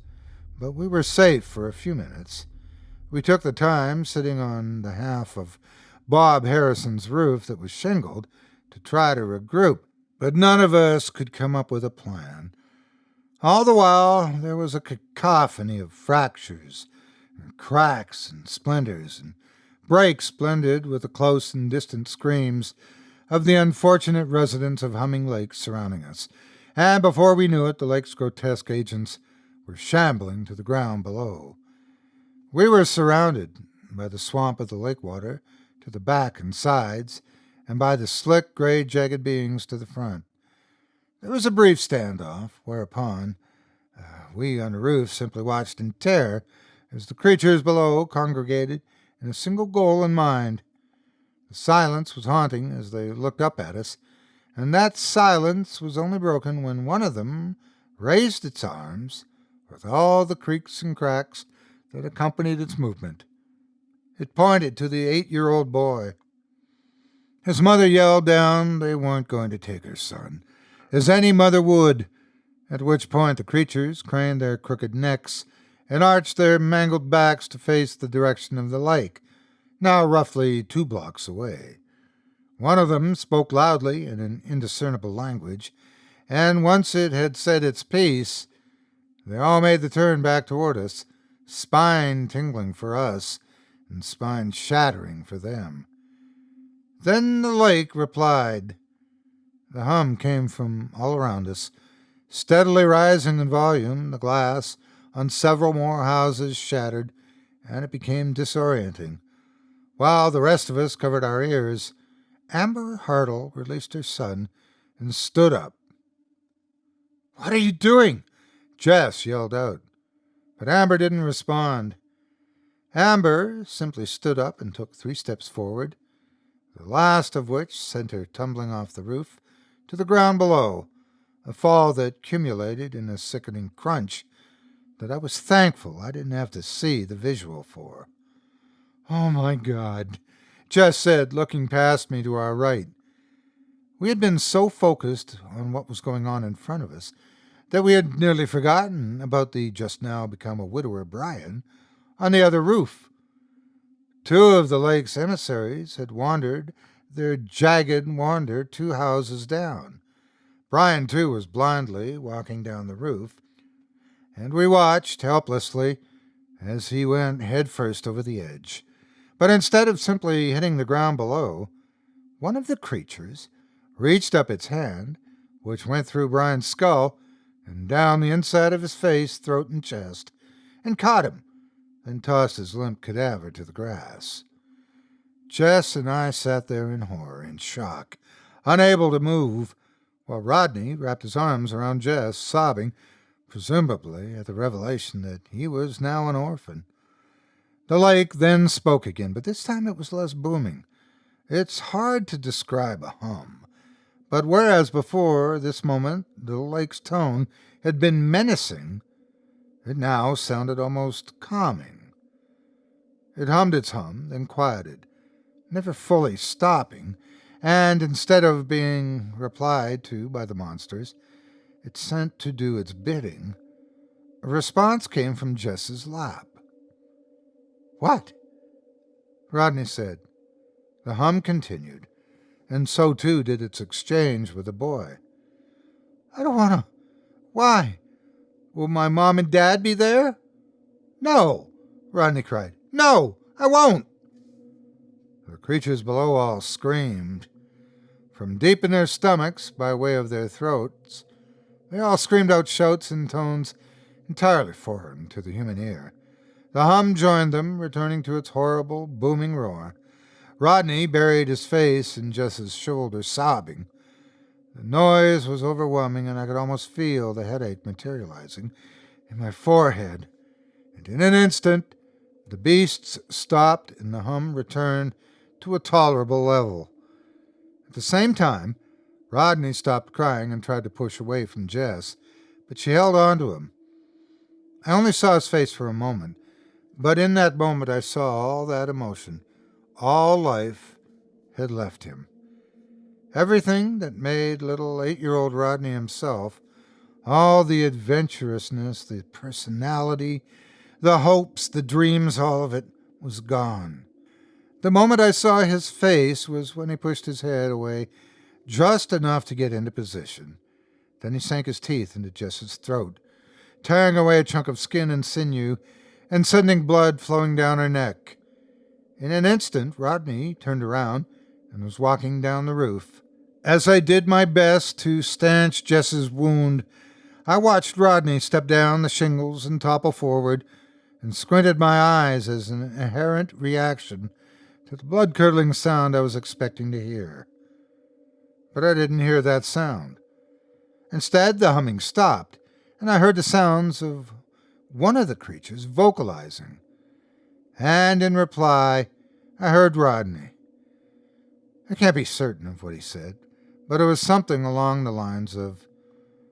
but we were safe for a few minutes. We took the time, sitting on the half of Bob Harrison's roof that was shingled, to try to regroup, but none of us could come up with a plan. All the while, there was a cacophony of fractures, and cracks and splinters, and breaks blended with the close and distant screams of the unfortunate residents of Humming Lake surrounding us, and before we knew it, the lake's grotesque agents were shambling to the ground below. We were surrounded by the swamp of the lake water to the back and sides, and by the slick, gray, jagged beings to the front. There was a brief standoff, whereupon we on the roof simply watched in terror as the creatures below congregated in a single goal in mind. The silence was haunting as they looked up at us, and that silence was only broken when one of them raised its arms with all the creaks and cracks that accompanied its movement. It pointed to the 8-year-old boy. His mother yelled down they weren't going to take her son, as any mother would, at which point the creatures craned their crooked necks and arched their mangled backs to face the direction of the lake, now roughly 2 blocks away. One of them spoke loudly in an indiscernible language, and once it had said its piece, they all made the turn back toward us, spine tingling for us and spine shattering for them. Then the lake replied. The hum came from all around us, steadily rising in volume. The glass on several more houses shattered, and it became disorienting. While the rest of us covered our ears, Amber Hartle released her son and stood up. "What are you doing?" Jess yelled out, but Amber didn't respond. Amber simply stood up and took 3 steps forward, the last of which sent her tumbling off the roof to the ground below, a fall that accumulated in a sickening crunch that I was thankful I didn't have to see the visual for. "Oh, my God," Jess said, looking past me to our right. We had been so focused on what was going on in front of us that we had nearly forgotten about the just-now-become-a-widower Brian on the other roof. 2 of the lake's emissaries had wandered their jagged wander 2 houses down. Brian, too, was blindly walking down the roof, and we watched helplessly as he went headfirst over the edge. But instead of simply hitting the ground below, one of the creatures reached up its hand, which went through Brian's skull and down the inside of his face, throat, and chest, and caught him, then tossed his limp cadaver to the grass. Jess and I sat there in horror, in shock, unable to move, while Rodney wrapped his arms around Jess, sobbing, presumably at the revelation that he was now an orphan. The lake then spoke again, but this time it was less booming. It's hard to describe a hum, but whereas before this moment the lake's tone had been menacing, it now sounded almost calming. It hummed its hum, then quieted, never fully stopping, and instead of being replied to by the monsters it sent to do its bidding, a response came from Jess's lap. "What?" Rodney said. The hum continued, and so too did its exchange with the boy. "I don't want to. Why? Will my mom and dad be there?" "No!" Rodney cried. "No, I won't!" The creatures below all screamed. From deep in their stomachs, by way of their throats, they all screamed out shouts in tones entirely foreign to the human ear. The hum joined them, returning to its horrible, booming roar. Rodney buried his face in Jess's shoulder, sobbing. The noise was overwhelming, and I could almost feel the headache materializing in my forehead. And in an instant, the beasts stopped, and the hum returned to a tolerable level. At the same time, Rodney stopped crying and tried to push away from Jess, but she held on to him. I only saw his face for a moment, but in that moment I saw all that emotion, all life had left him. Everything that made little 8-year-old Rodney himself, all the adventurousness, the personality, the hopes, the dreams, all of it was gone. The moment I saw his face was when he pushed his head away just enough to get into position. Then he sank his teeth into Jess's throat, tearing away a chunk of skin and sinew and sending blood flowing down her neck. In an instant, Rodney turned around and was walking down the roof. As I did my best to stanch Jess's wound, I watched Rodney step down the shingles and topple forward, and squinted my eyes as an inherent reaction to the blood-curdling sound I was expecting to hear. But I didn't hear that sound. Instead, the humming stopped, and I heard the sounds of one of the creatures vocalizing. And in reply, I heard Rodney. I can't be certain of what he said, but it was something along the lines of,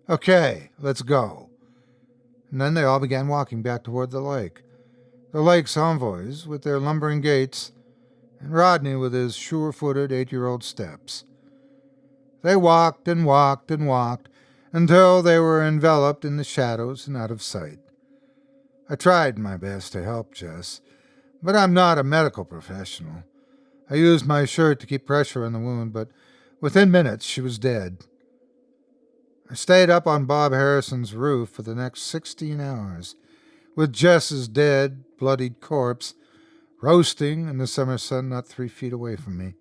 "Okay, let's go." And then they all began walking back toward the lake. The lake's envoys with their lumbering gaits, and Rodney with his sure-footed 8-year-old steps. They walked and walked and walked until they were enveloped in the shadows and out of sight. I tried my best to help Jess, but I'm not a medical professional. I used my shirt to keep pressure on the wound, but within minutes she was dead. I stayed up on Bob Harrison's roof for the next 16 hours, with Jess's dead, bloodied corpse roasting in the summer sun not 3 feet away from me.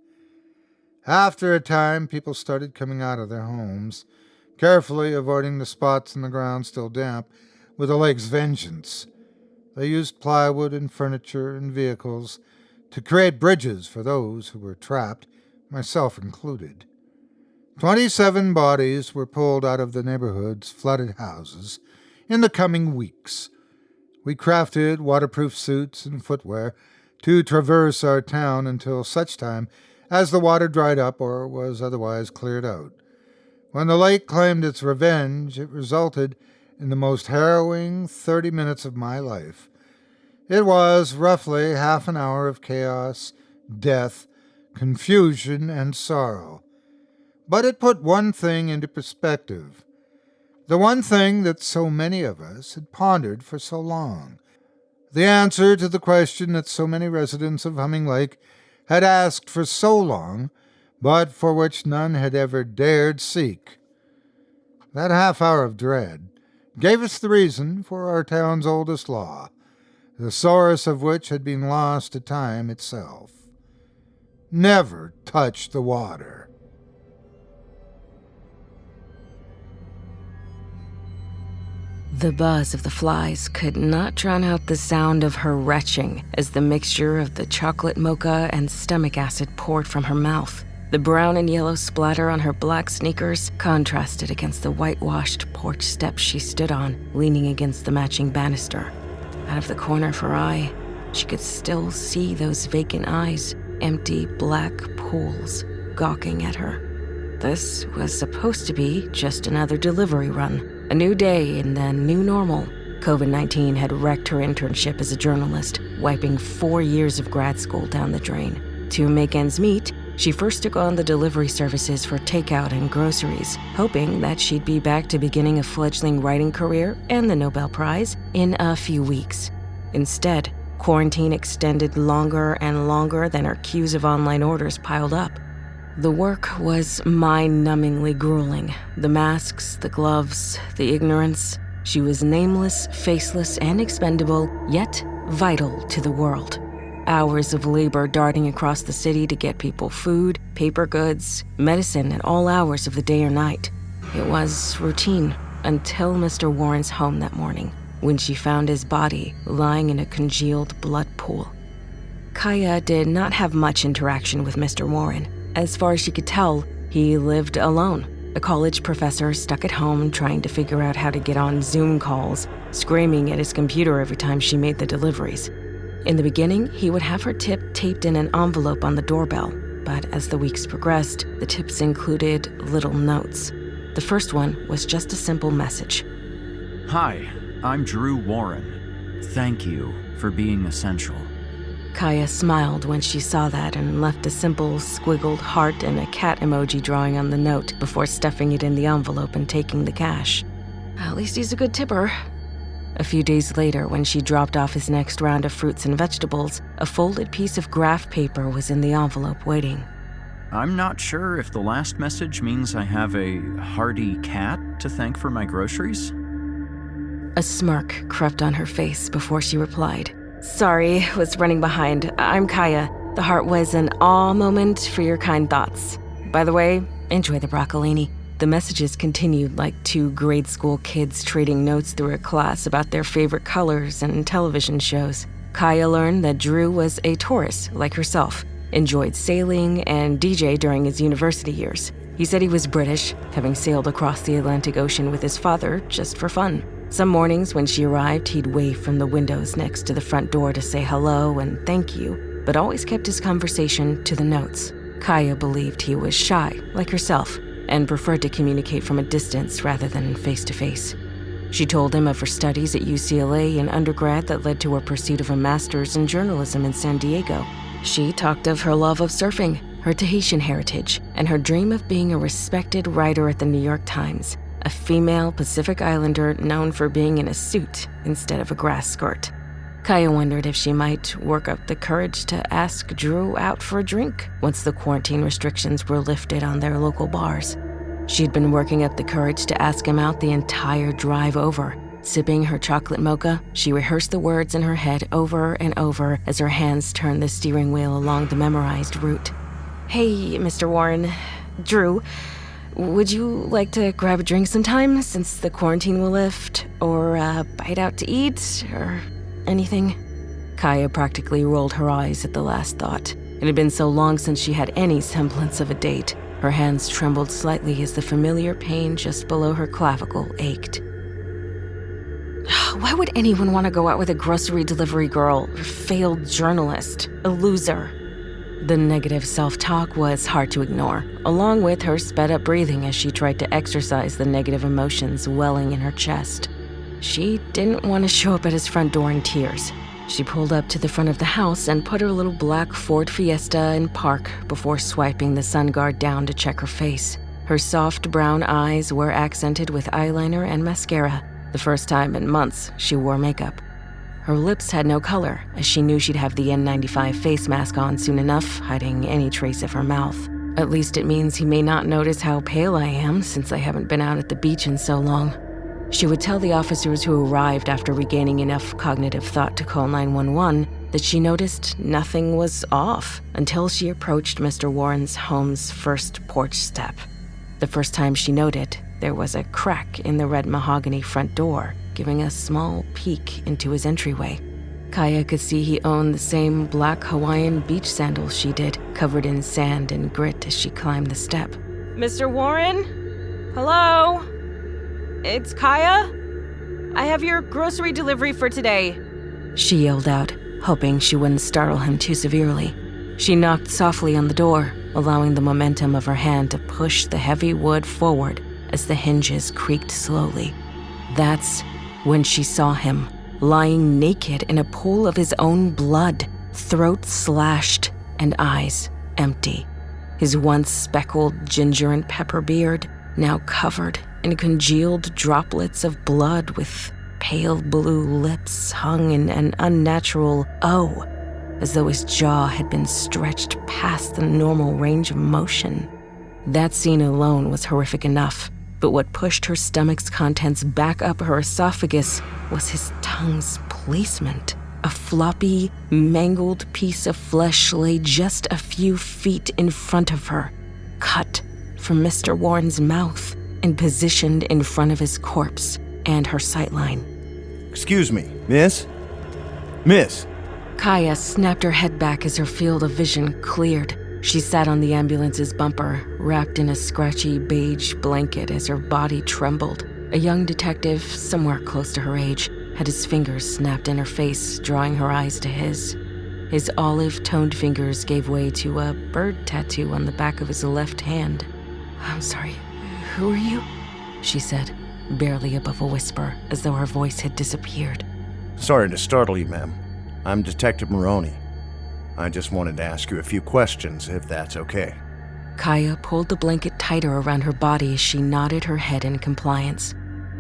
After a time, people started coming out of their homes, carefully avoiding the spots in the ground still damp with the lake's vengeance. They used plywood and furniture and vehicles to create bridges for those who were trapped, myself included. 27 bodies were pulled out of the neighborhood's flooded houses in the coming weeks. We crafted waterproof suits and footwear to traverse our town until such time as the water dried up or was otherwise cleared out. When the lake claimed its revenge, it resulted in the most harrowing 30 minutes of my life. It was roughly half an hour of chaos, death, confusion, and sorrow. But it put one thing into perspective. The one thing that so many of us had pondered for so long. The answer to the question that so many residents of Humming Lake had asked for so long, but for which none had ever dared seek. That half hour of dread gave us the reason for our town's oldest law, the source of which had been lost to time itself. Never touch the water. The buzz of the flies could not drown out the sound of her retching as the mixture of the chocolate mocha and stomach acid poured from her mouth. The brown and yellow splatter on her black sneakers contrasted against the whitewashed porch steps she stood on, leaning against the matching banister. Out of the corner of her eye, she could still see those vacant eyes, empty black pools, gawking at her. This was supposed to be just another delivery run, a new day in the new normal. COVID-19 had wrecked her internship as a journalist, wiping 4 years of grad school down the drain. To make ends meet, she first took on the delivery services for takeout and groceries, hoping that she'd be back to beginning a fledgling writing career and the Nobel Prize in a few weeks. Instead, quarantine extended longer and longer than her queues of online orders piled up. The work was mind-numbingly grueling. The masks, the gloves, the ignorance. She was nameless, faceless, and expendable, yet vital to the world. Hours of labor darting across the city to get people food, paper goods, medicine at all hours of the day or night. It was routine until Mr. Warren's home that morning, when she found his body lying in a congealed blood pool. Kaya did not have much interaction with Mr. Warren. As far as she could tell, he lived alone, a college professor stuck at home trying to figure out how to get on Zoom calls, screaming at his computer every time she made the deliveries. In the beginning, he would have her tip taped in an envelope on the doorbell, but as the weeks progressed, the tips included little notes. The first one was just a simple message. Hi, I'm Drew Warren. Thank you for being essential. Kaya smiled when she saw that and left a simple squiggled heart and a cat emoji drawing on the note before stuffing it in the envelope and taking the cash. At least he's a good tipper. A few days later, when she dropped off his next round of fruits and vegetables, a folded piece of graph paper was in the envelope waiting. I'm not sure if the last message means I have a hardy cat to thank for my groceries. A smirk crept on her face before she replied. Sorry, was running behind. I'm Kaya. The heart was an awe moment for your kind thoughts. By the way, enjoy the broccolini. The messages continued like two grade school kids trading notes through a class about their favorite colors and television shows. Kaya learned that Drew was a Taurus, like herself, enjoyed sailing and DJ during his university years. He said he was British, having sailed across the Atlantic Ocean with his father just for fun. Some mornings when she arrived, he'd wave from the windows next to the front door to say hello and thank you, but always kept his conversation to the notes. Kaya believed he was shy, like herself, and preferred to communicate from a distance rather than face-to-face. She told him of her studies at UCLA in undergrad that led to her pursuit of a master's in journalism in San Diego. She talked of her love of surfing, her Tahitian heritage, and her dream of being a respected writer at the New York Times, a female Pacific Islander known for being in a suit instead of a grass skirt. Kaya wondered if she might work up the courage to ask Drew out for a drink once the quarantine restrictions were lifted on their local bars. She'd been working up the courage to ask him out the entire drive over. Sipping her chocolate mocha, she rehearsed the words in her head over and over as her hands turned the steering wheel along the memorized route. Hey, Mr. Warren. Drew, would you like to grab a drink sometime since the quarantine will lift? Or a bite out to eat? Or anything? Kaya practically rolled her eyes at the last thought. It had been so long since she had any semblance of a date. Her hands trembled slightly as the familiar pain just below her clavicle ached. Why would anyone want to go out with a grocery delivery girl, a failed journalist, a loser? The negative self-talk was hard to ignore, along with her sped-up breathing as she tried to exorcise the negative emotions welling in her chest. She didn't want to show up at his front door in tears. She pulled up to the front of the house and put her little black Ford Fiesta in park before swiping the sun guard down to check her face. Her soft brown eyes were accented with eyeliner and mascara, the first time in months she wore makeup. Her lips had no color, as she knew she'd have the N95 face mask on soon enough, hiding any trace of her mouth. At least it means he may not notice how pale I am, since I haven't been out at the beach in so long. She would tell the officers who arrived after regaining enough cognitive thought to call 911 that she noticed nothing was off until she approached Mr. Warren's home's first porch step. The first time she noted, there was a crack in the red mahogany front door, giving a small peek into his entryway. Kaya could see he owned the same black Hawaiian beach sandals she did, covered in sand and grit as she climbed the step. Mr. Warren? Hello? It's Kaya? I have your grocery delivery for today. She yelled out, hoping she wouldn't startle him too severely. She knocked softly on the door, allowing the momentum of her hand to push the heavy wood forward as the hinges creaked slowly. That's when she saw him, lying naked in a pool of his own blood, throat slashed and eyes empty. His once speckled ginger and pepper beard now covered in congealed droplets of blood, with pale blue lips hung in an unnatural O, as though his jaw had been stretched past the normal range of motion. That scene alone was horrific enough, but what pushed her stomach's contents back up her esophagus was his tongue's placement. A floppy, mangled piece of flesh lay just a few feet in front of her, cut from Mr. Warren's mouth and positioned in front of his corpse and her sightline. Excuse me, miss? Miss! Kaya snapped her head back as her field of vision cleared. She sat on the ambulance's bumper, wrapped in a scratchy beige blanket as her body trembled. A young detective, somewhere close to her age, had his fingers snapped in her face, drawing her eyes to his. His olive-toned fingers gave way to a bird tattoo on the back of his left hand. "I'm sorry, who are you?" she said, barely above a whisper, as though her voice had disappeared. Sorry to startle you, ma'am. I'm Detective Marano. I just wanted to ask you a few questions, if that's okay. Kaya pulled the blanket tighter around her body as she nodded her head in compliance.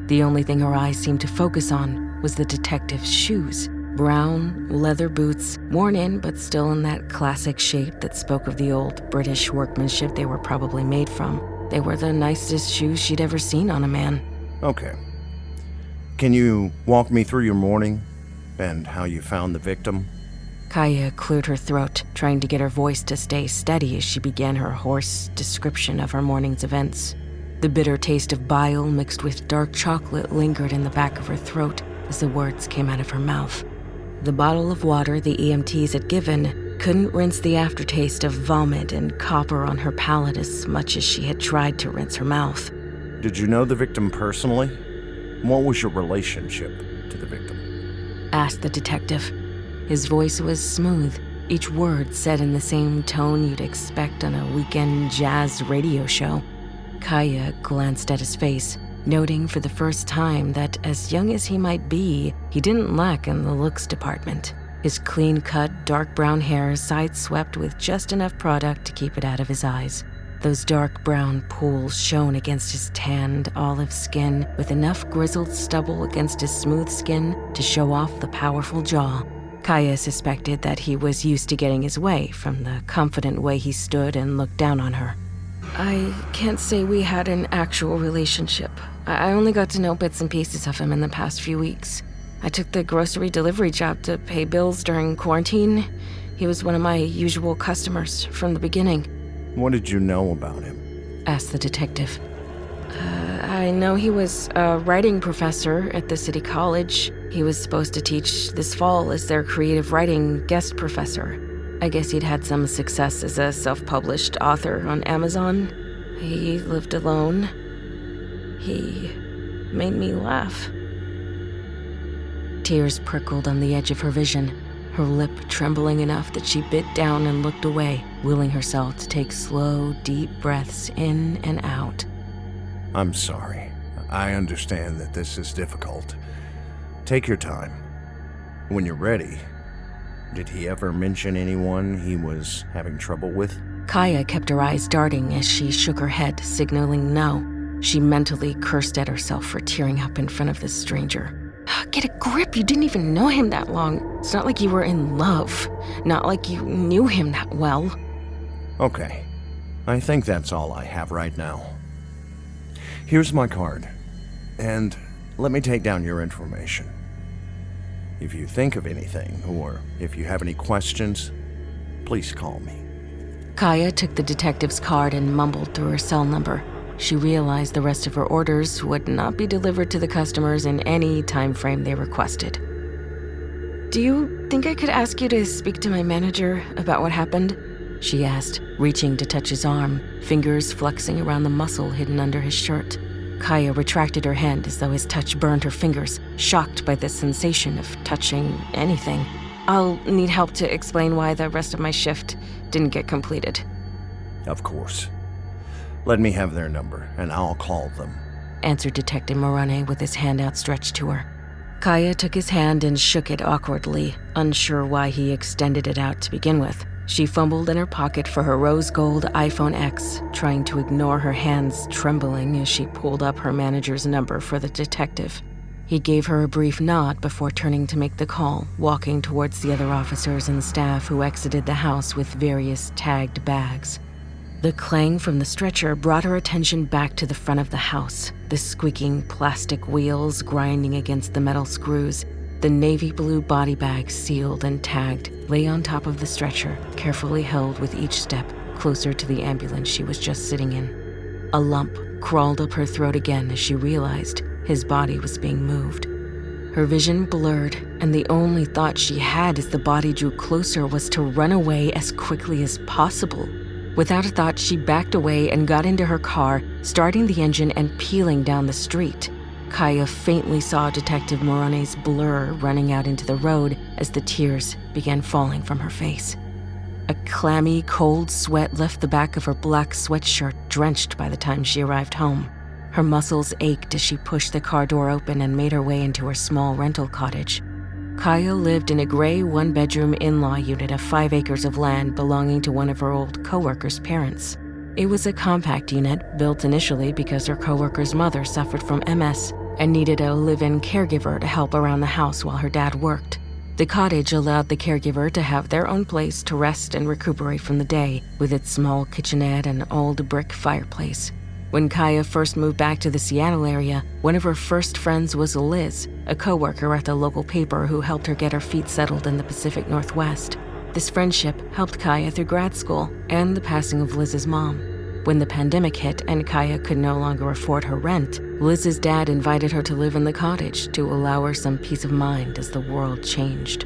The only thing her eyes seemed to focus on was the detective's shoes. Brown, leather boots, worn in but still in that classic shape that spoke of the old British workmanship they were probably made from. They were the nicest shoes she'd ever seen on a man. Okay. Can you walk me through your morning and how you found the victim? Kaya cleared her throat, trying to get her voice to stay steady as she began her hoarse description of her morning's events. The bitter taste of bile mixed with dark chocolate lingered in the back of her throat as the words came out of her mouth. The bottle of water the EMTs had given couldn't rinse the aftertaste of vomit and copper on her palate as much as she had tried to rinse her mouth. Did you know the victim personally? What was your relationship to the victim? Asked the detective. His voice was smooth, each word said in the same tone you'd expect on a weekend jazz radio show. Kaya glanced at his face, noting for the first time that as young as he might be, he didn't lack in the looks department. His clean-cut, dark brown hair side-swept with just enough product to keep it out of his eyes. Those dark brown pools shone against his tanned olive skin, with enough grizzled stubble against his smooth skin to show off the powerful jaw. Kaya suspected that he was used to getting his way from the confident way he stood and looked down on her. I can't say we had an actual relationship. I only got to know bits and pieces of him in the past few weeks. I took the grocery delivery job to pay bills during quarantine. He was one of my usual customers from the beginning. What did you know about him? Asked the detective. I know he was a writing professor at the city college. He was supposed to teach this fall as their creative writing guest professor. I guess he'd had some success as a self-published author on Amazon. He lived alone. He made me laugh. Tears prickled on the edge of her vision, her lip trembling enough that she bit down and looked away, willing herself to take slow, deep breaths in and out. I'm sorry. I understand that this is difficult. Take your time. When you're ready, did he ever mention anyone he was having trouble with? Kaya kept her eyes darting as she shook her head, signaling no. She mentally cursed at herself for tearing up in front of this stranger. Get a grip, you didn't even know him that long. It's not like you were in love. Not like you knew him that well. Okay. I think that's all I have right now. Here's my card. And let me take down your information. If you think of anything, or if you have any questions, please call me. Kaya took the detective's card and mumbled through her cell number. she realized the rest of her orders would not be delivered to the customers in any time frame they requested. "Do you think I could ask you to speak to my manager about what happened?" she asked, reaching to touch his arm, fingers flexing around the muscle hidden under his shirt. Kaya retracted her hand as though his touch burned her fingers, shocked by the sensation of touching anything. "I'll need help to explain why the rest of my shift didn't get completed." Of course. Let me have their number, and I'll call them, answered Detective Marano with his hand outstretched to her. Kaya took his hand and shook it awkwardly, unsure why he extended it out to begin with. She fumbled in her pocket for her rose gold iPhone X, trying to ignore her hands trembling as she pulled up her manager's number for the detective. He gave her a brief nod before turning to make the call, walking towards the other officers and staff who exited the house with various tagged bags. The clang from the stretcher brought her attention back to the front of the house, the squeaking plastic wheels grinding against the metal screws. The navy blue body bag, sealed and tagged, lay on top of the stretcher, carefully held with each step closer to the ambulance she was just sitting in. A lump crawled up her throat again as she realized his body was being moved. Her vision blurred, and the only thought she had as the body drew closer was to run away as quickly as possible. Without a thought, she backed away and got into her car, starting the engine and peeling down the street. Kaya faintly saw Detective Marano's blur running out into the road as the tears began falling from her face. A clammy, cold sweat left the back of her black sweatshirt drenched by the time she arrived home. Her muscles ached as she pushed the car door open and made her way into her small rental cottage. Kaya lived in a gray one-bedroom in-law unit of 5 acres of land belonging to one of her old co-workers' parents. It was a compact unit built initially because her co-worker's mother suffered from MS and needed a live-in caregiver to help around the house while her dad worked. The cottage allowed the caregiver to have their own place to rest and recuperate from the day, with its small kitchenette and old brick fireplace. When Kaya first moved back to the Seattle area, one of her first friends was Liz, a coworker at the local paper who helped her get her feet settled in the Pacific Northwest. This friendship helped Kaya through grad school and the passing of Liz's mom. When the pandemic hit and Kaya could no longer afford her rent, Liz's dad invited her to live in the cottage to allow her some peace of mind as the world changed.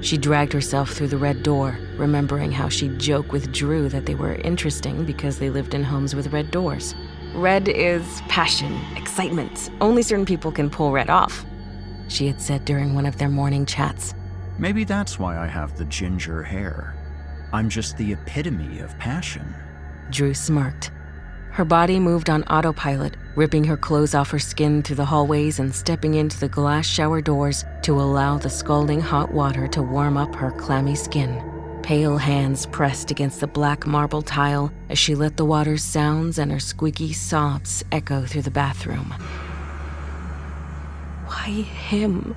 She dragged herself through the red door, remembering how she'd joke with Drew that they were interesting because they lived in homes with red doors. "Red is passion, excitement. Only certain people can pull red off," she had said during one of their morning chats. Maybe that's why I have the ginger hair. I'm just the epitome of passion. Drew smirked. Her body moved on autopilot, ripping her clothes off her skin through the hallways and stepping into the glass shower doors to allow the scalding hot water to warm up her clammy skin. Pale hands pressed against the black marble tile as she let the water's sounds and her squeaky sobs echo through the bathroom. Why him?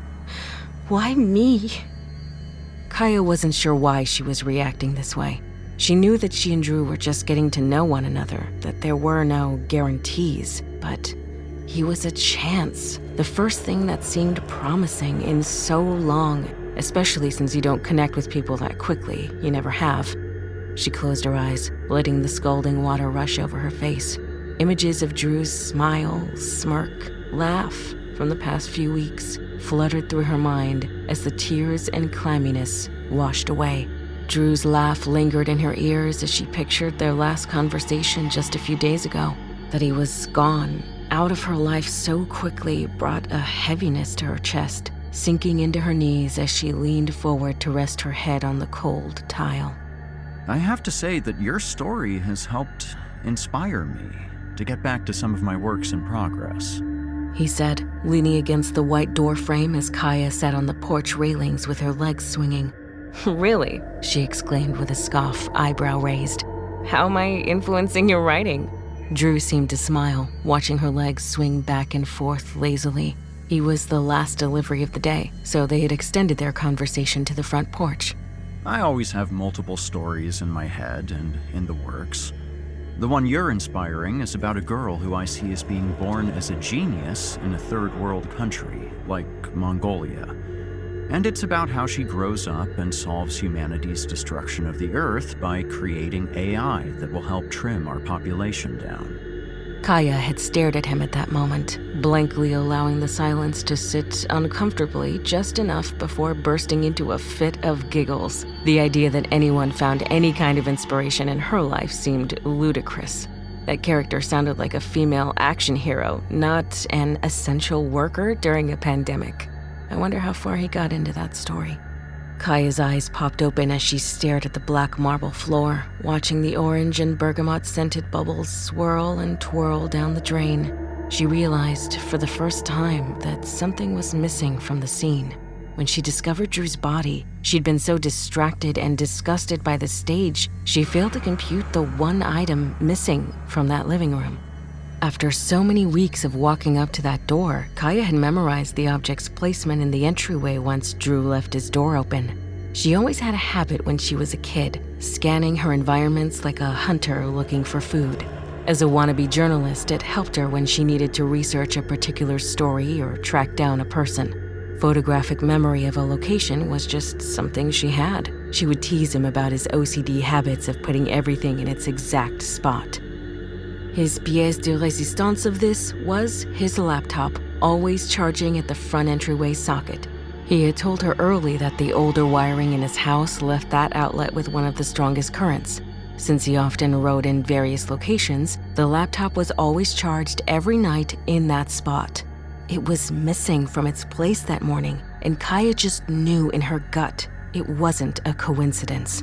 Why me? Kaya wasn't sure why she was reacting this way. She knew that she and Drew were just getting to know one another, that there were no guarantees, but he was a chance, the first thing that seemed promising in so long, especially since you don't connect with people that quickly, you never have. She closed her eyes, letting the scalding water rush over her face. Images of Drew's smile, smirk, laugh from the past few weeks fluttered through her mind as the tears and clamminess washed away. Drew's laugh lingered in her ears as she pictured their last conversation just a few days ago. That he was gone, out of her life so quickly, brought a heaviness to her chest, sinking into her knees as she leaned forward to rest her head on the cold tile. I have to say that your story has helped inspire me to get back to some of my works in progress, he said, leaning against the white door frame as Kaya sat on the porch railings with her legs swinging. "Really?" she exclaimed with a scoff, eyebrow raised. "How am I influencing your writing?" Drew seemed to smile, watching her legs swing back and forth lazily. He was the last delivery of the day, so they had extended their conversation to the front porch. I always have multiple stories in my head and in the works. The one you're inspiring is about a girl who I see as being born as a genius in a third world country, like Mongolia. And it's about how she grows up and solves humanity's destruction of the Earth by creating AI that will help trim our population down. Kaya had stared at him at that moment, blankly allowing the silence to sit uncomfortably just enough before bursting into a fit of giggles. The idea that anyone found any kind of inspiration in her life seemed ludicrous. That character sounded like a female action hero, not an essential worker during a pandemic. I wonder how far he got into that story. Kaya's eyes popped open as she stared at the black marble floor, watching the orange and bergamot-scented bubbles swirl and twirl down the drain. She realized for the first time that something was missing from the scene. When she discovered Drew's body, she'd been so distracted and disgusted by the stage, she failed to compute the one item missing from that living room. After so many weeks of walking up to that door, Kaya had memorized the object's placement in the entryway once Drew left his door open. She always had a habit when she was a kid, scanning her environments like a hunter looking for food. As a wannabe journalist, it helped her when she needed to research a particular story or track down a person. Photographic memory of a location was just something she had. She would tease him about his OCD habits of putting everything in its exact spot. His pièce de résistance of this was his laptop, always charging at the front entryway socket. He had told her early that the older wiring in his house left that outlet with one of the strongest currents. Since he often rode in various locations, the laptop was always charged every night in that spot. It was missing from its place that morning, and Kaya just knew in her gut it wasn't a coincidence.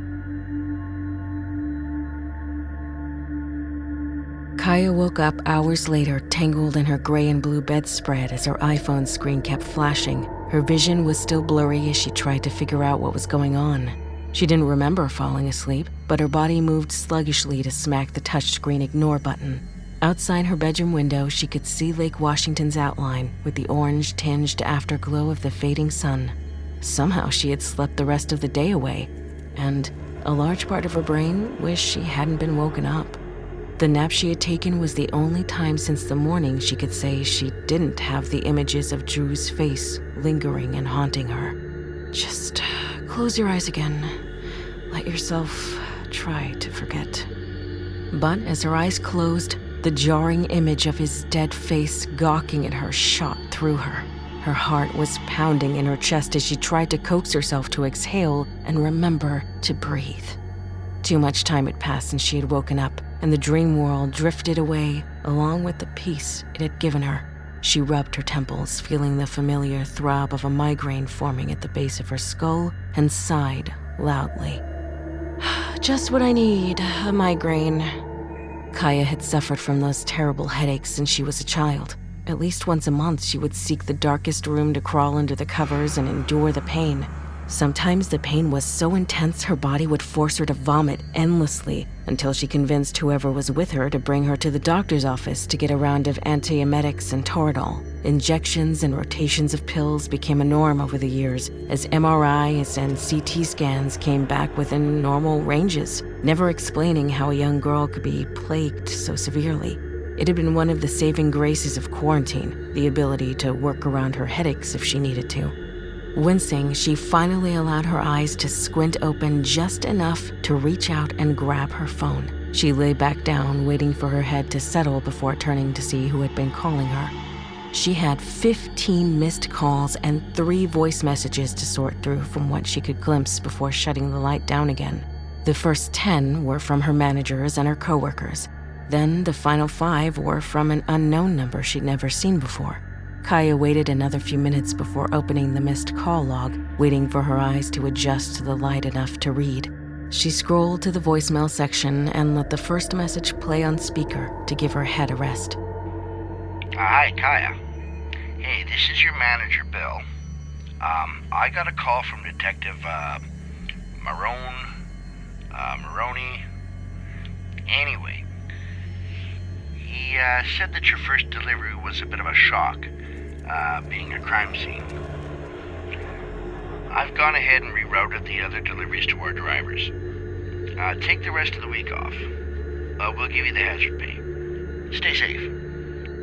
Kaya woke up hours later, tangled in her gray and blue bedspread as her iPhone screen kept flashing. Her vision was still blurry as she tried to figure out what was going on. She didn't remember falling asleep, but her body moved sluggishly to smack the touchscreen ignore button. Outside her bedroom window, she could see Lake Washington's outline with the orange-tinged afterglow of the fading sun. Somehow she had slept the rest of the day away, and a large part of her brain wished she hadn't been woken up. The nap she had taken was the only time since the morning she could say she didn't have the images of Drew's face lingering and haunting her. Just close your eyes again. Let yourself try to forget. But as her eyes closed, the jarring image of his dead face gawking at her shot through her. Her heart was pounding in her chest as she tried to coax herself to exhale and remember to breathe. Too much time had passed since she had woken up, and the dream world drifted away along with the peace it had given her. She rubbed her temples, feeling the familiar throb of a migraine forming at the base of her skull, and sighed loudly. Just what I need, a migraine. Kaya had suffered from those terrible headaches since she was a child. At least once a month, she would seek the darkest room to crawl under the covers and endure the pain. Sometimes the pain was so intense her body would force her to vomit endlessly until she convinced whoever was with her to bring her to the doctor's office to get a round of antiemetics and Toradol. Injections and rotations of pills became a norm over the years as MRIs and CT scans came back within normal ranges, never explaining how a young girl could be plagued so severely. It had been one of the saving graces of quarantine, the ability to work around her headaches if she needed to. Wincing, she finally allowed her eyes to squint open just enough to reach out and grab her phone. She lay back down, waiting for her head to settle before turning to see who had been calling her. She had 15 missed calls and 3 voice messages to sort through from what she could glimpse before shutting the light down again. The first 10 were from her managers and her coworkers. Then the final 5 were from an unknown number she'd never seen before. Kaya waited another few minutes before opening the missed call log, waiting for her eyes to adjust to the light enough to read. She scrolled to the voicemail section and let the first message play on speaker to give her head a rest. Hi, Kaya. Hey, this is your manager, Bill. I got a call from Detective, Maroni. Anyway, he said that your first delivery was a bit of a shock, being a crime scene. I've gone ahead and rerouted the other deliveries to our drivers. Take the rest of the week off. We'll give you the hazard pay. Stay safe.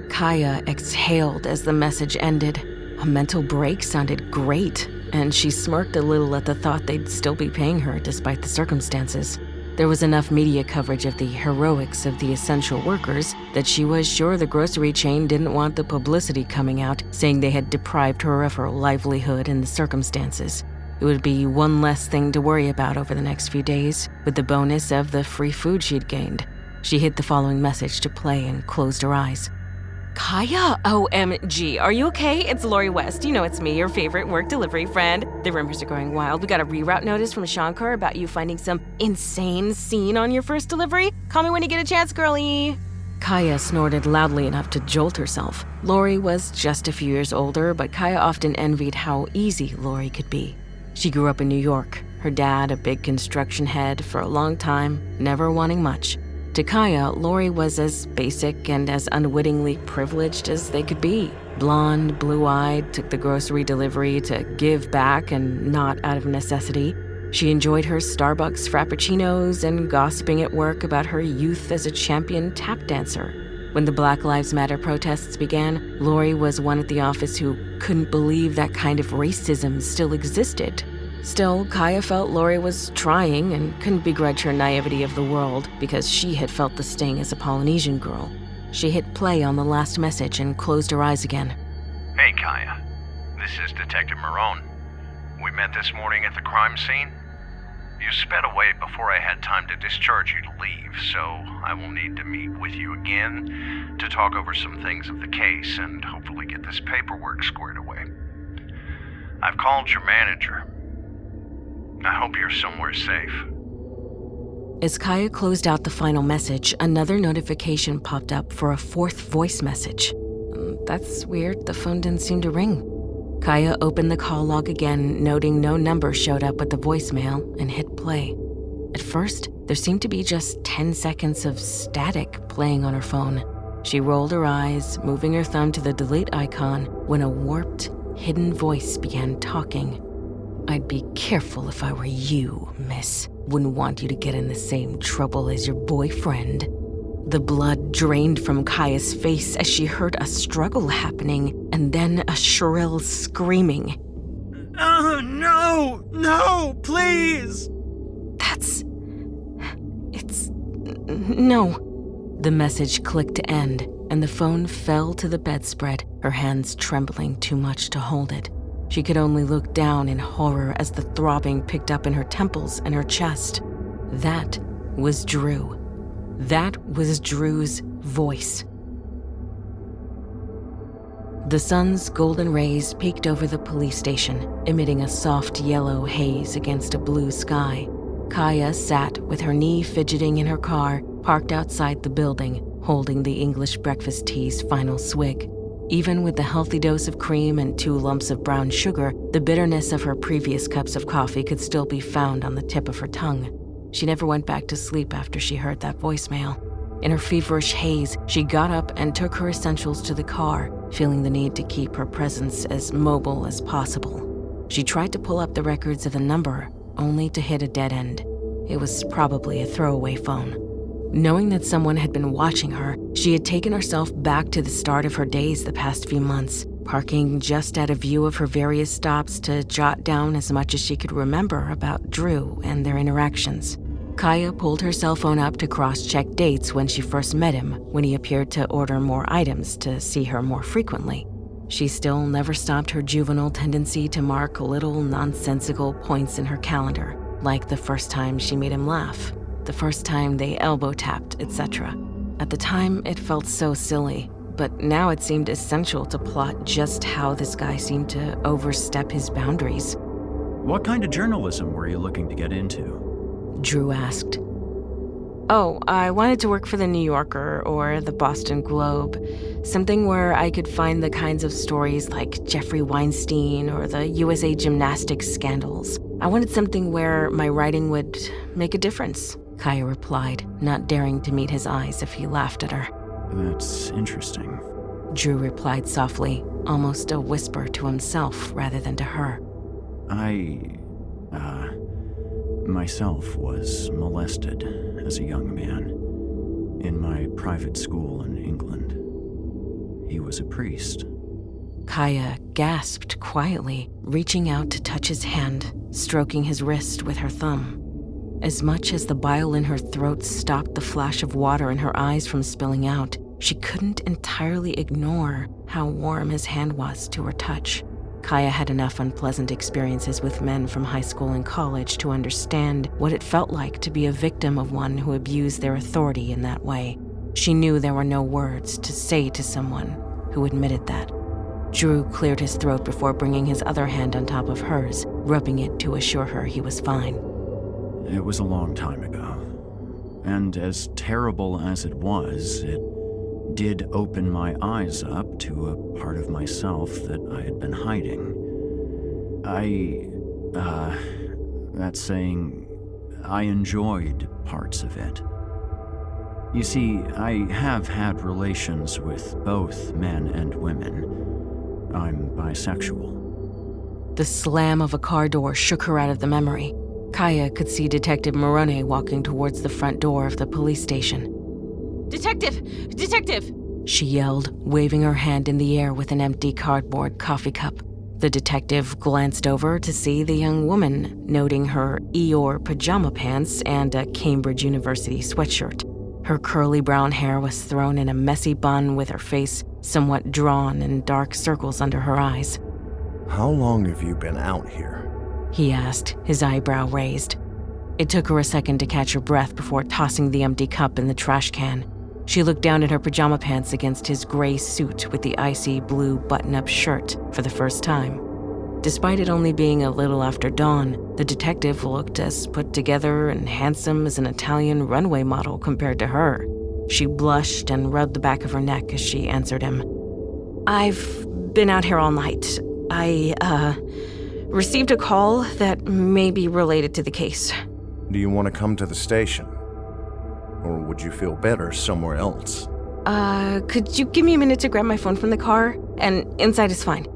Kaya exhaled as the message ended. A mental break sounded great, and she smirked a little at the thought they'd still be paying her despite the circumstances. There was enough media coverage of the heroics of the essential workers that she was sure the grocery chain didn't want the publicity coming out saying they had deprived her of her livelihood in the circumstances. It would be one less thing to worry about over the next few days, with the bonus of the free food she'd gained. She hit the following message to play and closed her eyes. Kaya, OMG, are you okay? It's Lori West. You know it's me, your favorite work delivery friend. The rumors are going wild. We got a reroute notice from Shankar about you finding some insane scene on your first delivery. Call me when you get a chance, girlie. Kaya snorted loudly enough to jolt herself. Lori was just a few years older, but Kaya often envied how easy Lori could be. She grew up in New York, her dad a big construction head for a long time, never wanting much. To Kaya, Lori was as basic and as unwittingly privileged as they could be. Blonde, blue-eyed, took the grocery delivery to give back and not out of necessity. She enjoyed her Starbucks frappuccinos and gossiping at work about her youth as a champion tap dancer. When the Black Lives Matter protests began, Lori was one at the office who couldn't believe that kind of racism still existed. Still, Kaya felt Lori was trying and couldn't begrudge her naivety of the world because she had felt the sting as a Polynesian girl. She hit play on the last message and closed her eyes again. Hey, Kaya. This is Detective Marano. We met this morning at the crime scene. You sped away before I had time to discharge you to leave, so I will need to meet with you again to talk over some things of the case and hopefully get this paperwork squared away. I've called your manager. I hope you're somewhere safe. As Kaya closed out the final message, another notification popped up for a fourth voice message. That's weird, the phone didn't seem to ring. Kaya opened the call log again, noting no number showed up with the voicemail, and hit play. At first, there seemed to be just 10 seconds of static playing on her phone. She rolled her eyes, moving her thumb to the delete icon, when a warped, hidden voice began talking. I'd be careful if I were you, miss. Wouldn't want you to get in the same trouble as your boyfriend. The blood drained from Kaya's face as she heard a struggle happening, and then a shrill screaming. Oh, no, please! No. The message clicked to end, and the phone fell to the bedspread, her hands trembling too much to hold it. She could only look down in horror as the throbbing picked up in her temples and her chest. That was Drew. That was Drew's voice. The sun's golden rays peeked over the police station, emitting a soft yellow haze against a blue sky. Kaya sat with her knee fidgeting in her car, parked outside the building, holding the English breakfast tea's final swig. Even with the healthy dose of cream and 2 lumps of brown sugar, the bitterness of her previous cups of coffee could still be found on the tip of her tongue. She never went back to sleep after she heard that voicemail. In her feverish haze, she got up and took her essentials to the car, feeling the need to keep her presence as mobile as possible. She tried to pull up the records of the number, only to hit a dead end. It was probably a throwaway phone. Knowing that someone had been watching her, she had taken herself back to the start of her days the past few months, parking just out of view of her various stops to jot down as much as she could remember about Drew and their interactions. Kaya pulled her cell phone up to cross-check dates when she first met him, when he appeared to order more items to see her more frequently. She still never stopped her juvenile tendency to mark little nonsensical points in her calendar, like the first time she made him laugh, the first time they elbow-tapped, etc. At the time, it felt so silly, but now it seemed essential to plot just how this guy seemed to overstep his boundaries. What kind of journalism were you looking to get into? Drew asked. Oh, I wanted to work for the New Yorker or the Boston Globe, something where I could find the kinds of stories like Jeffrey Weinstein or the USA Gymnastics scandals. I wanted something where my writing would make a difference, Kaya replied, not daring to meet his eyes if he laughed at her. That's interesting. Drew replied softly, almost a whisper to himself rather than to her. I myself was molested as a young man in my private school in England. He was a priest. Kaya gasped quietly, reaching out to touch his hand, stroking his wrist with her thumb. As much as the bile in her throat stopped the flash of water in her eyes from spilling out, she couldn't entirely ignore how warm his hand was to her touch. Kaya had enough unpleasant experiences with men from high school and college to understand what it felt like to be a victim of one who abused their authority in that way. She knew there were no words to say to someone who admitted that. Drew cleared his throat before bringing his other hand on top of hers, rubbing it to assure her he was fine. It was a long time ago, and as terrible as it was, it did open my eyes up to a part of myself that I had been hiding. That's saying, I enjoyed parts of it. You see, I have had relations with both men and women. I'm bisexual. The slam of a car door shook her out of the memory. Kaya could see Detective Marano walking towards the front door of the police station. "Detective! Detective!" she yelled, waving her hand in the air with an empty cardboard coffee cup. The detective glanced over to see the young woman, noting her Eeyore pajama pants and a Cambridge University sweatshirt. Her curly brown hair was thrown in a messy bun with her face somewhat drawn and dark circles under her eyes. How long have you been out here? He asked, his eyebrow raised. It took her a second to catch her breath before tossing the empty cup in the trash can. She looked down at her pajama pants against his gray suit with the icy blue button-up shirt for the first time. Despite it only being a little after dawn, the detective looked as put together and handsome as an Italian runway model compared to her. She blushed and rubbed the back of her neck as she answered him. "I've been out here all night. I received a call that may be related to the case." Do you want to come to the station? Or would you feel better somewhere else? Could you give me a minute to grab my phone from the car? And inside is fine.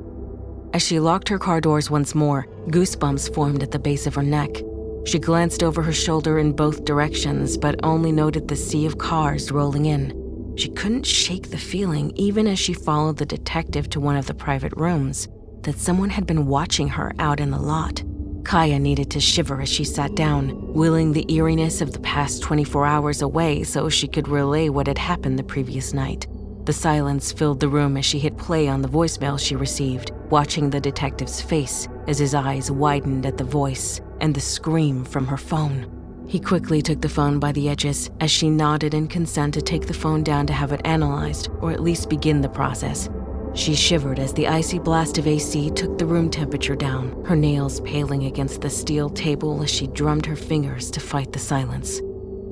As she locked her car doors once more, goosebumps formed at the base of her neck. She glanced over her shoulder in both directions, but only noted the sea of cars rolling in. She couldn't shake the feeling, even as she followed the detective to one of the private rooms, that someone had been watching her out in the lot. Kaya needed to shiver as she sat down, willing the eeriness of the past 24 hours away so she could relay what had happened the previous night. The silence filled the room as she hit play on the voicemail she received, watching the detective's face as his eyes widened at the voice and the scream from her phone. He quickly took the phone by the edges as she nodded in consent to take the phone down to have it analyzed, or at least begin the process. She shivered as the icy blast of AC took the room temperature down, her nails paling against the steel table as she drummed her fingers to fight the silence.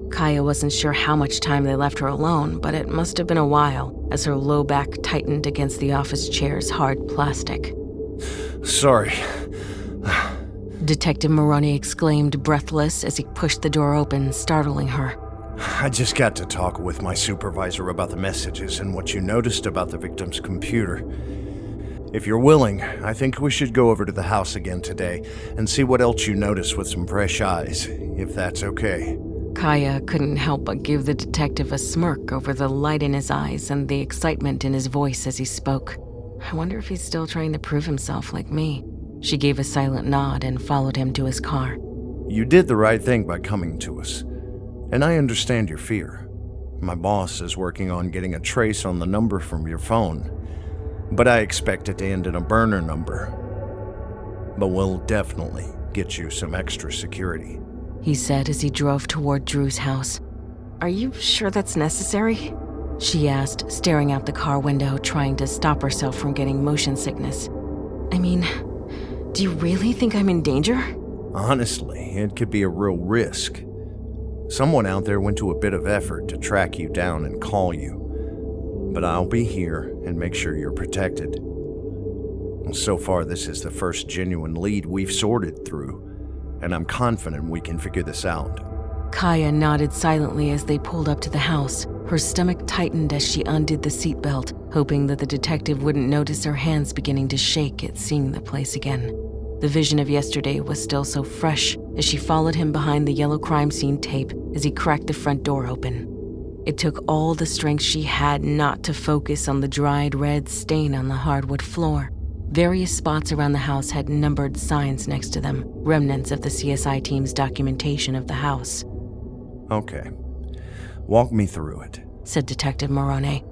Kaya wasn't sure how much time they left her alone, but it must have been a while, as her low back tightened against the office chair's hard plastic. Sorry. Detective Marano exclaimed, breathless, as he pushed the door open, startling her. I just got to talk with my supervisor about the messages and what you noticed about the victim's computer. If you're willing, I think we should go over to the house again today and see what else you noticed with some fresh eyes, if that's okay. Kaya couldn't help but give the detective a smirk over the light in his eyes and the excitement in his voice as he spoke. I wonder if he's still trying to prove himself like me. She gave a silent nod and followed him to his car. You did the right thing by coming to us, and I understand your fear. My boss is working on getting a trace on the number from your phone, but I expect it to end in a burner number. But we'll definitely get you some extra security, he said as he drove toward Drew's house. Are you sure that's necessary? She asked, staring out the car window, trying to stop herself from getting motion sickness. I mean, do you really think I'm in danger? Honestly, it could be a real risk. Someone out there went to a bit of effort to track you down and call you. But I'll be here and make sure you're protected. So far, this is the first genuine lead we've sorted through, and I'm confident we can figure this out. Kaya nodded silently as they pulled up to the house. Her stomach tightened as she undid the seatbelt, hoping that the detective wouldn't notice her hands beginning to shake at seeing the place again. The vision of yesterday was still so fresh as she followed him behind the yellow crime scene tape as he cracked the front door open. It took all the strength she had not to focus on the dried red stain on the hardwood floor. Various spots around the house had numbered signs next to them, remnants of the CSI team's documentation of the house. Okay. Walk me through it, said Detective Marano.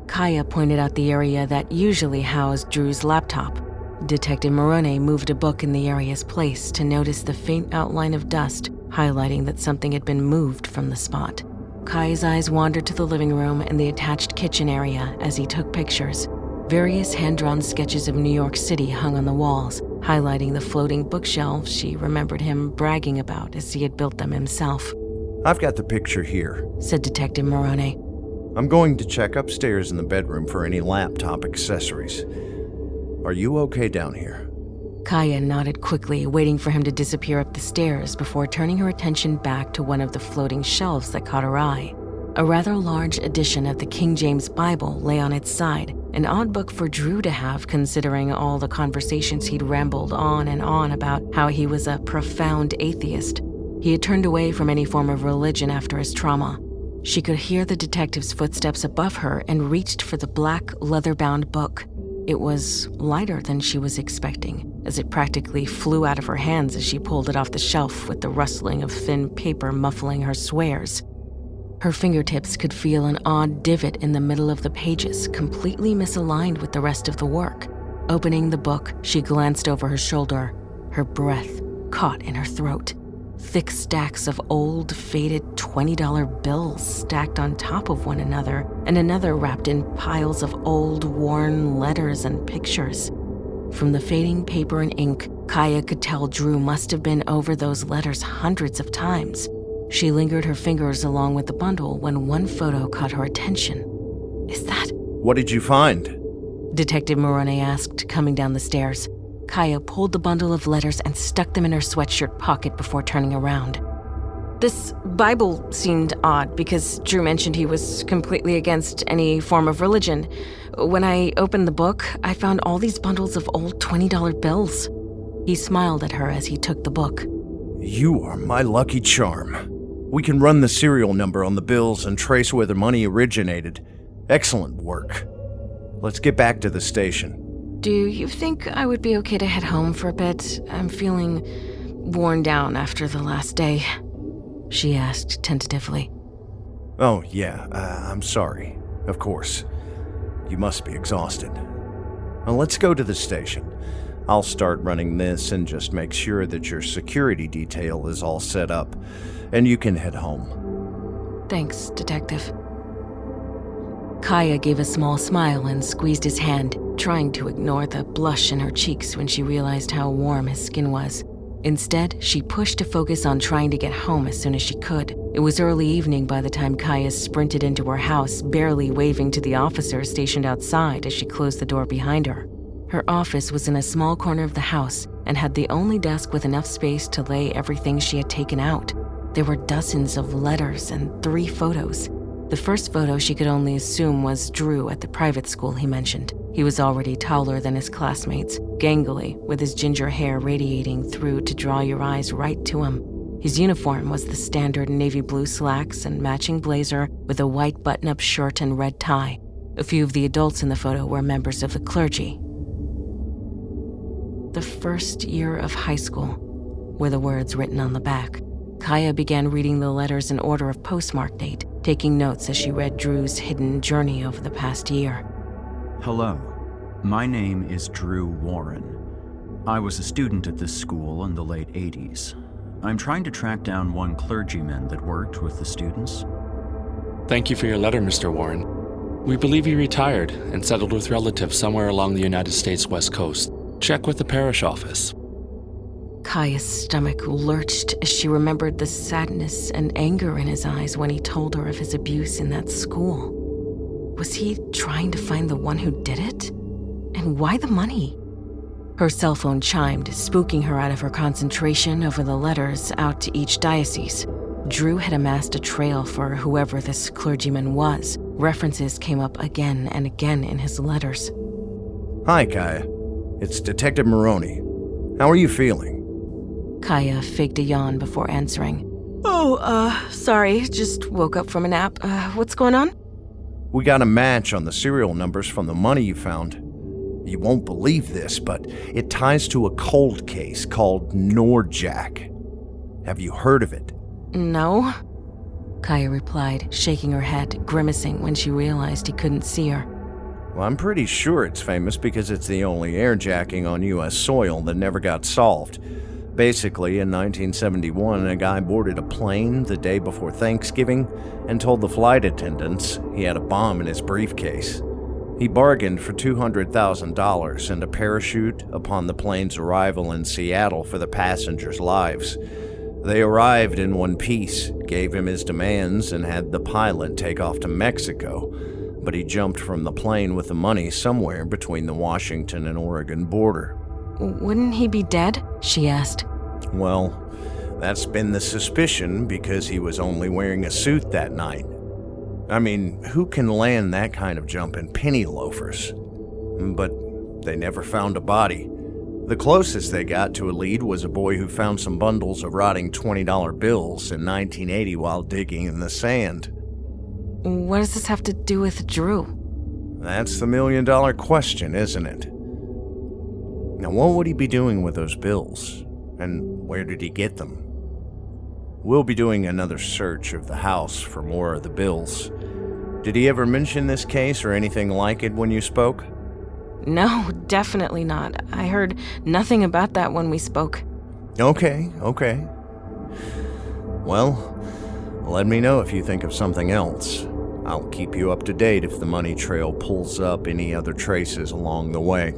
Kaya pointed out the area that usually housed Drew's laptop. Detective Marano moved a book in the area's place to notice the faint outline of dust, highlighting that something had been moved from the spot. Kaya's eyes wandered to the living room and the attached kitchen area as he took pictures. Various hand-drawn sketches of New York City hung on the walls, highlighting the floating bookshelves she remembered him bragging about as he had built them himself. I've got the picture here, said Detective Marano. I'm going to check upstairs in the bedroom for any laptop accessories. Are you okay down here? Kaya nodded quickly, waiting for him to disappear up the stairs before turning her attention back to one of the floating shelves that caught her eye. A rather large edition of the King James Bible lay on its side, an odd book for Drew to have considering all the conversations he'd rambled on and on about how he was a profound atheist. He had turned away from any form of religion after his trauma. She could hear the detective's footsteps above her and reached for the black, leather-bound book. It was lighter than she was expecting, as it practically flew out of her hands as she pulled it off the shelf with the rustling of thin paper muffling her swears. Her fingertips could feel an odd divot in the middle of the pages, completely misaligned with the rest of the work. Opening the book, she glanced over her shoulder. Her breath caught in her throat. Thick stacks of old, faded $20 bills stacked on top of one another, and another wrapped in piles of old, worn letters and pictures. From the fading paper and ink, Kaya could tell Drew must have been over those letters hundreds of times. She lingered her fingers along with the bundle when one photo caught her attention. Is that... What did you find? Detective Marano asked, coming down the stairs. Kaya pulled the bundle of letters and stuck them in her sweatshirt pocket before turning around. This Bible seemed odd because Drew mentioned he was completely against any form of religion. When I opened the book, I found all these bundles of old $20 bills. He smiled at her as he took the book. You are my lucky charm. We can run the serial number on the bills and trace where the money originated. Excellent work. Let's get back to the station. Do you think I would be okay to head home for a bit? I'm feeling worn down after the last day, she asked tentatively. Oh, yeah, I'm sorry. Of course. You must be exhausted. Well, let's go to the station. I'll start running this and just make sure that your security detail is all set up, and you can head home. Thanks, Detective. Kaya gave a small smile and squeezed his hand, trying to ignore the blush in her cheeks when she realized how warm his skin was. Instead, she pushed to focus on trying to get home as soon as she could. It was early evening by the time Kaya sprinted into her house, barely waving to the officers stationed outside as she closed the door behind her. Her office was in a small corner of the house and had the only desk with enough space to lay everything she had taken out. There were dozens of letters and 3 photos. The first photo she could only assume was Drew at the private school he mentioned. He was already taller than his classmates, gangly, with his ginger hair radiating through to draw your eyes right to him. His uniform was the standard navy blue slacks and matching blazer with a white button-up shirt and red tie. A few of the adults in the photo were members of the clergy. The first year of high school were the words written on the back. Kaya began reading the letters in order of postmark date, taking notes as she read Drew's hidden journey over the past year. Hello, my name is Drew Warren. I was a student at this school in the late 80s. I'm trying to track down one clergyman that worked with the students. Thank you for your letter, Mr. Warren. We believe you retired and settled with relatives somewhere along the United States West Coast. Check with the parish office. Kaya's stomach lurched as she remembered the sadness and anger in his eyes when he told her of his abuse in that school. Was he trying to find the one who did it? And why the money? Her cell phone chimed, spooking her out of her concentration over the letters out to each diocese. Drew had amassed a trail for whoever this clergyman was. References came up again and again in his letters. Hi, Kaya. It's Detective Marano. How are you feeling? Kaya faked a yawn before answering. Sorry, just woke up from a nap. What's going on? We got a match on the serial numbers from the money you found. You won't believe this, but it ties to a cold case called Norjack. Have you heard of it? No, Kaya replied, shaking her head, grimacing when she realized he couldn't see her. Well, I'm pretty sure it's famous because it's the only airjacking on U.S. soil that never got solved. Basically, in 1971, a guy boarded a plane the day before Thanksgiving and told the flight attendants he had a bomb in his briefcase. He bargained for $200,000 and a parachute upon the plane's arrival in Seattle for the passengers' lives. They arrived in one piece, gave him his demands, and had the pilot take off to Mexico, but he jumped from the plane with the money somewhere between the Washington and Oregon border. Wouldn't he be dead? She asked. Well, that's been the suspicion because he was only wearing a suit that night. I mean, who can land that kind of jump in penny loafers? But they never found a body. The closest they got to a lead was a boy who found some bundles of rotting $20 bills in 1980 while digging in the sand. What does this have to do with Drew? That's the million-dollar question, isn't it? Now, what would he be doing with those bills? And where did he get them? We'll be doing another search of the house for more of the bills. Did he ever mention this case or anything like it when you spoke? No, definitely not. I heard nothing about that when we spoke. Okay. Well, let me know if you think of something else. I'll keep you up to date if the money trail pulls up any other traces along the way.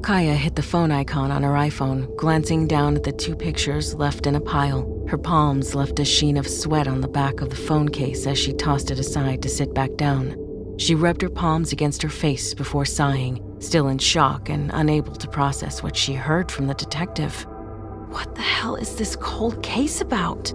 Kaya hit the phone icon on her iPhone, glancing down at the two pictures left in a pile. Her palms left a sheen of sweat on the back of the phone case as she tossed it aside to sit back down. She rubbed her palms against her face before sighing, still in shock and unable to process what she heard from the detective. What the hell is this cold case about?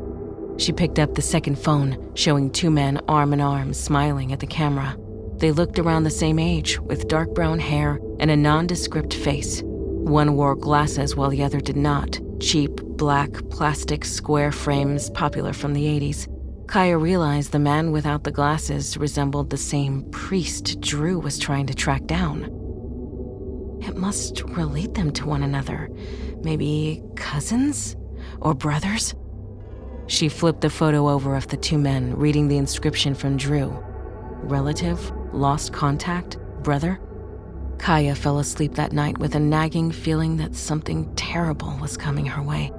She picked up the second phone, showing two men arm in arm smiling at the camera. They looked around the same age, with dark brown hair and a nondescript face. One wore glasses while the other did not, cheap, black, plastic square frames popular from the 80s. Kaya realized the man without the glasses resembled the same priest Drew was trying to track down. It must relate them to one another. Maybe cousins? Or brothers? She flipped the photo over of the two men, reading the inscription from Drew. Relative? Lost contact? Brother? Kaya fell asleep that night with a nagging feeling that something terrible was coming her way.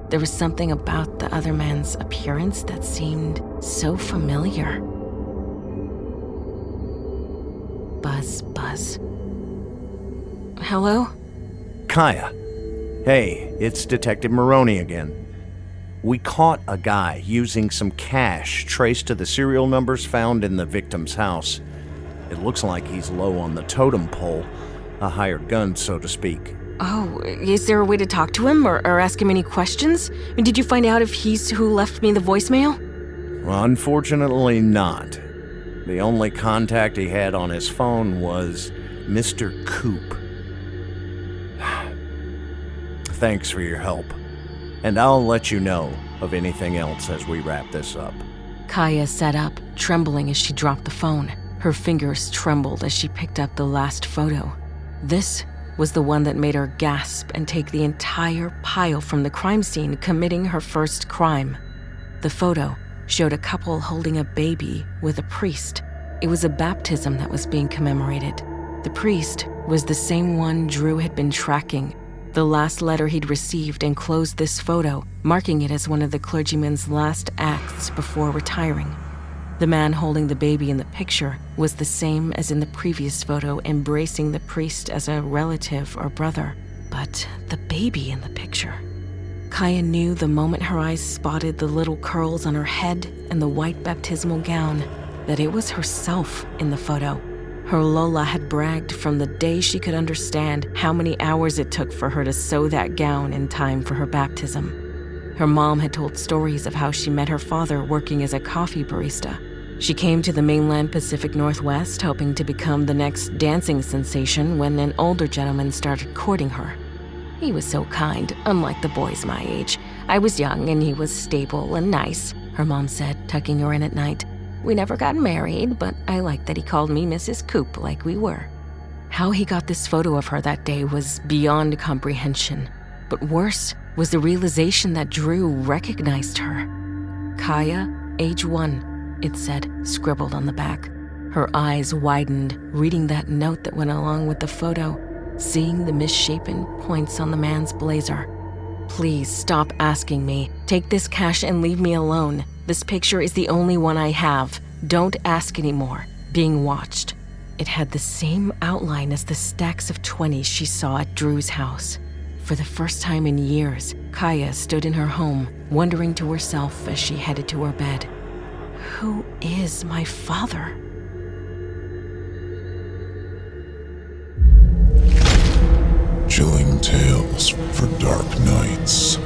There was something about the other man's appearance that seemed so familiar. Buzz, buzz. Hello? Kaya. Hey, it's Detective Marano again. We caught a guy using some cash traced to the serial numbers found in the victim's house. It looks like he's low on the totem pole, a hired gun, so to speak. Oh, is there a way to talk to him or ask him any questions? Did you find out if he's who left me the voicemail? Well, unfortunately not. The only contact he had on his phone was Mr. Coop. Thanks for your help. And I'll let you know of anything else as we wrap this up. Kaya sat up, trembling as she dropped the phone. Her fingers trembled as she picked up the last photo. This was the one that made her gasp and take the entire pile from the crime scene, committing her first crime. The photo showed a couple holding a baby with a priest. It was a baptism that was being commemorated. The priest was the same one Drew had been tracking. The last letter he'd received enclosed this photo, marking it as one of the clergyman's last acts before retiring. The man holding the baby in the picture was the same as in the previous photo, embracing the priest as a relative or brother. But the baby in the picture. Kaya knew the moment her eyes spotted the little curls on her head and the white baptismal gown that it was herself in the photo. Her Lola had bragged from the day she could understand how many hours it took for her to sew that gown in time for her baptism. Her mom had told stories of how she met her father working as a coffee barista. She came to the mainland Pacific Northwest hoping to become the next dancing sensation when an older gentleman started courting her. He was so kind, unlike the boys my age. I was young and he was stable and nice, her mom said, tucking her in at night. We never got married, but I liked that he called me Mrs. Coop like we were. How he got this photo of her that day was beyond comprehension. But worse was the realization that Drew recognized her. Kaya, age 1, it said, scribbled on the back. Her eyes widened, reading that note that went along with the photo, seeing the misshapen points on the man's blazer. Please stop asking me. Take this cash and leave me alone. This picture is the only one I have. Don't ask anymore. Being watched. It had the same outline as the stacks of 20s she saw at Drew's house. For the first time in years, Kaya stood in her home, wondering to herself as she headed to her bed, who is my father? Chilling tales for dark nights.